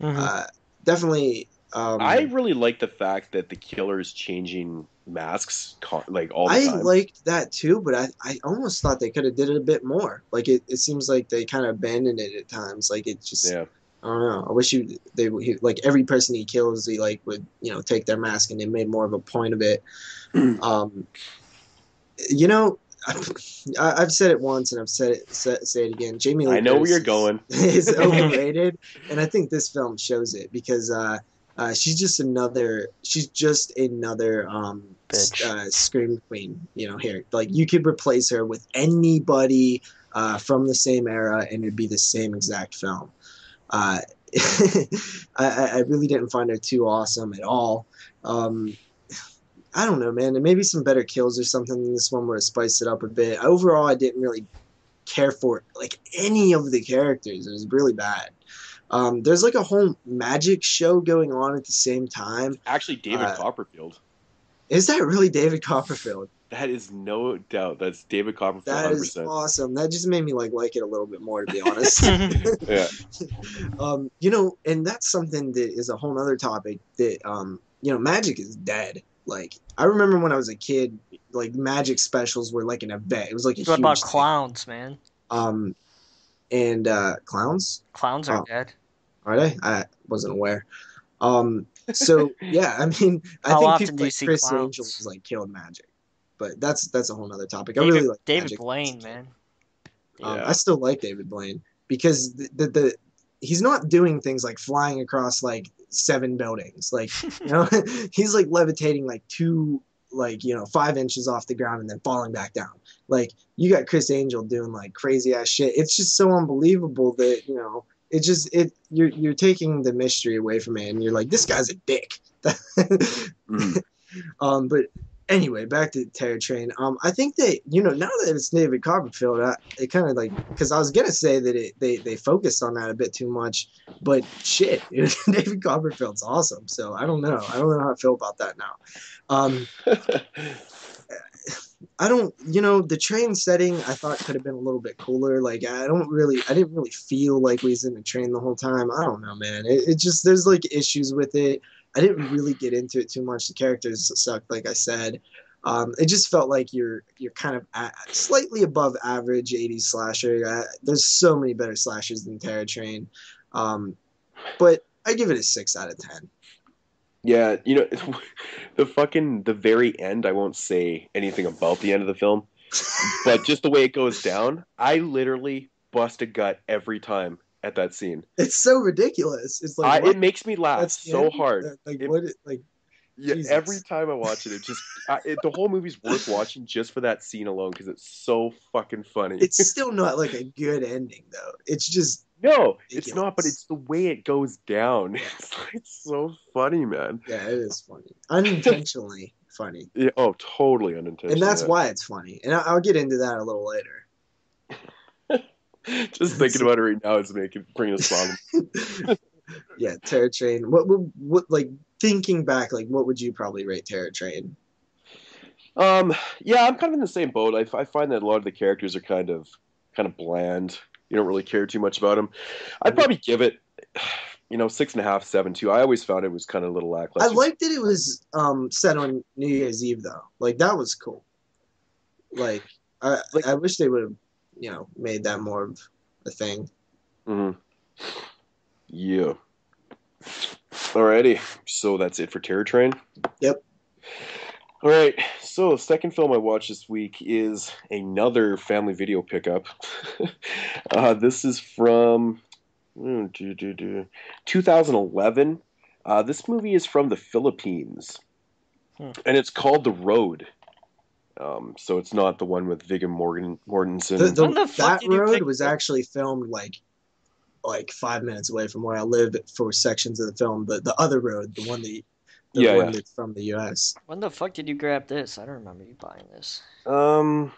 Mm-hmm. Definitely. I really like the fact that the killer is changing masks like all the time. I liked that too, but I almost thought they could have did it a bit more. Like it seems like they kind of abandoned it at times. Like it just, I don't know. I wish like every person he kills, he like would take their mask, and they made more of a point of it. I've said it once, and I've say it again. Jamie Lee Curtis, I know where you're going. is overrated, and I think this film shows it, because she's just another scream queen. Here, like you could replace her with anybody from the same era, and it'd be the same exact film. I really didn't find her too awesome at all. I don't know, man. There may be some better kills or something in this one where it spiced it up a bit. Overall, I didn't really care for like any of the characters. It was really bad. There's like a whole magic show going on at the same time. Actually, David Copperfield. Is that really David Copperfield? That is no doubt. That's David Copperfield. That 100%. is awesome. That just made me like it a little bit more, to be honest. Yeah. And that's something that is a whole other topic that magic is dead. Like, I remember when I was a kid, like, magic specials were, like, an event. It was, like, a huge What about thing. clowns, man? Clowns? Clowns are dead. Are they? I wasn't aware. So, yeah, I mean, How I think often people do you like see Chris clowns? Angel was, like, killed magic. But that's a whole other topic. I really like David magic. Blaine, man. I still like David Blaine, because the he's not doing things like flying across, like, 7 buildings. Like, he's like levitating like 5 inches off the ground and then falling back down. Like, you got Chris Angel doing like crazy ass shit. It's just so unbelievable that you're taking the mystery away from it, and you're like, this guy's a dick. But anyway, back to Terror Train. I think that now that it's David Copperfield, it kind of like, because I was gonna say that they focused on that a bit too much, but shit, David Copperfield's awesome. So I don't know how I feel about that now. I don't, the train setting I thought could have been a little bit cooler. Like, I didn't really feel like we was in a train the whole time. I don't know, man. It just, there's like issues with it. I didn't really get into it too much. The characters sucked, like I said. It just felt like you're kind of slightly above average 80s slasher. There's so many better slashers than Terror Train. But I give it a 6 out of 10. Yeah, the very end, I won't say anything about the end of the film, but just the way it goes down, I literally bust a gut every time at that scene. It's so ridiculous. It's like, it makes me laugh so hard. Yeah, every time I watch it, the whole movie's worth watching just for that scene alone, because it's so fucking funny. It's still not like a good ending, though. It's just no, it's not. But it's the way it goes down. It's so funny, man. Yeah, it is funny, unintentionally funny. Yeah, oh, totally unintentional. And that's why it's funny. And I'll get into that a little later. Just thinking about it right now is bringing us wrong. Yeah, Terror Train. What like thinking back, like what would you probably rate Terror Train? Yeah, I'm kind of in the same boat. I find that a lot of the characters are kind of bland. You don't really care too much about them. I'd probably give it, 6.5, 7 too. I always found it was kind of a little I lackluster. liked that it was set on New Year's Eve though. Like that was cool. Like I wish they would have, made that more of a thing. Mm-hmm. Yeah. Alrighty. So that's it for Terror Train? Yep. All right, so the second film I watched this week is another family video pickup. This is from 2011. This movie is from the Philippines, and it's called The Road. So it's not the one with Viggo Mortensen. That road was actually filmed like 5 minutes away from where I live for sections of the film. The other road, the one that's from the U.S. When the fuck did you grab this? I don't remember you buying this. I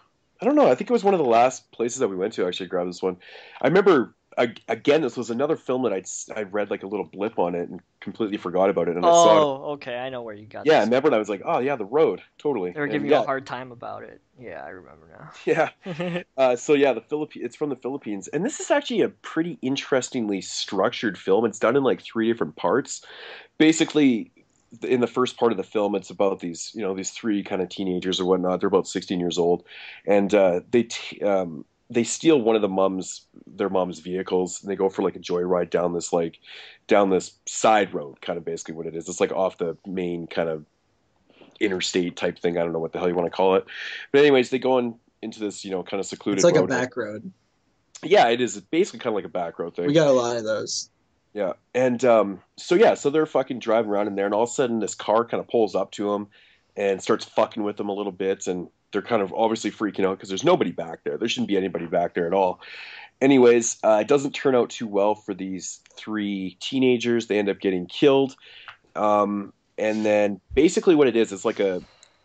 don't know. I think it was one of the last places that we went to actually grab this one. I remember, again, this was another film that I read like a little blip on it and completely forgot about it. And I saw it. Oh, okay. I know where you got this. Yeah, I remember, and I was like, oh, yeah, The Road. Totally. They were giving you a hard time about it. Yeah, I remember now. Yeah. So, yeah, it's from the Philippines. And this is actually a pretty interestingly structured film. It's done in like 3 different parts. Basically, in the first part of the film, it's about these 3 kind of teenagers or whatnot. They're about 16 years old, and they steal one of their mom's vehicles, and they go for like a joyride down this side road, kind of basically what it is. It's like off the main kind of interstate type thing. I don't know what the hell you want to call it, but anyways, they go into this kind of secluded. It's like road. A back road. Yeah, it is basically kind of like a back road thing. We got a lot of those. Yeah, and so they're fucking driving around in there, and all of a sudden this car kind of pulls up to them and starts fucking with them a little bit, and they're kind of obviously freaking out because there's nobody back there. There shouldn't be anybody back there at all. Anyways, it doesn't turn out too well for these 3 teenagers. They end up getting killed, and then basically what it is, it's like a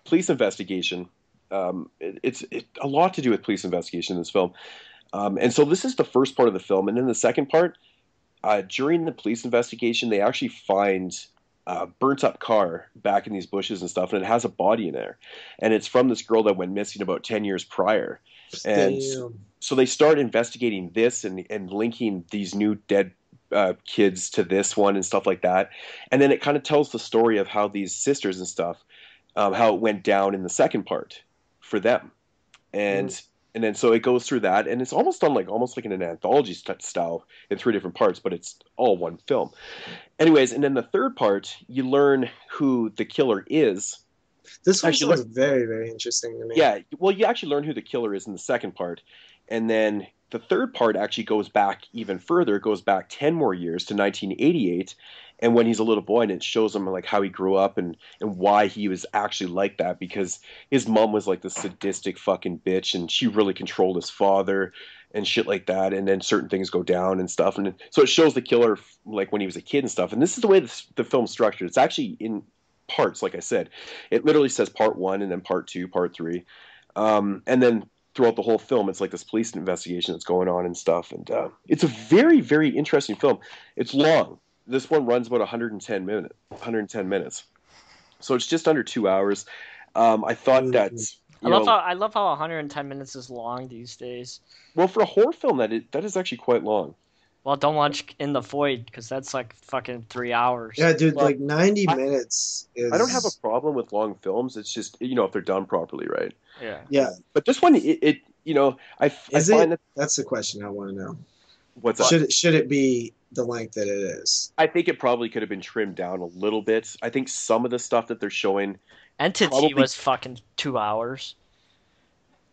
police investigation. It's a lot to do with police investigation in this film, and so this is the first part of the film, and then the second part. During the police investigation, they actually find a burnt-up car back in these bushes and stuff, and it has a body in there. And it's from this girl that went missing about 10 years prior. And so they start investigating this and linking these new dead kids to this one and stuff like that. And then it kind of tells the story of how these sisters and stuff, how it went down in the second part for them. And then so it goes through that, and it's almost done almost like in an anthology style in 3 different parts, but it's all one film. Anyways, and then the third part, you learn who the killer is. This one sounds very, very interesting to me. Yeah, well, you actually learn who the killer is in the second part, and then the third part actually goes back even further. It goes back 10 more years to 1988, and when he's a little boy, and it shows him like how he grew up and why he was actually like that, because his mom was like this sadistic fucking bitch, and she really controlled his father and shit like that, and then certain things go down and stuff, and so it shows the killer like when he was a kid and stuff. And this is the way the film's structured. It's actually in parts, like I said. It literally says part 1 and then part 2, part 3, and then throughout the whole film, it's like this police investigation that's going on and stuff. And it's a very, very interesting film. It's long. This one runs about 110 minutes. So it's just under 2 hours. I thought that... I love how 110 minutes is long these days. Well, for a horror film, that is actually quite long. Well, don't watch In the Void, because that's like fucking 3 hours. Yeah, dude, like 90 minutes is... I don't have a problem with long films. It's just, if they're done properly, right? Yeah. Yeah. But this one, I find that... That's the question I want to know. What's that? Should it be the length that it is? I think it probably could have been trimmed down a little bit. I think some of the stuff that they're showing... Entity was fucking 2 hours.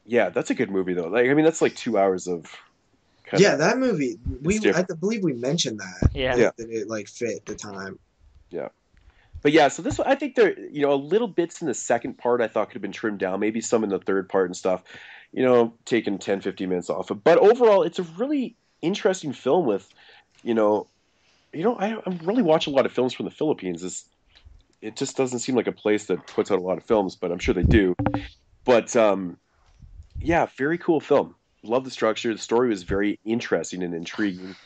Yeah, that's a good movie, though. That's like 2 hours of... that movie. I believe we mentioned that. Yeah. That it fit the time. Yeah. But yeah, so this one, I think there, a little bits in the second part I thought could have been trimmed down, maybe some in the third part and stuff, taking 10, 15 minutes off it. But overall, it's a really interesting film with, I really watch a lot of films from the Philippines. It just doesn't seem like a place that puts out a lot of films, but I'm sure they do. But, yeah, very cool film. Love the structure. The story was very interesting and intriguing.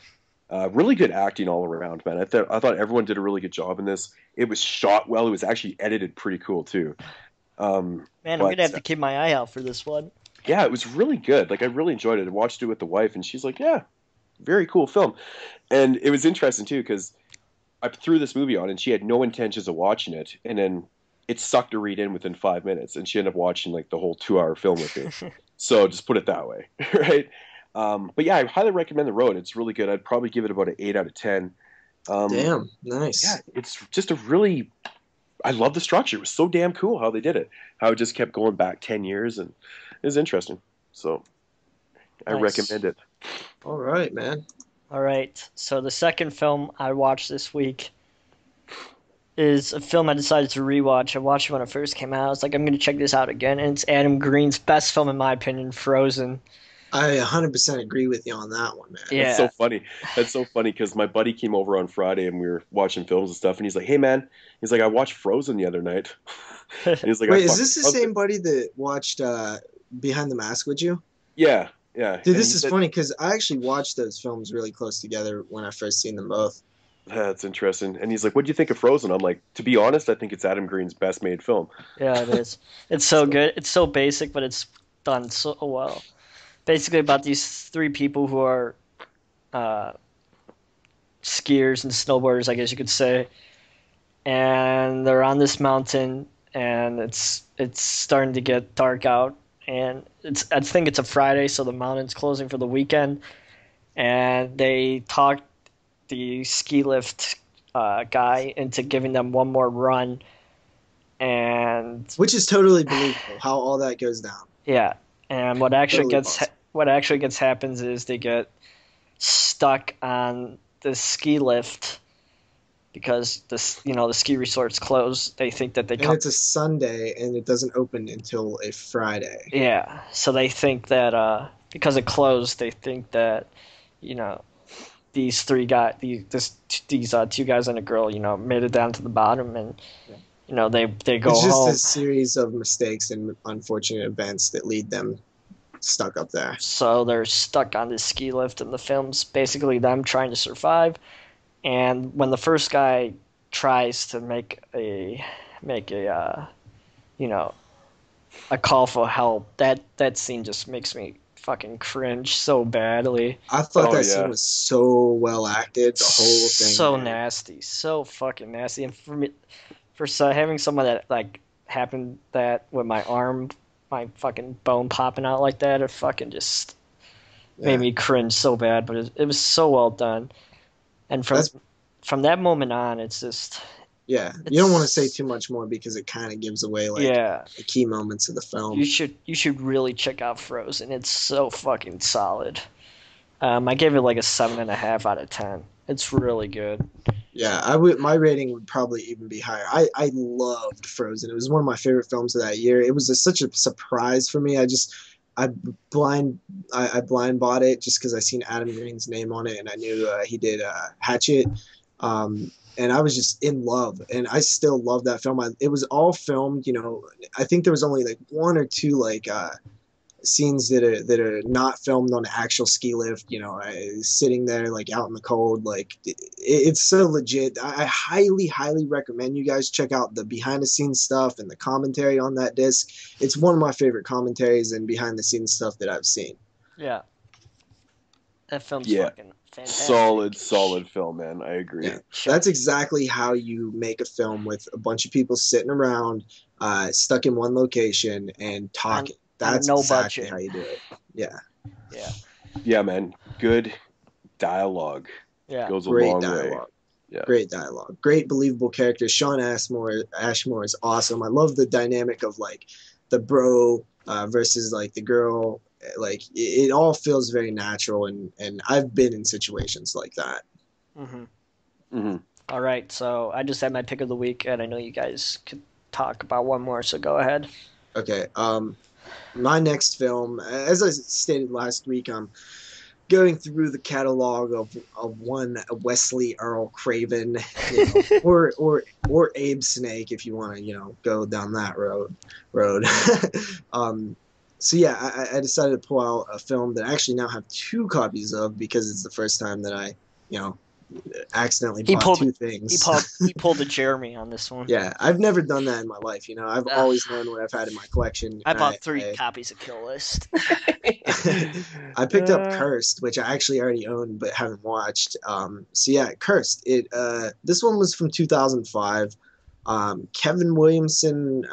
Really good acting all around, man. I thought everyone did a really good job in this. It was shot well. It was actually edited pretty cool too. Man, I'm gonna have to keep my eye out for this one. Yeah, it was really good. Like I really enjoyed it. I watched it with the wife, and she's like, "Yeah, very cool film." And it was interesting too because I threw this movie on, and she had no intentions of watching it, and then it sucked her right in within 5 minutes, and she ended up watching like the whole 2-hour film with me. So just put it that way, right? But yeah, I highly recommend The Road. It's really good. I'd probably give it about an 8 out of 10. Damn, nice. Yeah, it's just a really. I love the structure. It was so damn cool how they did it. How it just kept going back 10 years, and it was interesting. So I recommend it. All right, man. All right. So the second film I watched this week is a film I decided to rewatch. I watched it when it first came out. I was like, I'm going to check this out again. And it's Adam Green's best film, in my opinion, Frozen. I 100% agree with you on that one, man. Yeah. That's so funny. That's so funny because my buddy came over on Friday and we were watching films and stuff. And he's like, hey, man. He's like, I watched Frozen the other night. And he's like, wait, is this the same buddy that watched Behind the Mask with you? Yeah, yeah. Dude, this is funny because I actually watched those films really close together when I first seen them both. That's interesting. And he's like, what do you think of Frozen? I'm like, to be honest, I think it's Adam Green's best made film. Yeah, it is. It's so good. It's so basic, but it's done so well. Basically about these three people who are skiers and snowboarders, I guess you could say. And they're on this mountain, and it's starting to get dark out. And I think it's a Friday, so the mountain's closing for the weekend. And they talk the ski lift guy into giving them one more run, and which is totally believable how all that goes down. Yeah, and what actually gets happens is they get stuck on the ski lift because the ski resort's closed. They think that it's a Sunday and it doesn't open until a Friday. Yeah, so they think that because it closed, they think that these three guys, these two guys and a girl, made it down to the bottom, and they go home. It's just a series of mistakes and unfortunate events that lead them stuck up there. So they're stuck on this ski lift, and the film's basically them trying to survive. And when the first guy tries to make a call for help, that scene just makes me fucking cringe so badly. I thought that scene was so well acted. The whole thing. So nasty. So fucking nasty. And for me, having someone that like happened that with my arm, my fucking bone popping out like that, it fucking just made me cringe so bad. But it was so well done. And from that moment on, it's just. Yeah, you don't want to say too much more because it kind of gives away the key moments of the film. You should really check out Frozen. It's so fucking solid. I gave it like a 7.5 out of 10. It's really good. Yeah, my rating would probably even be higher. I loved Frozen. It was one of my favorite films of that year. It was such a surprise for me. I blind bought it just because I seen Adam Green's name on it and I knew he did Hatchet. And I was just in love, and I still love that film. It was all filmed, I think there was only like one or two scenes that are not filmed on an actual ski lift, sitting there like out in the cold. Like it's so legit. I highly, highly recommend you guys check out the behind the scenes stuff and the commentary on that disc. It's one of my favorite commentaries and behind the scenes stuff that I've seen. Yeah. That film's fucking fantastic. Solid film, man. I agree. Yeah. That's exactly how you make a film with a bunch of people sitting around, stuck in one location and talking. That's exactly budget. How you do it. Yeah. Yeah. Yeah, man. Good dialogue. Yeah. Goes Great a long dialogue. way. Yeah. Great dialogue. Great believable characters. Sean Ashmore is awesome. I love the dynamic of like the bro versus like the girl. Like it all feels very natural, and I've been in situations like that. All right, so I just had my pick of the week, and I know you guys could talk about one more, so go ahead. Okay, my next film, as I stated last week, I'm going through the catalog of one Wesley Earl Craven, or Abe Snake if you want to go down that road. So yeah, I decided to pull out a film that I actually now have 2 copies of because it's the first time that I, you know, accidentally He bought pulled 2 he things. pulled he pulled a Jeremy on this one. Yeah, I've never done that in my life. I've Ugh. always known what I've had in my collection, I and bought 3 copies of Kill List. I picked up Cursed, which I actually already own but haven't watched. So yeah, Cursed. This one was from 2005. Kevin Williamson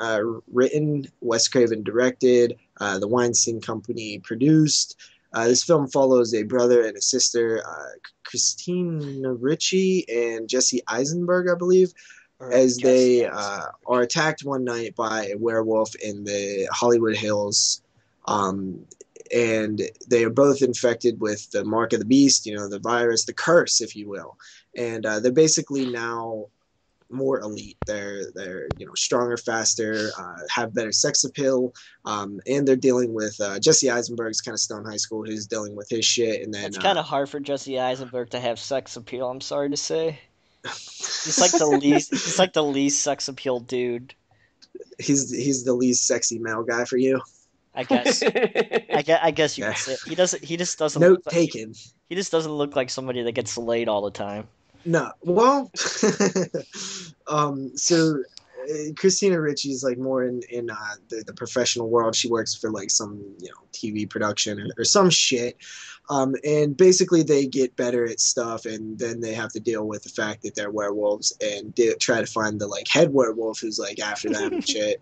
written, Wes Craven directed, the Weinstein Company produced. This film follows a brother and a sister, Christina Ricci and Jesse Eisenberg, I believe, as they are attacked one night by a werewolf in the Hollywood Hills. And they are both infected with the mark of the beast, the virus, the curse, if you will. And they're basically now more elite. They're stronger, faster, have better sex appeal, and they're dealing with Jesse Eisenberg's kind of still in high school, who's dealing with his shit. And then it's kind of hard for Jesse Eisenberg to have sex appeal. I'm sorry to say. He's like the least. He's like the least sex appeal dude. He's the least sexy male guy for you. I guess. I guess you could say he doesn't. He just doesn't. Note taken. He just doesn't look like somebody that gets laid all the time. No, well, so Christina Ricci is like more in the professional world. She works for like some TV production or some shit, and basically they get better at stuff, and then they have to deal with the fact that they're werewolves and try to find the like head werewolf who's like after them and shit.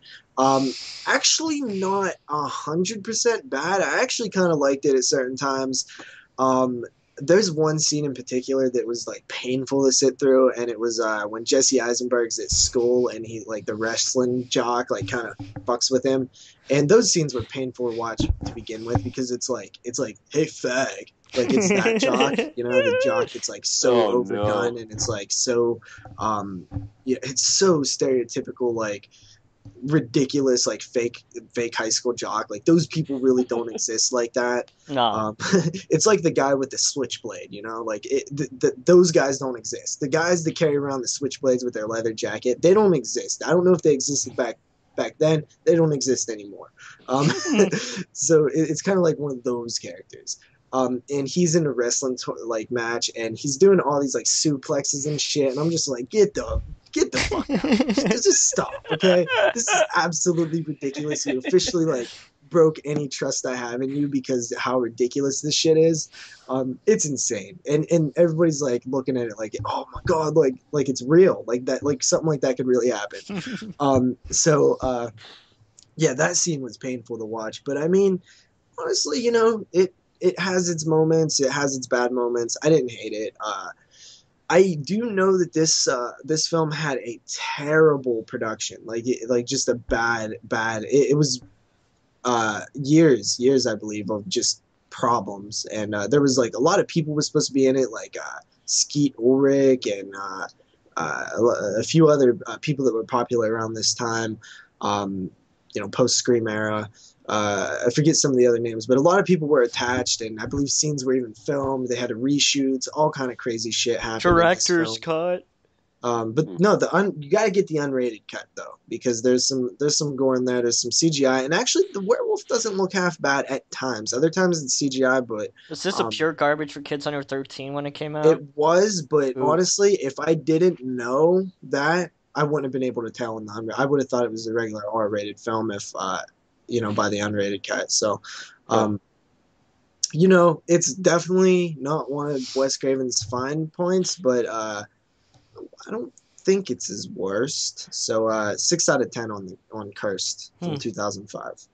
Actually, not 100% bad. I actually kind of liked it at certain times. There's one scene in particular that was like painful to sit through, and it was when Jesse Eisenberg's at school and he like the wrestling jock like kind of fucks with him, and those scenes were painful to watch to begin with because it's like hey fag, like it's that jock, the jock that's like so overdone and it's like so it's so stereotypical, like ridiculous, like fake high school jock. Like those people really don't exist like that. No. It's like the guy with the switchblade, like those guys don't exist. The guys that carry around the switchblades with their leather jacket, they don't exist. I don't know if they existed back then. They don't exist anymore. So it's kind of like one of those characters. And he's in a wrestling like match, and he's doing all these like suplexes and shit, and I'm just like, get the fuck out. Just stop, okay? This is absolutely ridiculous. You officially like broke any trust I have in you because how ridiculous this shit is. It's insane, and everybody's like looking at it like, oh my god, like it's real, like that, like something like that could really happen. Yeah, that scene was painful to watch, but I mean, honestly, it has its moments, it has its bad moments. I didn't hate it. I do know that this film had a terrible production, like just a bad. It was years, I believe, of just problems, and there was like a lot of people were supposed to be in it, like Skeet Ulrich and a few other people that were popular around this time, post Scream era. I forget some of the other names, but a lot of people were attached, and I believe scenes were even filmed. They had reshoots, all kind of crazy shit happened. Director's cut. But no, you got to get the unrated cut though, because there's some gore in there. There's some CGI, and actually the werewolf doesn't look half bad at times. Other times it's CGI, but was this a pure garbage for kids under 13 when it came out? It was, but honestly, if I didn't know that, I wouldn't have been able to tell I would have thought it was a regular R-rated film if by the unrated cut. So, it's definitely not one of Wes Craven's fine points, but I don't think it's his worst. So 6 out of 10 on Cursed from 2005.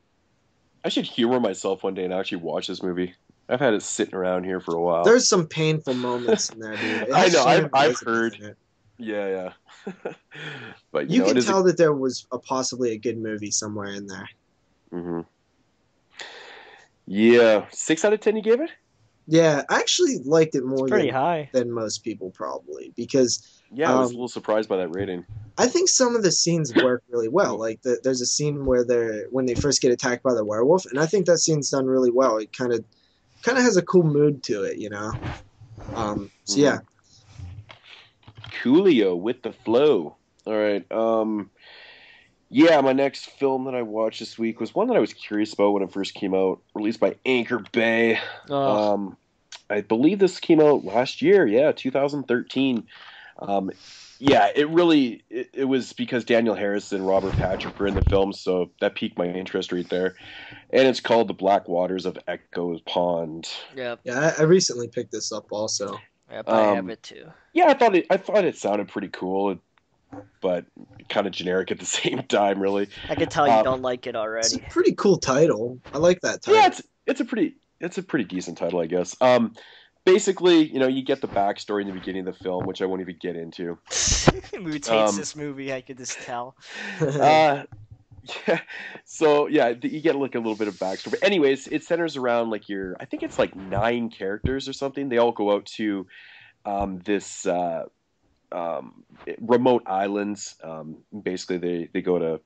I should humor myself one day and actually watch this movie. I've had it sitting around here for a while. There's some painful moments in there, dude. I know. I've heard. Yeah. But you can tell that there was possibly a good movie somewhere in there. Mm-hmm. Yeah, 6 out of 10 you gave it? Yeah, I actually liked it more high than most people probably, because I was a little surprised by that rating. I think some of the scenes work really well. Like there's a scene where when they first get attacked by the werewolf, and I think that scene's done really well. It kind of has a cool mood to it, So yeah. Coolio with the flow. All right. Yeah, my next film that I watched this week was one that I was curious about when it first came out, released by Anchor Bay. Oh, I believe this came out last year, yeah, 2013. Um, yeah, it was because Daniel Harris and Robert Patrick were in the film, so that piqued my interest right there. And it's called The Black Waters of Echo's Pond. yep. Yeah, I recently picked this up also. Yep, I have it too. Yeah, I thought it sounded pretty cool, but kind of generic at the same time, really. I could tell you don't like it It's a already. pretty cool title. I like that title. Yeah, it's a pretty decent title, I guess. Basically, you get the backstory in the beginning of the film, which I won't even get into. Moodz hates this movie. I could just tell. Yeah. So yeah, you get like a little bit of backstory. But anyways, it centers around like I think it's like 9 characters or something. They all go out to this remote islands. Basically, they go to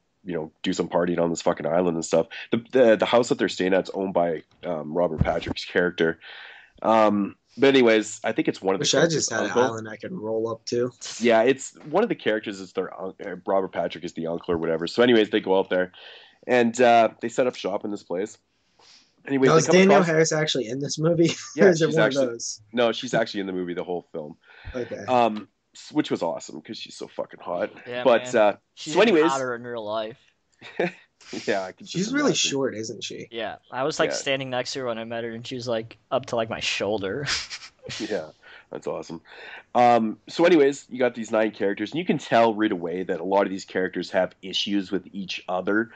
do some partying on this fucking island and stuff. The house that they're staying at is owned by Robert Patrick's character. But anyways, I think it's one of the. Wish I just had an island I could roll up to. Yeah, it's one of the characters is their Robert Patrick is the uncle or whatever. So anyways, they go out there and they set up shop in this place. Anyways, now, is Danielle Harris actually in this movie? Yeah, or is it she's one actually, of those? No, she's actually in the movie the whole film. Okay. Which was awesome because she's so fucking hot. Yeah, but man. She's so anyways, hotter in real life. Yeah, she's really short, isn't she? Yeah, I was like standing next to her when I met her, and she was like up to like my shoulder. Yeah, that's awesome. So anyways, you got these 9 characters, and you can tell right away that a lot of these characters have issues with each other.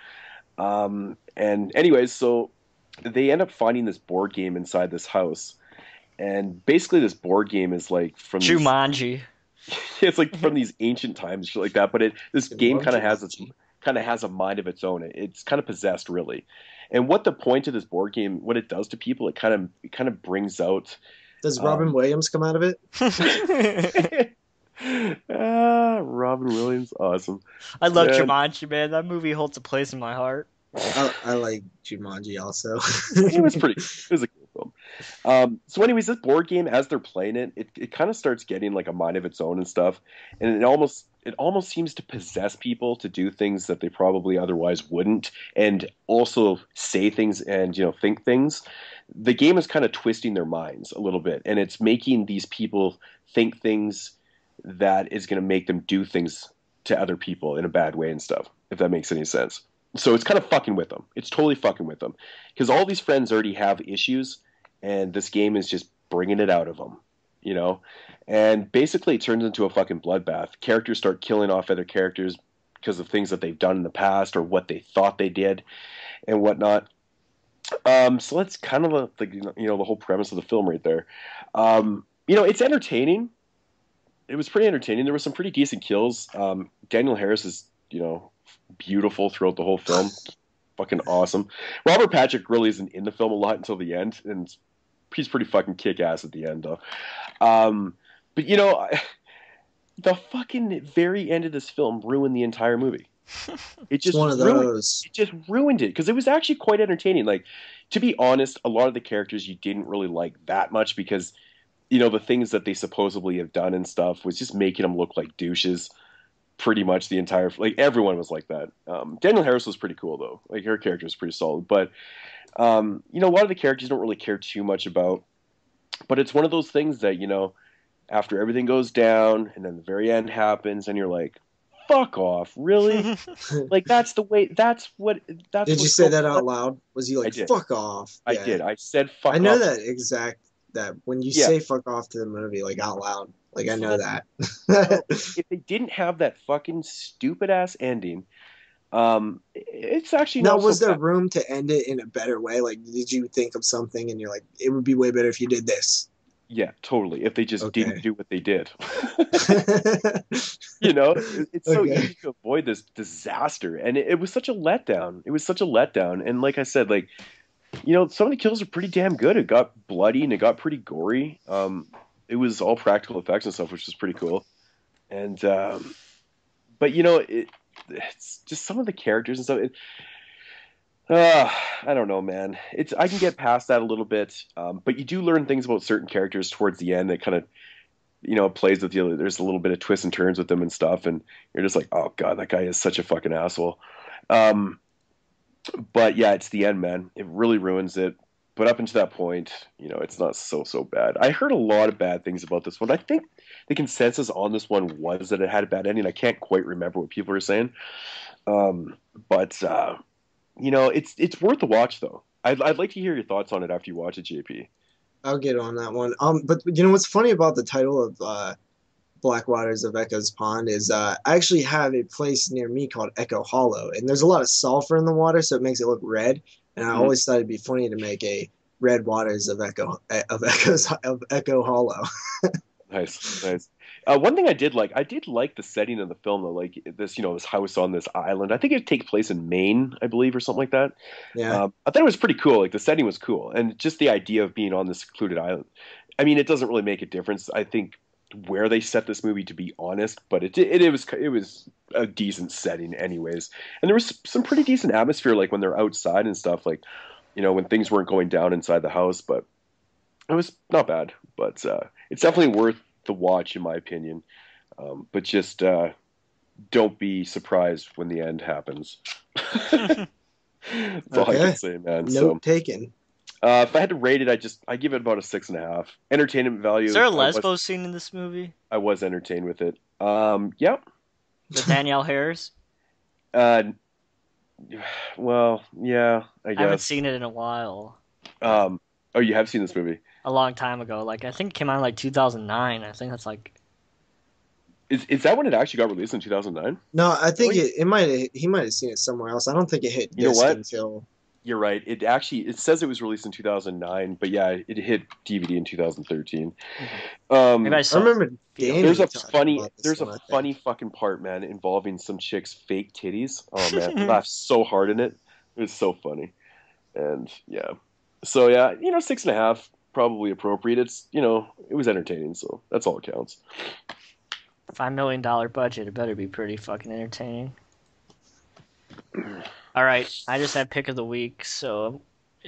And anyways, so they end up finding this board game inside this house, and basically this board game is like from Jumanji. It's like from these ancient times, shit like that. But this game kind of has a mind of its own. It's kind of possessed, really. And what the point of this board game, what it does to people, it kind of brings out. Does Robin Williams come out of it? Robin Williams, awesome. I love Jumanji, man. That movie holds a place in my heart. I like Jumanji also. It was a cool film. So anyways, this board game, as they're playing it kind of starts getting like a mind of its own and stuff. And it almost seems to possess people to do things that they probably otherwise wouldn't, and also say things and think things. The game is kind of twisting their minds a little bit, and it's making these people think things that is going to make them do things to other people in a bad way and stuff, if that makes any sense. So it's kind of fucking with them. It's totally fucking with them, because all these friends already have issues, and this game is just bringing it out of them, And basically it turns into a fucking bloodbath. Characters start killing off other characters because of things that they've done in the past or what they thought they did and whatnot. So that's kind of the whole premise of the film right there. It's entertaining. It was pretty entertaining. There were some pretty decent kills. Daniel Harris is, beautiful throughout the whole film. Fucking awesome. Robert Patrick really isn't in the film a lot until the end, and he's pretty fucking kick-ass at the end, though. But, the fucking very end of this film ruined the entire movie. It just one of those. It just ruined it, because it was actually quite entertaining. Like, to be honest, a lot of the characters you didn't really like that much because, the things that they supposedly have done and stuff was just making them look like douches. Pretty much the entire, like, everyone was like that. Daniel Harris was pretty cool, though. Like, her character was pretty solid. But, a lot of the characters don't really care too much about. But it's one of those things that, after everything goes down and then the very end happens and you're like, fuck off, really? Like, that's the way, that's what. Did you say that out loud? Was you like, fuck off? I did. I said fuck off. I know that when you say fuck off to the movie, like, out loud. Like, I know that. If they didn't have that fucking stupid ass ending, it's actually now. Was there room to end it in a better way? Like, did you think of something and you're like, it would be way better if you did this? Yeah, totally. If they just didn't do what they did, it's so easy to avoid this disaster, and it was such a letdown. It was such a letdown, and like I said, like, some of the kills are pretty damn good. It got bloody and it got pretty gory. It was all practical effects and stuff, which was pretty cool. And, but it's just some of the characters and stuff. I don't know, man. I can get past that a little bit. But you do learn things about certain characters towards the end that kind of plays with you. There's a little bit of twists and turns with them and stuff, and you're just like, oh god, that guy is such a fucking asshole. But yeah, it's the end, man. It really ruins it. But up until that point, it's not so bad. I heard a lot of bad things about this one. I think the consensus on this one was that it had a bad ending. I can't quite remember what people were saying. But it's worth a watch though. I'd like to hear your thoughts on it after you watch it, JP. I'll get on that one. But what's funny about the title of Black Waters of Echo's Pond is I actually have a place near me called Echo Hollow, and there's a lot of sulfur in the water, so it makes it look red. And I always thought it'd be funny to make a Red Waters of Echo Hollow. Nice. One thing I did like the setting of the film, though, like this, this house on this island. I think it takes place in Maine, I believe, or something like that. Yeah. I thought it was pretty cool. Like the setting was cool, and just the idea of being on this secluded island. I mean, it doesn't really make a difference, I think, where they set this movie, to be honest, but it was a decent setting, anyways. And there was some pretty decent atmosphere, like when they're outside and stuff, like when things weren't going down inside the house. But it was not bad. But it's definitely worth the watch, in my opinion. But just don't be surprised when the end happens. That's all I can say, man. Note taken. If I had to rate it, I give it about a 6.5. Entertainment value. Is there a lesbo scene in this movie? I was entertained with it. Yep. With Danielle Harris? Well, yeah, I guess. I haven't seen it in a while. Oh, you have seen this movie? A long time ago. Like, I think it came out in like 2009. I think that's like... Is that when it actually got released in 2009? No, I think he might have seen it somewhere else. I don't think it hit disc until... You're right. It says it was released in 2009, but yeah, it hit DVD in 2013. I remember there's a funny fucking part, man, involving some chick's fake titties. Oh man, I laughed so hard in it. It was so funny. And yeah. So yeah, 6.5, probably appropriate. It's it was entertaining, so that's all that counts. $5 million budget, it better be pretty fucking entertaining. All right, I just had pick of the week, so...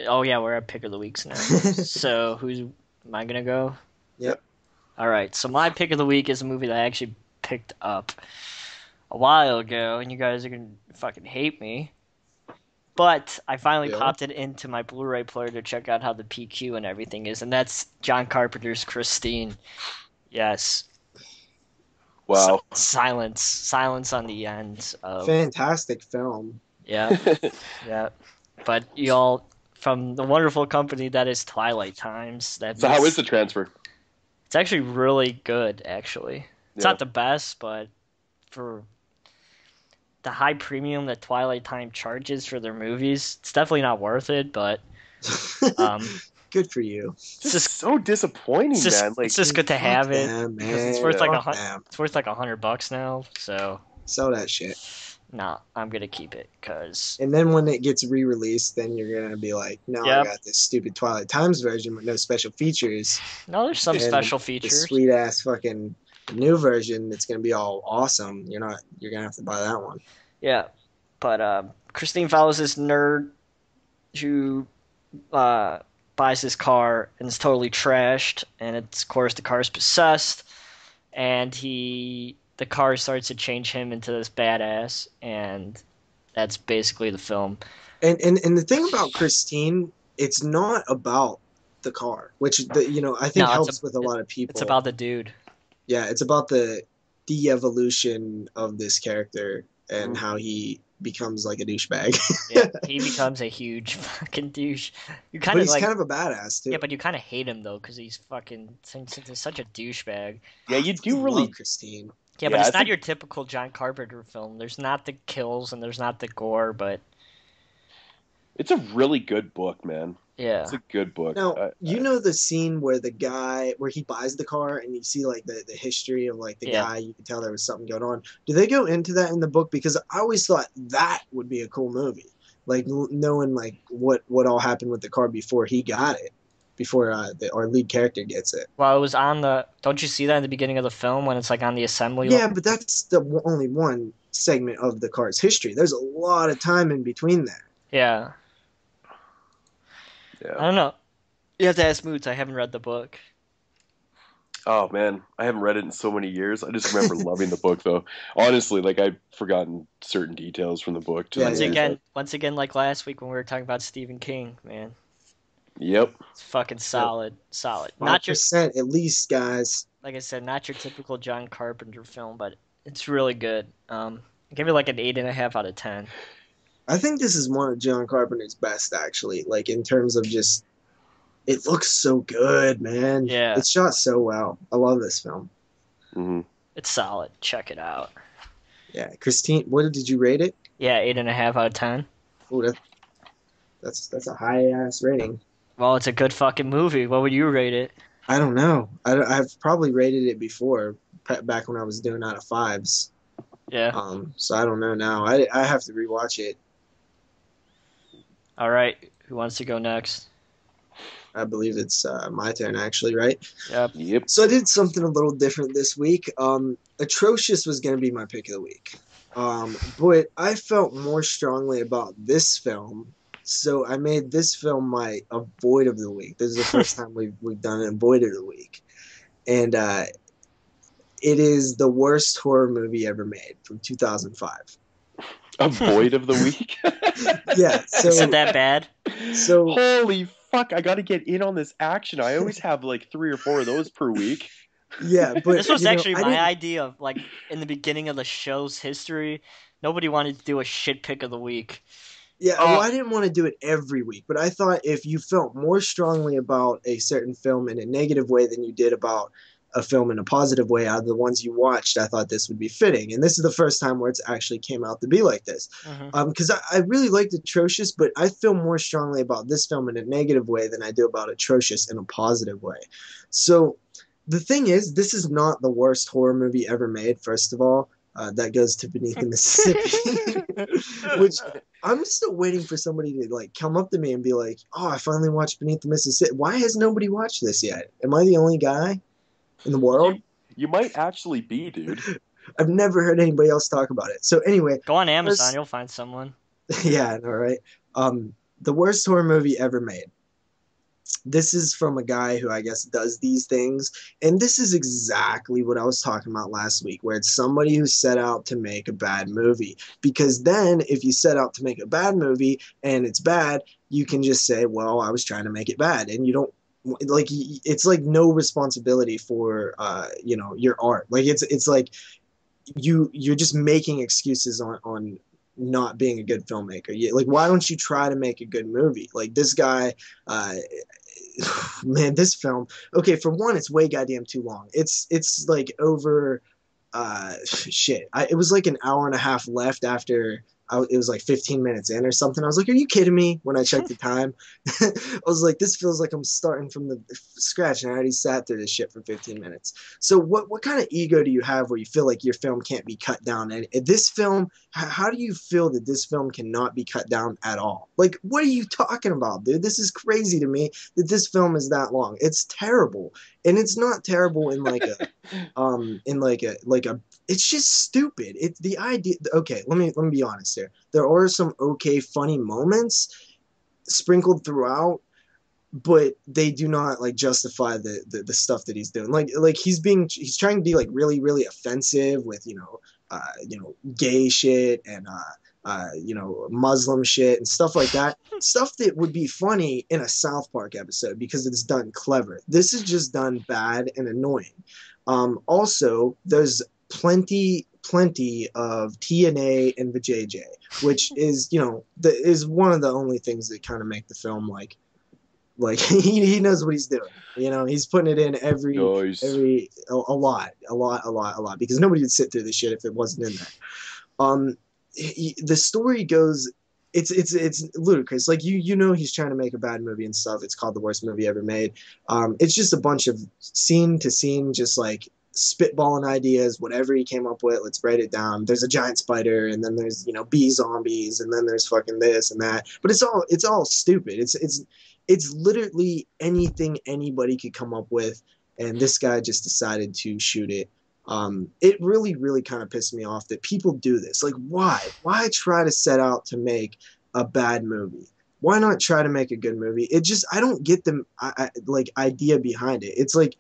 Oh, yeah, we're at pick of the weeks now. So, am I going to go? Yep. All right, so my pick of the week is a movie that I actually picked up a while ago, and you guys are going to fucking hate me. But I finally popped it into my Blu-ray player to check out how the PQ and everything is, and that's John Carpenter's Christine. Yes. Wow. Silence on the end. Fantastic film. Yeah, yeah. But y'all, from the wonderful company that is Twilight Times. So how is the transfer? It's actually really good, actually. It's not the best, but for the high premium that Twilight Time charges for their movies, it's definitely not worth it, but... Good for you. It's just so disappointing, man. Like, it's just good to have it. Because it's worth like $100 now, so... Sell that shit. No, I'm gonna keep it because. And then when it gets re-released, then you're gonna be like, "No, I got this stupid Twilight Times version with no special features." No, there's some special features. The sweet ass fucking new version that's gonna be all awesome. You're gonna have to buy that one. Yeah, but Christine follows this nerd who buys his car and it's totally trashed, and of course the car's possessed, and the car starts to change him into this badass, and that's basically the film. And the thing about Christine, it's not about the car, which I think helps with a lot of people. It's about the dude. Yeah, it's about the de-evolution of this character and how he becomes like a douchebag. Yeah, he becomes a huge fucking douche. He's kind of a badass too. Yeah, but you kind of hate him though because he's such a douchebag. Yeah, you do really love Christine. Yeah, but it's not your typical John Carpenter film. There's not the kills and there's not the gore, but... It's a really good book, man. Yeah. It's a good book. Now, the scene where where he buys the car and you see like the history of like the guy, you can tell there was something going on. Do they go into that in the book? Because I always thought that would be a cool movie. Like knowing like what all happened with the car before he got it. Before our lead character gets it. Well, it was on the... Don't you see that in the beginning of the film when it's like on the assembly line? Yeah, but that's the only one segment of the car's history. There's a lot of time in between that. Yeah. I don't know. You have to ask Moodz. I haven't read the book. Oh man, I haven't read it in so many years. I just remember loving the book though. Honestly, like I've forgotten certain details from the book to Yeah, the Once yeah. movie. again, once again, like last week when we were talking about Stephen King, man, Yep. it's fucking Yep. solid, solid. Not your 5% at least, guys. like I said, not your typical John Carpenter film, but it's really good. I give it like an 8.5 out of 10. I think this is one of John Carpenter's best, actually. Like in terms of just, it looks so good, man. Yeah, It's shot so well. I love this film. Hmm. it's solid. Check it out. Yeah, Christine, what did you rate it? Yeah, 8.5 out of 10. Oh, that's a high ass rating. Well, it's a good fucking movie. What would you rate it? I don't know. I've probably rated it before, back when I was doing out of fives. Yeah. So I don't know now. I have to rewatch it. All right. Who wants to go next? I believe it's my turn, actually, right? Yep. Yep. So I did something a little different this week. Atrocious was going to be my pick of the week. But I felt more strongly about this film, so I made this film my avoid of the week. This is the first time we've done an avoid of the week. And it is the worst horror movie ever made from 2005. Avoid of the week. Yeah, so Is it that bad? so Holy fuck! I got to get in on this action. I always have like 3 or 4 of those per week. yeah, but This was actually I my didn't- idea of like in the beginning of the show's history. Nobody wanted to do a shit pick of the week. Yeah, well, I didn't want to do it every week, but I thought if you felt more strongly about a certain film in a negative way than you did about a film in a positive way out of the ones you watched, I thought this would be fitting. And this is the first time where it's actually came out to be like this. Because I really liked Atrocious, but I feel more strongly about this film in a negative way than I do about Atrocious in a positive way. So the thing is, this is not the worst horror movie ever made, first of all. That goes to Beneath the Mississippi, which I'm still waiting for somebody to like come up to me and be like, "Oh, I finally watched Beneath the Mississippi. Why has nobody watched this yet? Am I the only guy in the world?" You might actually be, dude. I've never heard anybody else talk about it. So anyway, Go on Amazon, you'll find someone. yeah, I know, right? The worst horror movie ever made. This is from a guy who I guess does these things. And this is exactly what I was talking about last week, where it's somebody who set out to make a bad movie. Because then if you set out to make a bad movie and it's bad, you can just say, well, I was trying to make it bad. And you don't, like, it's like no responsibility for, your art. Like it's like you're just making excuses on not being a good filmmaker. Like, why don't you try to make a good movie? Like this guy, man, this film. Okay, for one, it's way goddamn too long. It's like over, shit. It was like an hour and a half left after. It was like 15 minutes in or something. I was like, are you kidding me? When I checked the time, I was like, this feels like I'm starting from the scratch and I already sat through this shit for 15 minutes. So what kind of ego do you have where you feel like your film can't be cut down? And this film, how do you feel that this film cannot be cut down at all? Like, what are you talking about, dude? This is crazy to me that this film is that long. It's terrible. And it's not terrible in like a, it's just stupid. It's the idea. Okay, let me be honest here. There are some okay, funny moments sprinkled throughout, but they do not like justify the stuff that he's doing. Like he's trying to be like really, really offensive with gay shit and Muslim shit and stuff like that. Stuff that would be funny in a South Park episode because it's done clever. This is just done bad and annoying. Also, there's plenty of TNA and vajayjay, which is is one of the only things that kind of make the film like he knows what he's doing. He's putting it in a lot because nobody would sit through this shit if it wasn't in there. The story goes, it's ludicrous. Like he's trying to make a bad movie and stuff. It's called the worst movie ever made. It's just a bunch of scene to scene, just like spitballing ideas, whatever he came up with, let's write it down. There's a giant spider, and then there's bee zombies, and then there's fucking this and that. But it's all stupid. It's literally anything anybody could come up with, and this guy just decided to shoot it. It really, really kind of pissed me off that people do this. Like, why try to set out to make a bad movie? Why not try to make a good movie? I don't get the idea behind it. It's like,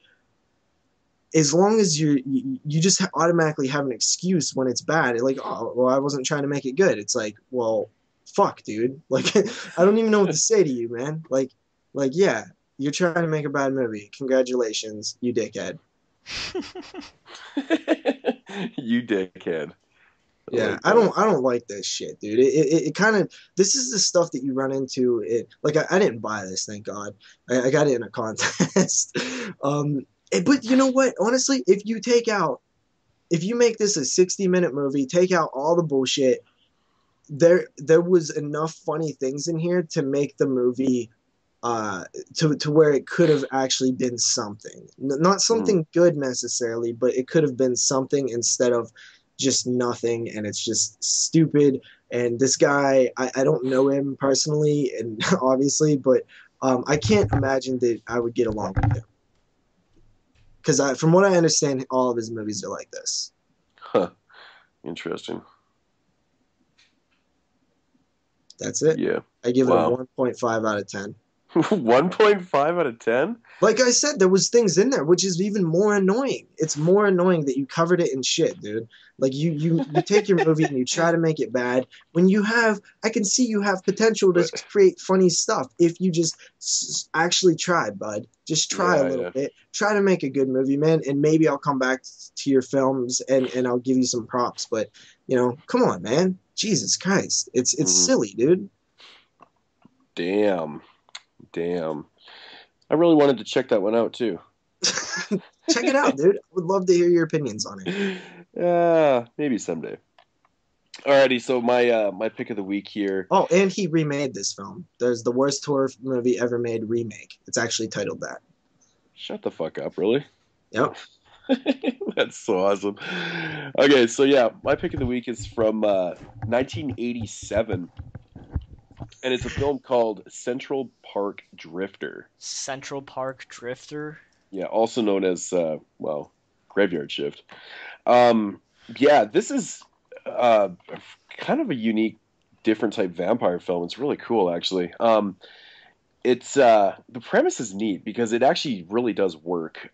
as long as you just automatically have an excuse when it's bad. Like, oh, well, I wasn't trying to make it good. It's like, well, fuck, dude. Like, I don't even know what to say to you, man. Like, yeah, you're trying to make a bad movie. Congratulations, you dickhead. You dickhead. Yeah, I don't like this shit, dude. It kind of, this is the stuff that you run into. Like I didn't buy this, thank God. I got it in a contest. But you know what? Honestly, if you make this a 60-minute movie, take out all the bullshit. There was enough funny things in here to make the movie to where it could have actually been something. Not something good necessarily, but it could have been something instead of just nothing, and it's just stupid. And this guy, I don't know him personally, and obviously, but I can't imagine that I would get along with him. Because from what I understand, all of his movies are like this. Huh. Interesting. That's it. Yeah. I give it a 1.5 out of 10. 1.5 out of 10? Like I said, there was things in there, which is even more annoying. It's more annoying that you covered it in shit, dude. Like you take your movie and you try to make it bad when I can see you have potential to create funny stuff if you just actually try, bud. Just try a little bit. Try to make a good movie, man, and maybe I'll come back to your films and I'll give you some props. But, come on, man. Jesus Christ. It's silly, dude. Damn. I really wanted to check that one out, too. Check it out, dude. I would love to hear your opinions on it. Maybe someday. Alrighty, so my pick of the week here. Oh, and he remade this film. There's the worst horror movie ever made, Remake. It's actually titled that. Shut the fuck up, really? Yep. That's so awesome. Okay, so yeah, my pick of the week is from 1987. And it's a film called Central Park Drifter. Central Park Drifter? Yeah, also known as, Graveyard Shift. Yeah, this is kind of a unique, different type vampire film. It's really cool, actually. It's the premise is neat because it actually really does work.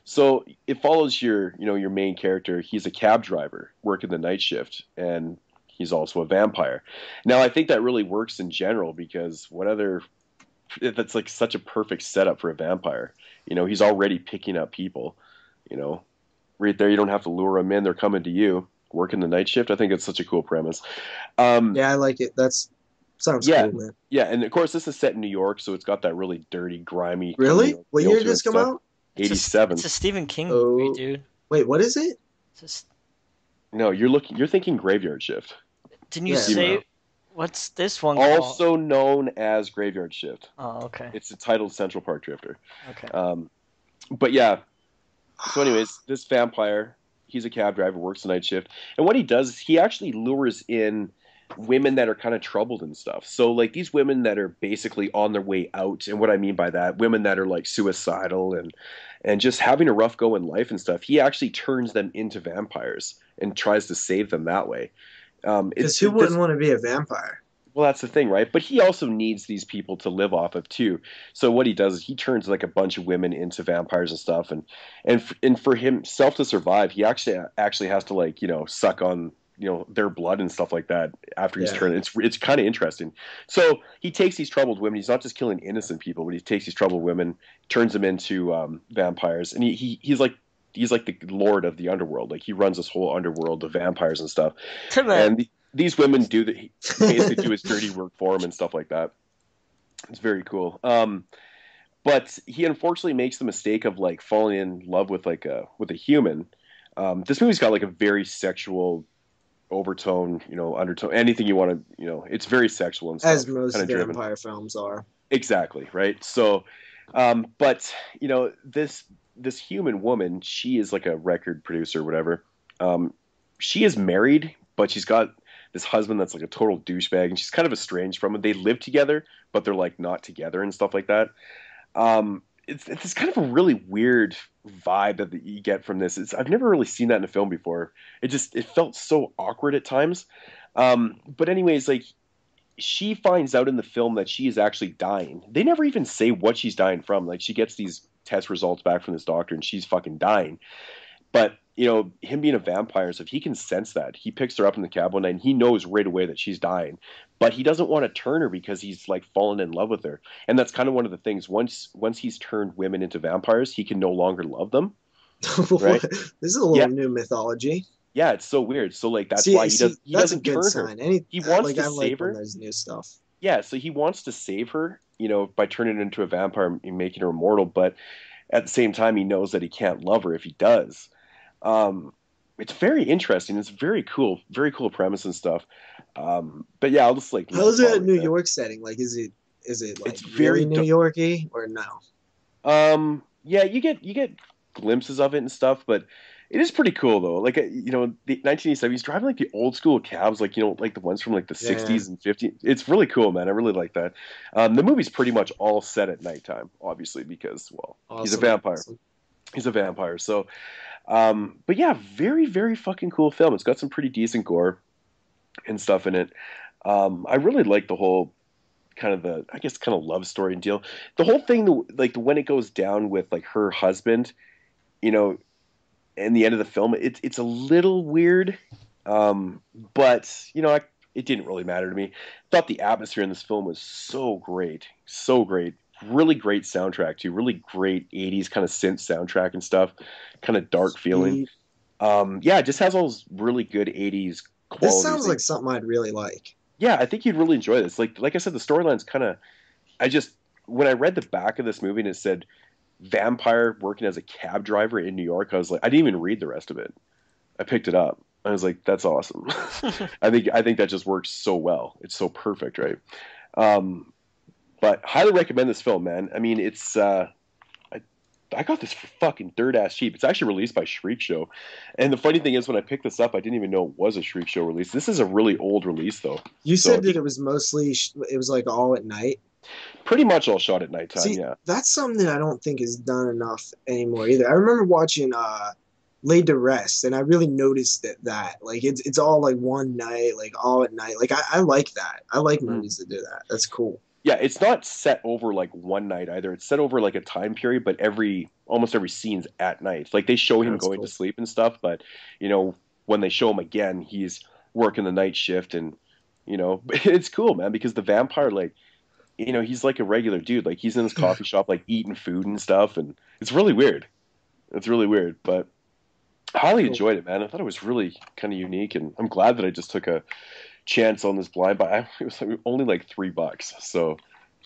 So it follows your main character. He's a cab driver working the night shift, and he's also a vampire. Now, I think that really works in general because that's like such a perfect setup for a vampire. He's already picking up people, right there. You don't have to lure them in. They're coming to you, working the night shift. I think it's such a cool premise. Yeah, I like it. Sounds cool, man. Yeah. And of course, this is set in New York, so it's got that really dirty, grimy. Really? What year did this come out? 87. It's a Stephen King movie, dude. Wait, what is it? No, you're thinking Graveyard Shift. Didn't you say what's this one also called? Known as Graveyard Shift. Oh, okay. It's titled Central Park Drifter. Okay. But yeah. So anyways, this vampire, he's a cab driver, works the night shift, and what he does is he actually lures in women that are kind of troubled and stuff. So like these women that are basically on their way out, and what I mean by that, women that are like suicidal and just having a rough go in life and stuff, he actually turns them into vampires and tries to save them that way. Because who wouldn't want to be a vampire? Well, that's the thing, right? But he also needs these people to live off of too. So what he does is he turns like a bunch of women into vampires and stuff, and for himself to survive, he actually has to suck on their blood and stuff like that after he's turned. It's kind of interesting. So he takes these troubled women. He's not just killing innocent people, but he takes these troubled women, turns them into vampires, and he's like the lord of the underworld. Like he runs this whole underworld of vampires and stuff. And these women basically do his dirty work for him and stuff like that. It's very cool. But he unfortunately makes the mistake of like falling in love with a human. This movie's got like a very sexual overtone, undertone, anything you want to, it's very sexual and stuff. As most vampire films are. Exactly, right? So, but this human woman, she is like a record producer or whatever. She is married, but she's got this husband that's like a total douchebag, and she's kind of estranged from him. They live together, but they're like not together and stuff like that. It's kind of a really weird vibe that you get from this. I've never really seen that in a film before. It felt so awkward at times. But anyways, like she finds out in the film that she is actually dying. They never even say what she's dying from. Like she gets these test results back from this doctor, and she's fucking dying. But, you know, him being a vampire, so if he can sense that, he picks her up in the cab one night, and he knows right away that she's dying. But he doesn't want to turn her because he's, like, fallen in love with her. And that's kind of one of the things. Once he's turned women into vampires, he can no longer love them. Right? This is a little new mythology. Yeah, it's so weird. So, like, that's why he doesn't turn sign. her. He wants to save her. There's new stuff. Yeah, so he wants to save her, you know, by turning her into a vampire and making her immortal. But at the same time, he knows that he can't love her if he does. It's very interesting. It's very cool premise and stuff. But yeah, I'll just like. How's it a New York setting? Like, is it like it's very New Yorky or no? Yeah, you get glimpses of it and stuff, but it is pretty cool though. Like, you know, the 1987, he's driving like the old school cabs, like, you know, like the ones from like the 60s and 50s. It's really cool, man. I really like that. The movie's pretty much all set at nighttime, obviously, because, well, he's a vampire. Awesome. He's a vampire. So, but yeah, very, very fucking cool film. It's got some pretty decent gore and stuff in it. I really like the whole kind of love story and deal. The whole thing, like when it goes down with like her husband, you know, in the end of the film, it's a little weird, but you know, it didn't really matter to me. I thought the atmosphere in this film was so great, really great soundtrack too, really great 80s kind of synth soundtrack and stuff, kind of dark feeling. Yeah, it just has all those really good 80s qualities. This sounds like something I'd really like. Yeah, I think you'd really enjoy this. Like I said, the storyline's kind of, when I read the back of this movie and it said vampire working as a cab driver in New York, I was like, I didn't even read the rest of it. I picked it up. I was like, that's awesome. I think that just works so well. It's so perfect, right? But highly recommend this film, man. I mean, it's I got this for fucking dirt ass cheap. It's actually released by Shriek Show, and the funny thing is, when I picked this up, I didn't even know it was a Shriek Show release. This is a really old release, though. You said that it was like all at night. Pretty much all shot at nighttime. See, yeah, that's something that I don't think is done enough anymore either. I remember watching Laid to Rest, and I really noticed that like it's all like one night, like all at night. Like I like that. I like movies that do that. That's cool. Yeah, it's not set over like one night either. It's set over like a time period, but almost every scene's at night. Like they show him going to sleep and stuff, but you know, when they show him again, he's working the night shift, and you know, it's cool, man, because the vampire, like, you know, he's like a regular dude. Like he's in his coffee shop, like eating food and stuff, and it's really weird. It's really weird, but I highly enjoyed it, man. I thought it was really kind of unique, and I'm glad that I just took a chance on this blind buy. It was only like $3, so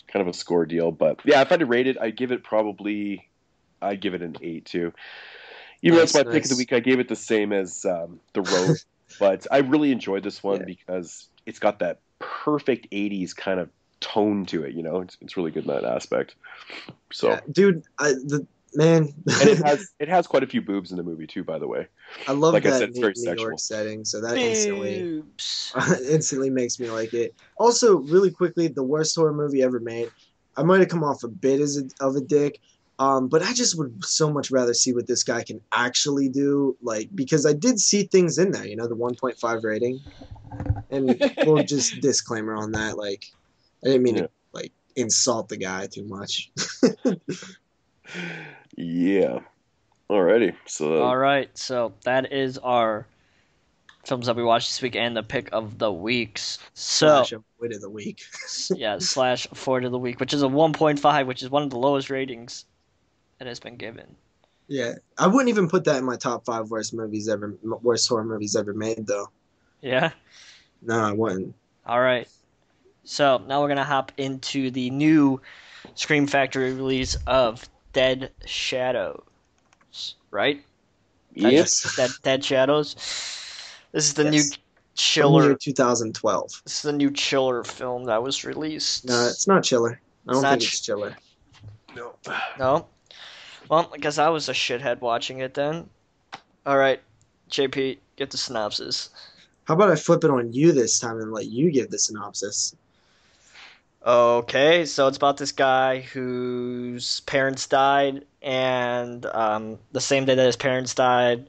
kind of a score deal. But yeah, if I had to rate it, I'd give it an 8 too. Even though it's my pick of the week, I gave it the same as The Road. But I really enjoyed this one because it's got that perfect 80s kind of tone to it. You know, it's really good in that aspect. So, yeah, dude, man, and it has quite a few boobs in the movie too, by the way. I love like that I said, it's very New sexual. York setting, so that instantly makes me like it. Also, really quickly, the worst horror movie ever made. I might have come off a bit of a dick, but I just would so much rather see what this guy can actually do, like, because I did see things in there, you know, the 1.5 rating, and we'll just disclaimer on that, like, I didn't mean to like insult the guy too much. Yeah. Alrighty. So that is our films that we watched this week and the pick of the weeks. So avoid of the week. yeah, / avoid of the week, which is a 1.5, which is one of the lowest ratings that has been given. Yeah, I wouldn't even put that in my top 5 worst horror movies ever made, though. Yeah. No, I wouldn't. All right. So now we're gonna hop into the new Scream Factory release of Dead Shadows, right? Yes. Dead Shadows. This is the new chiller. From year 2012. This is the new chiller film that was released. No, it's not chiller. I don't think it's chiller. No? Well, I guess I was a shithead watching it then. All right, JP, get the synopsis. How about I flip it on you this time and let you give the synopsis? Okay, so it's about this guy whose parents died, and the same day that his parents died,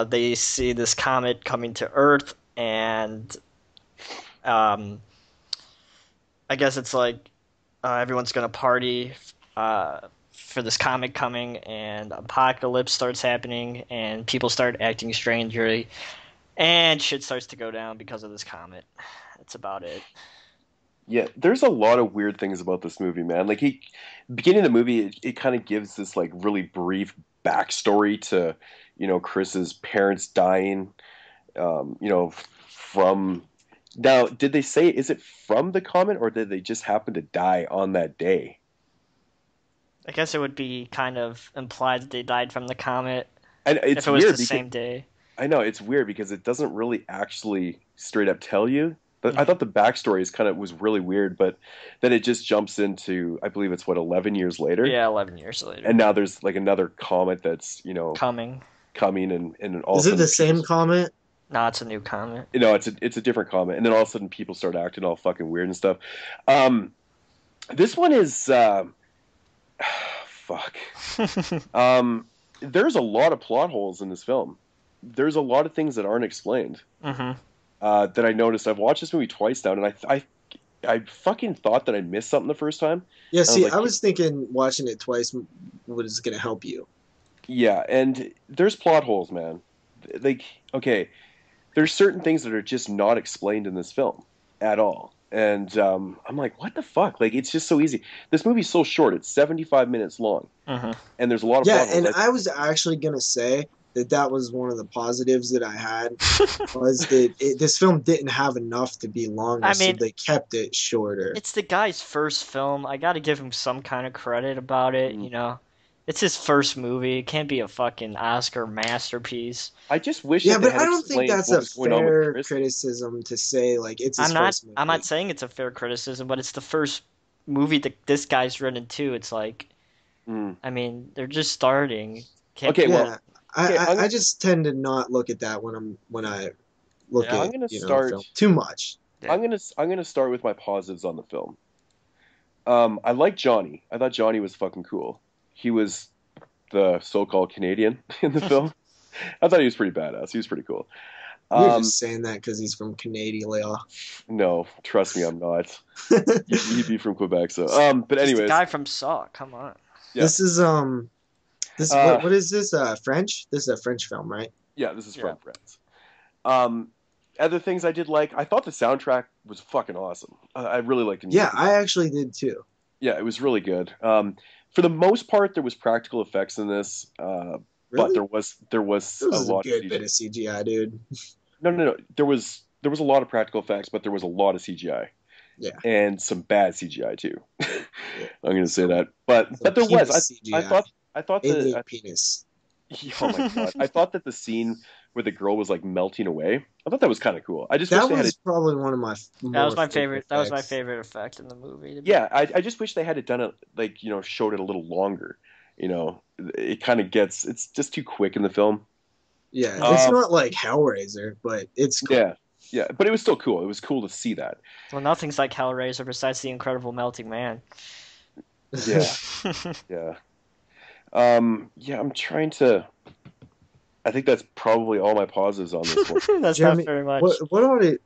they see this comet coming to Earth, and I guess it's like everyone's gonna party for this comet coming, and apocalypse starts happening, and people start acting strangely, and shit starts to go down because of this comet. That's about it. Yeah, there's a lot of weird things about this movie, man. Like beginning of the movie, it kind of gives this like really brief backstory to, Chris's parents dying, from. Now, did they say, is it from the comet, or did they just happen to die on that day? I guess it would be kind of implied that they died from the comet. And it's if it was weird the same day. I know, it's weird because it doesn't really actually straight up tell you. But I thought the backstory was really weird, but then it just jumps into, I believe it's 11 years later? Yeah, 11 years later. And now there's like another comet that's, coming and all Is it the same comet? No, it's a new comet. It's a different comet. And then all of a sudden people start acting all fucking weird and stuff. This one is fuck. There's a lot of plot holes in this film. There's a lot of things that aren't explained. Mm-hmm. That I noticed. I've watched this movie twice now, and I fucking thought that I missed something the first time. Yeah, see, I was thinking watching it twice was going to help you. Yeah, and there's plot holes, man. Like, okay, there's certain things that are just not explained in this film at all. And I'm like, what the fuck? Like, it's just so easy. This movie's so short. It's 75 minutes long. Mm-hmm. And there's a lot of plot holes. Yeah, and I was actually going to say that was one of the positives that I had was that this film didn't have enough to be longer, so they kept it shorter. It's the guy's first film. I got to give him some kind of credit about it, It's his first movie. It can't be a fucking Oscar masterpiece. I just wish. Yeah, but I don't think that's a fair criticism to say. Like, it's his first movie. I'm not saying it's a fair criticism, but it's the first movie that this guy's written too. It's like, I mean, they're just starting. I just tend to not look at that when I look at film too much. Yeah. I'm gonna start with my positives on the film. I like Johnny. I thought Johnny was fucking cool. He was the so-called Canadian in the film. I thought he was pretty badass. He was pretty cool. You're just saying that because he's from Canadian. No, trust me, I'm not. He'd be from Quebec. So, but anyways, the guy from Saw. Come on. Yeah. This is what is this? French? This is a French film, right? Yeah, this is from France. Other things I did like, I thought the soundtrack was fucking awesome. I really liked it. Yeah, I actually did too. Yeah, it was really good. For the most part, there was practical effects in this, really? But there was a lot of good bit of CGI, dude. No. There was a lot of practical effects, but there was a lot of CGI. Yeah, and some bad CGI too. I'm gonna say that, but there was. I thought the penis. Oh my god! I thought that the scene where the girl was like melting away, I thought that was kind of cool. I just that wish they was probably one of my. That was my favorite. That was my favorite effect in the movie. Yeah, I just wish they had done it like showed it a little longer. It kind of gets. It's just too quick in the film. Yeah, it's not like Hellraiser, but it's cool. Yeah, but it was still cool. It was cool to see that. Well, nothing's like Hellraiser besides the incredible melting man. Yeah, yeah. I'm trying to. I think that's probably all my pauses on this one. That's Jeremy, not very much.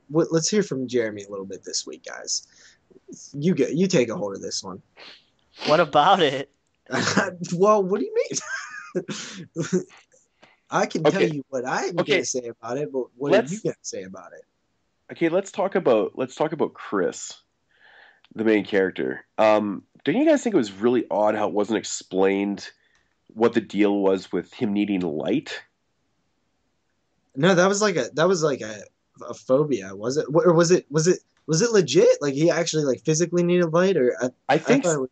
Let's hear from Jeremy a little bit this week, guys. You take a hold of this one. What about it? Well, what do you mean? I can tell you what I'm going to say about it, but what are you going to say about it? Okay, let's talk about Chris, the main character. Don't you guys think it was really odd how it wasn't explained what the deal was with him needing light? No, that was like a phobia, was it? Or was it legit? Like he actually like physically needed light, or I think so.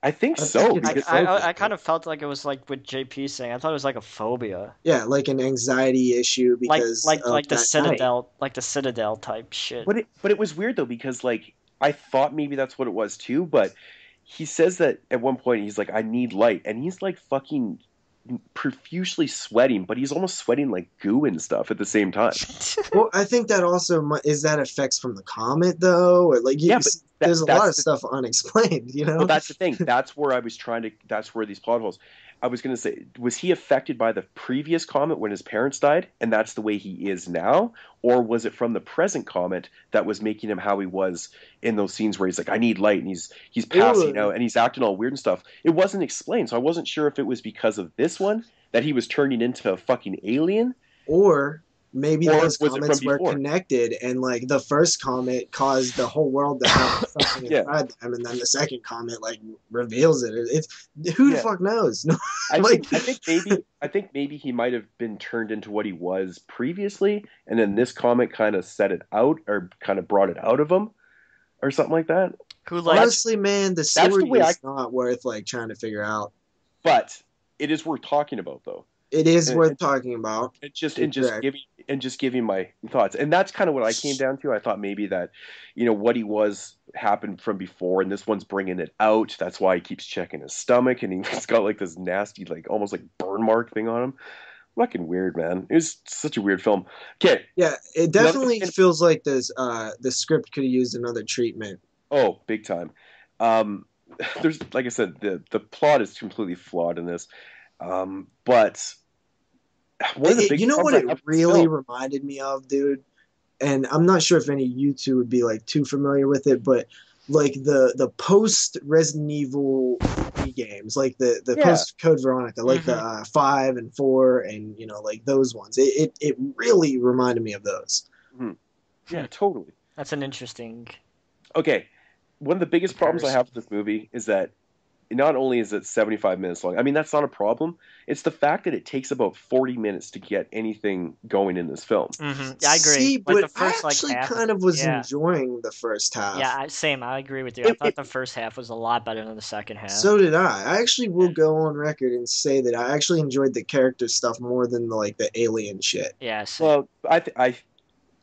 I kind of felt like it was like what JP saying. I thought it was like a phobia. Yeah, like an anxiety issue because like the Citadel, like the Citadel type shit. But it was weird though because like I thought maybe that's what it was too, but he says that at one point he's like, I need light, and he's like fucking profusely sweating, but he's almost sweating like goo and stuff at the same time. Well, I think that also is that effects from the comet though, or like there's a lot of stuff unexplained, Well, that's the thing. That's where I was trying to. That's where these plot holes. I was going to say, was he affected by the previous comet when his parents died, and that's the way he is now? Or was it from the present comet that was making him how he was in those scenes where he's like, I need light, and he's passing out, and he's acting all weird and stuff? It wasn't explained, so I wasn't sure if it was because of this one that he was turning into a fucking alien, or maybe those comets were connected, and like the first comet caused the whole world to have something inside them, and then the second comet like reveals it. It's who the fuck knows? No, I think maybe he might have been turned into what he was previously, and then this comet kind of set it out, or kind of brought it out of him, or something like that. Honestly, man, the story is not worth like trying to figure out. But it is worth talking about, though. It is worth talking about. Just giving my thoughts, and that's kind of what I came down to. I thought maybe that, what he was happened from before, and this one's bringing it out. That's why he keeps checking his stomach, and he's got like this nasty, like almost like burn mark thing on him. Fucking weird, man. It was such a weird film. Okay. Yeah, it definitely feels like the script could have used another treatment. Oh, big time. There's, like I said, the plot is completely flawed in this, but. You know what it really reminded me of, dude? And I'm not sure if any of you two would be like too familiar with it, but like the post Resident Evil games, like the post Code Veronica, like the 5 and 4, and like those ones. It really reminded me of those. Mm-hmm. Yeah, totally. That's an interesting. Okay, one of the biggest problems I have with this movie is that not only is it 75 minutes long, I mean, that's not a problem. It's the fact that it takes about 40 minutes to get anything going in this film. Mm-hmm. Yeah, I agree. See, but the first, I actually kind of was enjoying the first half. Yeah, same. I agree with you. I thought the first half was a lot better than the second half. So did I. I actually will go on record and say that I actually enjoyed the character stuff more than the alien shit. Yeah. Well, I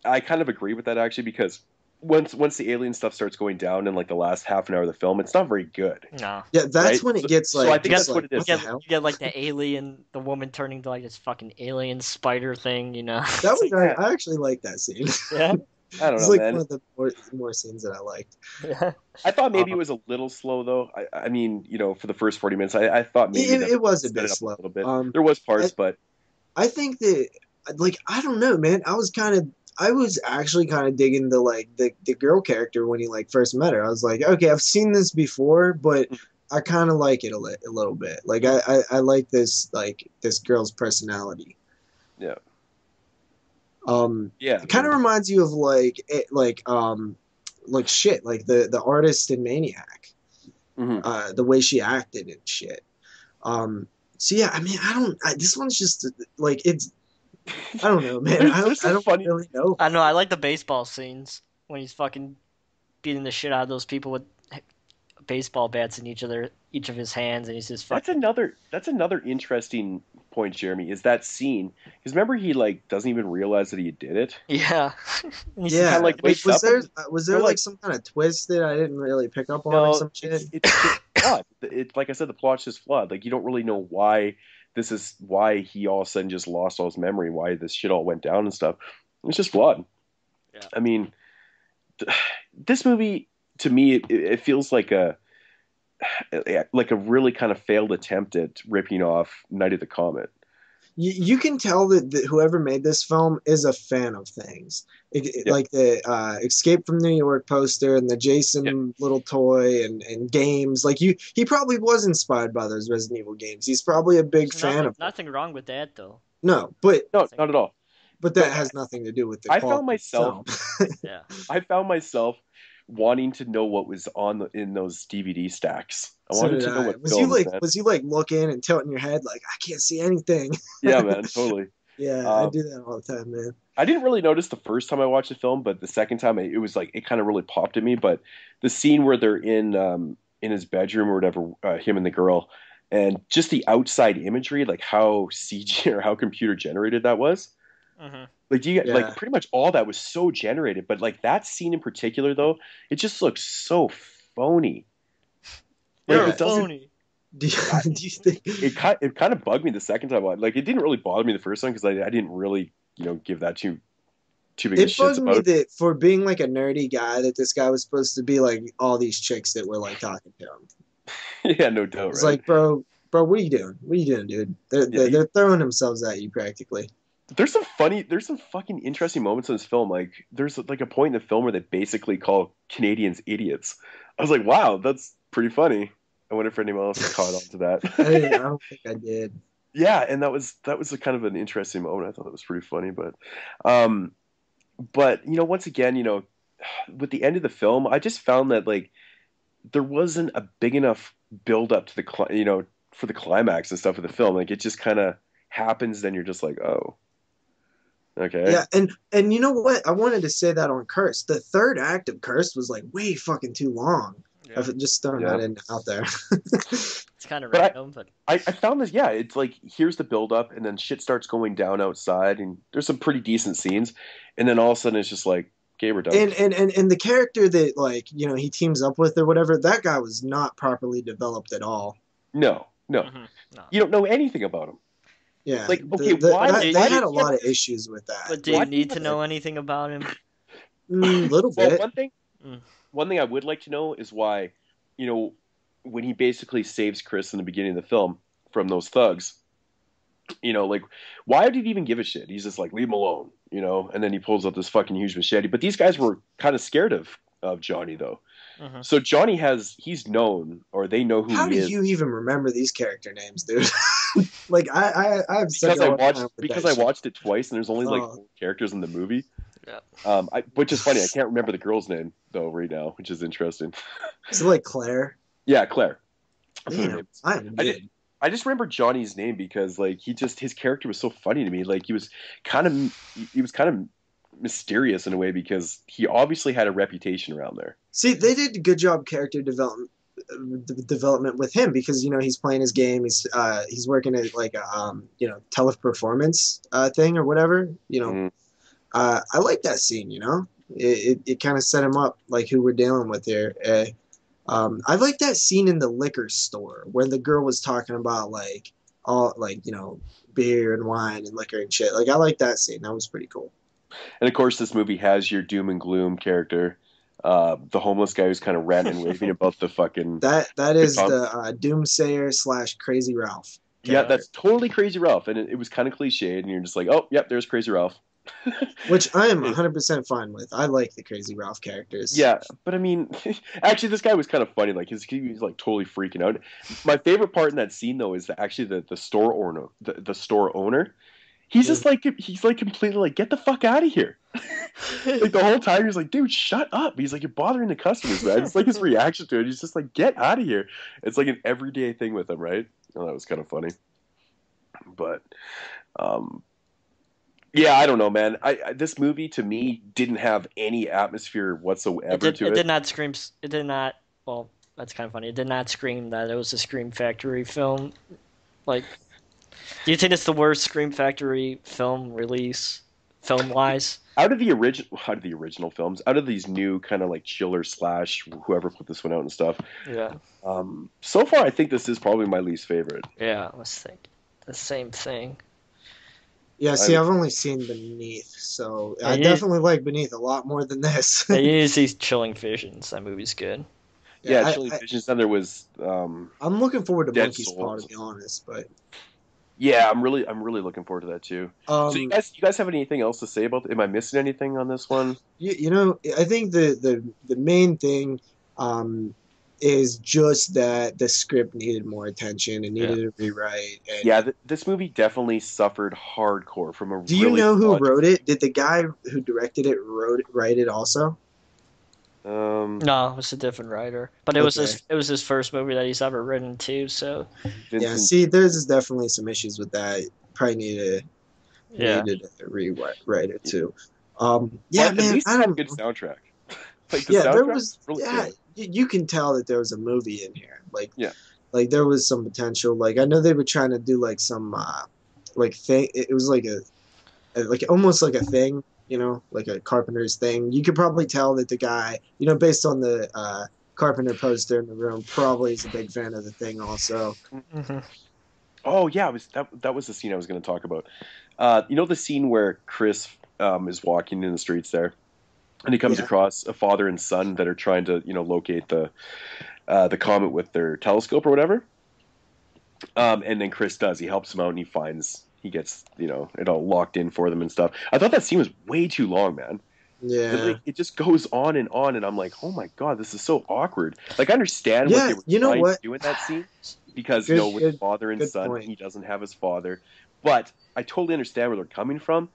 kind of agree with that, actually, because once the alien stuff starts going down in like the last half an hour of the film, it's not very good. No. Yeah, that's when it gets like. So I think that's what it is. You get like the alien, the woman turning to like this fucking alien spider thing, That was I actually like that scene. Yeah. I don't know, it's like man. one of the more scenes that I liked. Yeah. I thought maybe it was a little slow, though. I mean, for the first 40 minutes, I thought maybe it was a bit slow. A little bit. There was parts, but I think that, I don't know, man. I was actually kind of digging the girl character when he first met her. I was like, okay, I've seen this before, but I kind of like it a little bit. Like I like this this girl's personality. Yeah. It kind of reminds you of shit, like the artist in Maniac. Mm-hmm. The way she acted and shit. So yeah, I mean, this one's just it's. I don't know, man. I don't really know. I know. I like the baseball scenes when he's fucking beating the shit out of those people with baseball bats in each of his hands, and he's just fucking. That's another interesting point, Jeremy. Is that scene? Because remember, he doesn't even realize that he did it. Yeah. Yeah. Was there some kind of twist that I didn't really pick up on or some shit? It's flawed. Like I said, the plot's just flawed. You don't really know why. This is why he all of a sudden just lost all his memory, why this shit all went down and stuff. It's just flawed. Yeah. I mean, this movie, to me, it feels like a really kind of failed attempt at ripping off Night of the Comet. You can tell that whoever made this film is a fan of things. Like the Escape from New York poster and the Jason little toy and games. He probably was inspired by those Resident Evil games. He's probably a big fan of them. Nothing wrong with that, though. No, but... No, not at all. But that has nothing to do with the I found myself... Yeah. I found myself wanting to know what was in those DVD stacks. I wanted to know what was you looking and tilting your head I can't see anything? Yeah, man, totally. Yeah, I do that all the time, man. I didn't really notice the first time I watched the film, but the second time it was it kind of really popped at me. But the scene where they're in his bedroom or whatever, him and the girl, and just the outside imagery, how CG or how computer generated that was. Mm-hmm. Pretty much all that was so generated, but that scene in particular, though, it just looks so phony. It doesn't. Do you think it kind of bugged me the second time? It didn't really bother me the first time because I didn't really give that too big a shit about it. It bugged me that for being a nerdy guy, that this guy was supposed to be all these chicks that were talking to him. Yeah, no doubt. It's right? Bro, bro, what are you doing? What are you doing, dude? They're throwing themselves at you practically. There's some fucking interesting moments in this film. Like, there's like a point in the film where they basically call Canadians idiots. I was like, wow, that's pretty funny. I wonder if anyone else caught on to that. I don't think I did. Yeah, and that was a kind of an interesting moment. I thought that was pretty funny, but once again, with the end of the film, I just found that like there wasn't a big enough build up to the for the climax and stuff of the film. Like, it just kind of happens, then you're just like, oh, okay. Yeah, and you know what? I wanted to say that on Cursed. The third act of Cursed was like way fucking too long. Yeah. I've just thrown that out there. It's kind of random, but I found this. Yeah, it's like here's the build up, and then shit starts going down outside, and there's some pretty decent scenes, and then all of a sudden it's just like, okay, we're done. And the character that like he teams up with or whatever, that guy was not properly developed at all. No. Mm-hmm. No. You don't know anything about him. Yeah. Like, okay, why? They had a lot of issues with that. But do you need to know anything about him? A little bit. One thing I would like to know is why, when he basically saves Chris in the beginning of the film from those thugs, like, why did he even give a shit? He's just like, leave him alone, and then he pulls out this fucking huge machete. But these guys were kind of scared of Johnny, though. Uh-huh. So Johnny he's known, or they know who he is. How do you even remember these character names, dude? Like, I have because I watched it twice, and there's only like 4 characters in the movie. Yeah. Which is funny. I can't remember the girl's name though right now, which is interesting. Is it like Claire? Yeah, Claire. Damn, I just remember Johnny's name because like his character was so funny to me. Like he was kind of mysterious in a way because he obviously had a reputation around there. See, they did a good job character development with him because he's playing his game. He's working at like a teleperformance thing or whatever. I like that scene. It kind of set him up like who we're dealing with here. I like that scene in the liquor store where the girl was talking about like all like beer and wine and liquor and shit. Like, I like that scene. That was pretty cool. And of course, this movie has your doom and gloom character, the homeless guy who's kind of ranting and raving about the fucking. That is the doomsayer / Crazy Ralph. Yeah, that's totally Crazy Ralph, and it was kind of cliched, and you're just like, oh, yep, there's Crazy Ralph. Which I am 100% fine with. I like the Crazy Ralph characters. Yeah, but I mean, actually, this guy was kind of funny. Like he was like totally freaking out. My favorite part in that scene though is actually the store owner, the store owner. He's just like completely like, get the fuck out of here. Like the whole time he's like, dude, shut up. He's like, you're bothering the customers, man. It's like his reaction to it. He's just like, get out of here. It's like an everyday thing with him, right? Oh, that was kind of funny. But yeah, I don't know, man. This movie to me didn't have any atmosphere whatsoever to it. It did not scream. It did not. Well, that's kind of funny. It did not scream that it was a Scream Factory film. Like, do you think it's the worst Scream Factory film release, film-wise? Out of the original films, out of these new kind of like chiller / whoever put this one out and stuff. Yeah. So far, I think this is probably my least favorite. Yeah, let's think. The same thing. Yeah, see, I've only seen Beneath, so I definitely like Beneath a lot more than this. Yeah, you need to see Chilling Visions. That movie's good. Yeah, Chilling Visions. Then there was. I'm looking forward to Monkey's Paw, to be honest, but. Yeah, I'm really looking forward to that too. So you guys have anything else to say about? Am I missing anything on this one? I think the main thing is just that the script needed more attention and needed a rewrite. And this movie definitely suffered hardcore from a. Do you know who wrote it? Did the guy who directed it write it also? No, it's a different writer. But it was his first movie that he's ever written too. So yeah, see, there's definitely some issues with that. Probably needed to rewrite it too. Man, at least it had a good soundtrack. Like there was really good. You can tell that there was a movie in here. Like there was some potential. Like I know they were trying to do like some like thing. It was like almost like a thing. Like a Carpenter's thing. You could probably tell that the guy, based on the Carpenter poster in the room, probably is a big fan of the thing also. Mm-hmm. Oh yeah, that was the scene I was going to talk about. The scene where Chris is walking in the streets there, and he comes across a father and son that are trying to locate the comet with their telescope or whatever. And then Chris does. He helps him out, and he gets, it all locked in for them and stuff. I thought that scene was way too long, man. Yeah. It just goes on, and I'm like, oh my god, this is so awkward. Like, I understand what they were trying to do in that scene, because, with father and son, he doesn't have his father. But I totally understand where they're coming from.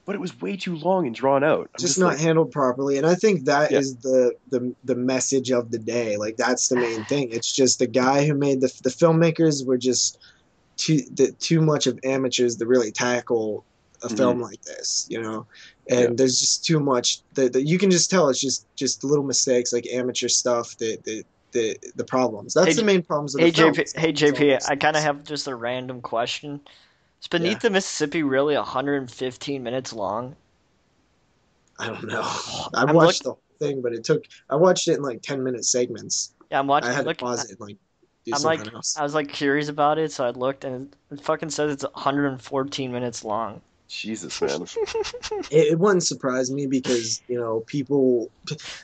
But it was way too long and drawn out. Just not handled properly, and I think that is the message of the day. Like, that's the main thing. It's just the guy who made the filmmakers were just too much of amateurs to really tackle a film like this, And there's just too much that you can just tell. It's just little mistakes, like amateur stuff. The problems. That's the main problems of the film. Hey JP, I kind of have just a random question. Is Beneath the Mississippi really 115 minutes long? I don't know. I watched the whole thing, but I watched it in like 10-minute segments. Yeah, I'm watching. I had to pause it and do something else. I was curious about it, so I looked, and it fucking says it's 114 minutes long. Jesus, man. It wouldn't surprise me because, people...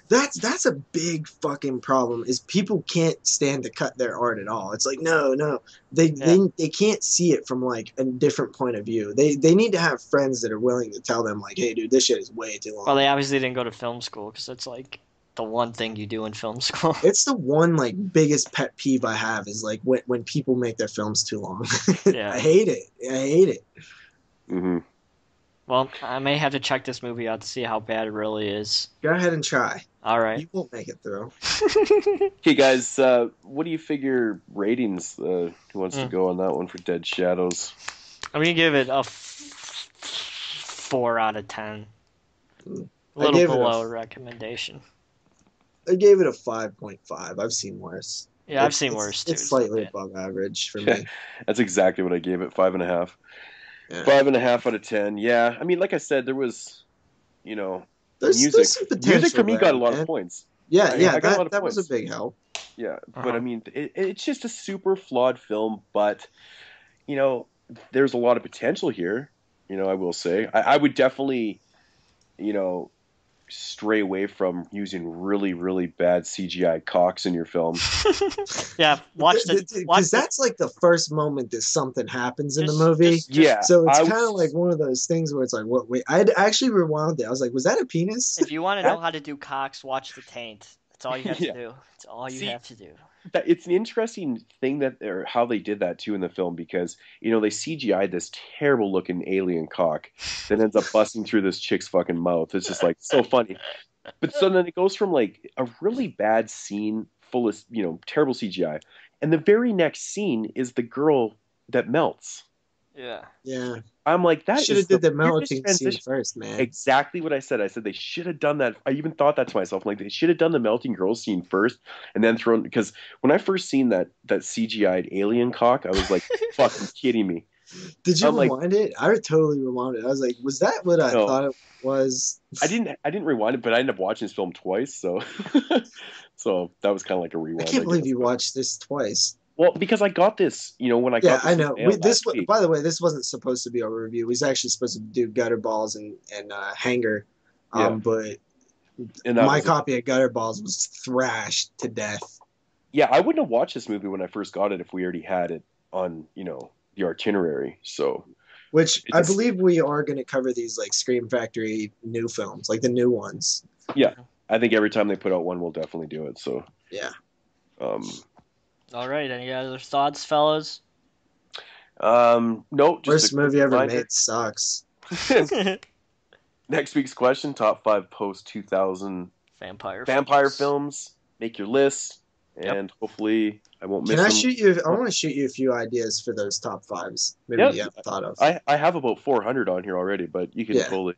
That's a big fucking problem, is people can't stand to cut their art at all. It's like, no. They can't see it from, like, a different point of view. They need to have friends that are willing to tell them, like, hey, dude, this shit is way too long. Well, they obviously didn't go to film school, because it's, like, the one thing you do in film school. It's the one, like, biggest pet peeve I have is, like, when people make their films too long. Yeah. I hate it. Mm-hmm. Well, I may have to check this movie out to see how bad it really is. Go ahead and try. All right. You won't make it through. Okay, guys, what do you figure ratings? Who wants to go on that one for Dead Shadows? I'm going to give it a 4 out of 10. A little below recommendation. I gave it a 5.5. I've seen worse. Yeah, I've seen worse, too. It's slightly above average for me. That's exactly what I gave it, 5.5. Yeah. 5.5 out of 10. Yeah, I mean, like I said, there was, there's some potential. Music for me got a lot of points. Yeah, that was a big help. Yeah, but I mean, it's just a super flawed film, but, there's a lot of potential here, I will say. I would definitely, stray away from using really, really bad CGI cocks in your film. Yeah, because that's like the first moment that something happens in the movie. So it's kind of like one of those things where it's like, what? Wait, I actually rewound it. I was like, was that a penis? If you want to know how to do cocks, watch The Taint. That's all you have to do. That's all you have to do. It's an interesting thing or how they did that too in the film, because they CGI'd this terrible looking alien cock that ends up busting through this chick's fucking mouth. It's just like so funny. But so then it goes from like a really bad scene full of terrible CGI, and the very next scene is the girl that melts. Yeah. I'm like, that should have did the melting scene first, man. Exactly what I said. I said they should have done that. I even thought that to myself. I'm like, they should have done the melting girl scene first, and then because when I first seen that CGI'd alien cock, I was like, fucking kidding me. Did you rewind it? I totally rewound it. I was like, was that what I thought it was? I didn't rewind it, but I ended up watching this film twice, so so that was kind of like a rewind. I can't believe you watched this twice. Well, because I got this, when I got this. I know. By the way, this wasn't supposed to be a review. We was actually supposed to do Gutter Balls and Hanger, but my copy of Gutter Balls was thrashed to death. Yeah, I wouldn't have watched this movie when I first got it if we already had it on, the itinerary. So, which I believe we are going to cover these like Scream Factory new films, like the new ones. Yeah, I think every time they put out one, we'll definitely do it. So yeah. All right, any other thoughts, fellas? No. Worst movie ever made sucks. Next week's question: top 5 post 2000 vampire films. Make your list, and hopefully I won't miss them. I want to shoot you a few ideas for those top 5s. Maybe you haven't thought of. I have about 400 on here already, but you can totally.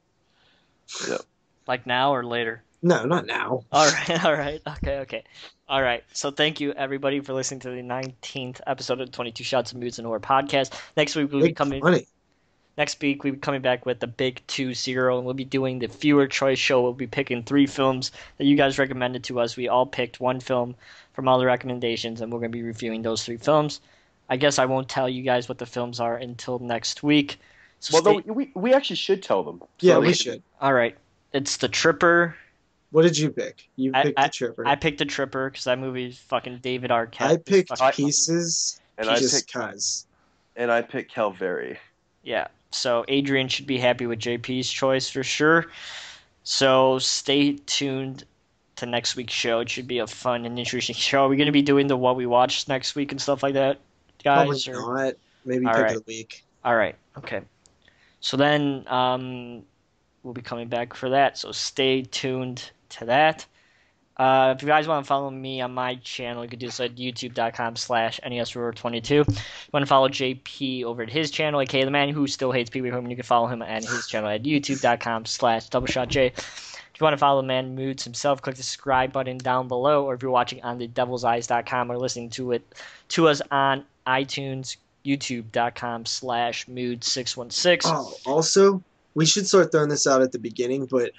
Yeah. Like now or later? No, not now. All right. Okay. All right. So thank you, everybody, for listening to the 19th episode of 22 Shots of Moodz and Horror podcast. Next week, we'll be coming back with the Big 2-0, and we'll be doing the Viewer Choice Show. We'll be picking 3 films that you guys recommended to us. We all picked 1 film from all the recommendations, and we're going to be reviewing those 3 films. I guess I won't tell you guys what the films are until next week. So we actually should tell them. Yeah, we should. All right. It's The Tripper. What did you pick? You picked The Tripper. I picked The Tripper because that movie is fucking David Arquette. I picked Pieces. And I just picked cuz. And I picked Calvary. Yeah. So Adrian should be happy with JP's choice for sure. So stay tuned to next week's show. It should be a fun and interesting show. Are we going to be doing the what we watched next week and stuff like that, guys? Probably not. Maybe All pick right. of the week. All right. Okay. So then we'll be coming back for that. So stay tuned to that. If you guys want to follow me on my channel, you can do so at youtube.com/NESRoar22. If you want to follow JP over at his channel, aka the man who still hates Pee Wee Herman, you can follow him at his channel at youtube.com/doubleshotj. If you want to follow the man Moodz himself, click the subscribe button down below, or if you're watching on the devilseyes.com or listening to us on iTunes, youtube.com/Moodz616. Oh, also, we should start throwing this out at the beginning, but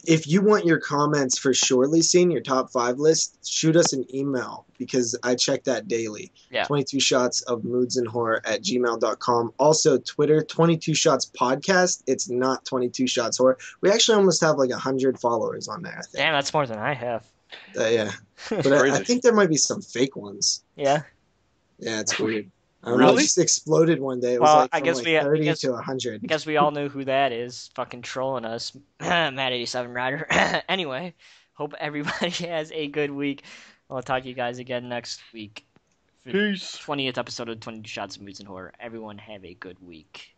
if you want your comments for surely seen, your top 5 list, shoot us an email because I check that daily. Yeah. 22 shots of moods and horror at gmail.com. Also, Twitter, 22 shots podcast. It's not 22 shots horror. We actually almost have like 100 followers on there, I think. Damn, that's more than I have. Yeah. But I think there might be some fake ones. Yeah. Yeah, it's weird. I don't Really? know, it just exploded one day. It was Well, like I from guess like we- 30 to 100. I guess we all know who that is, fucking trolling us. Matt87 Rider. Anyway, hope everybody has a good week. I'll talk to you guys again next week. For Peace. 20th episode of 22 Shots of Moods and Horror. Everyone have a good week.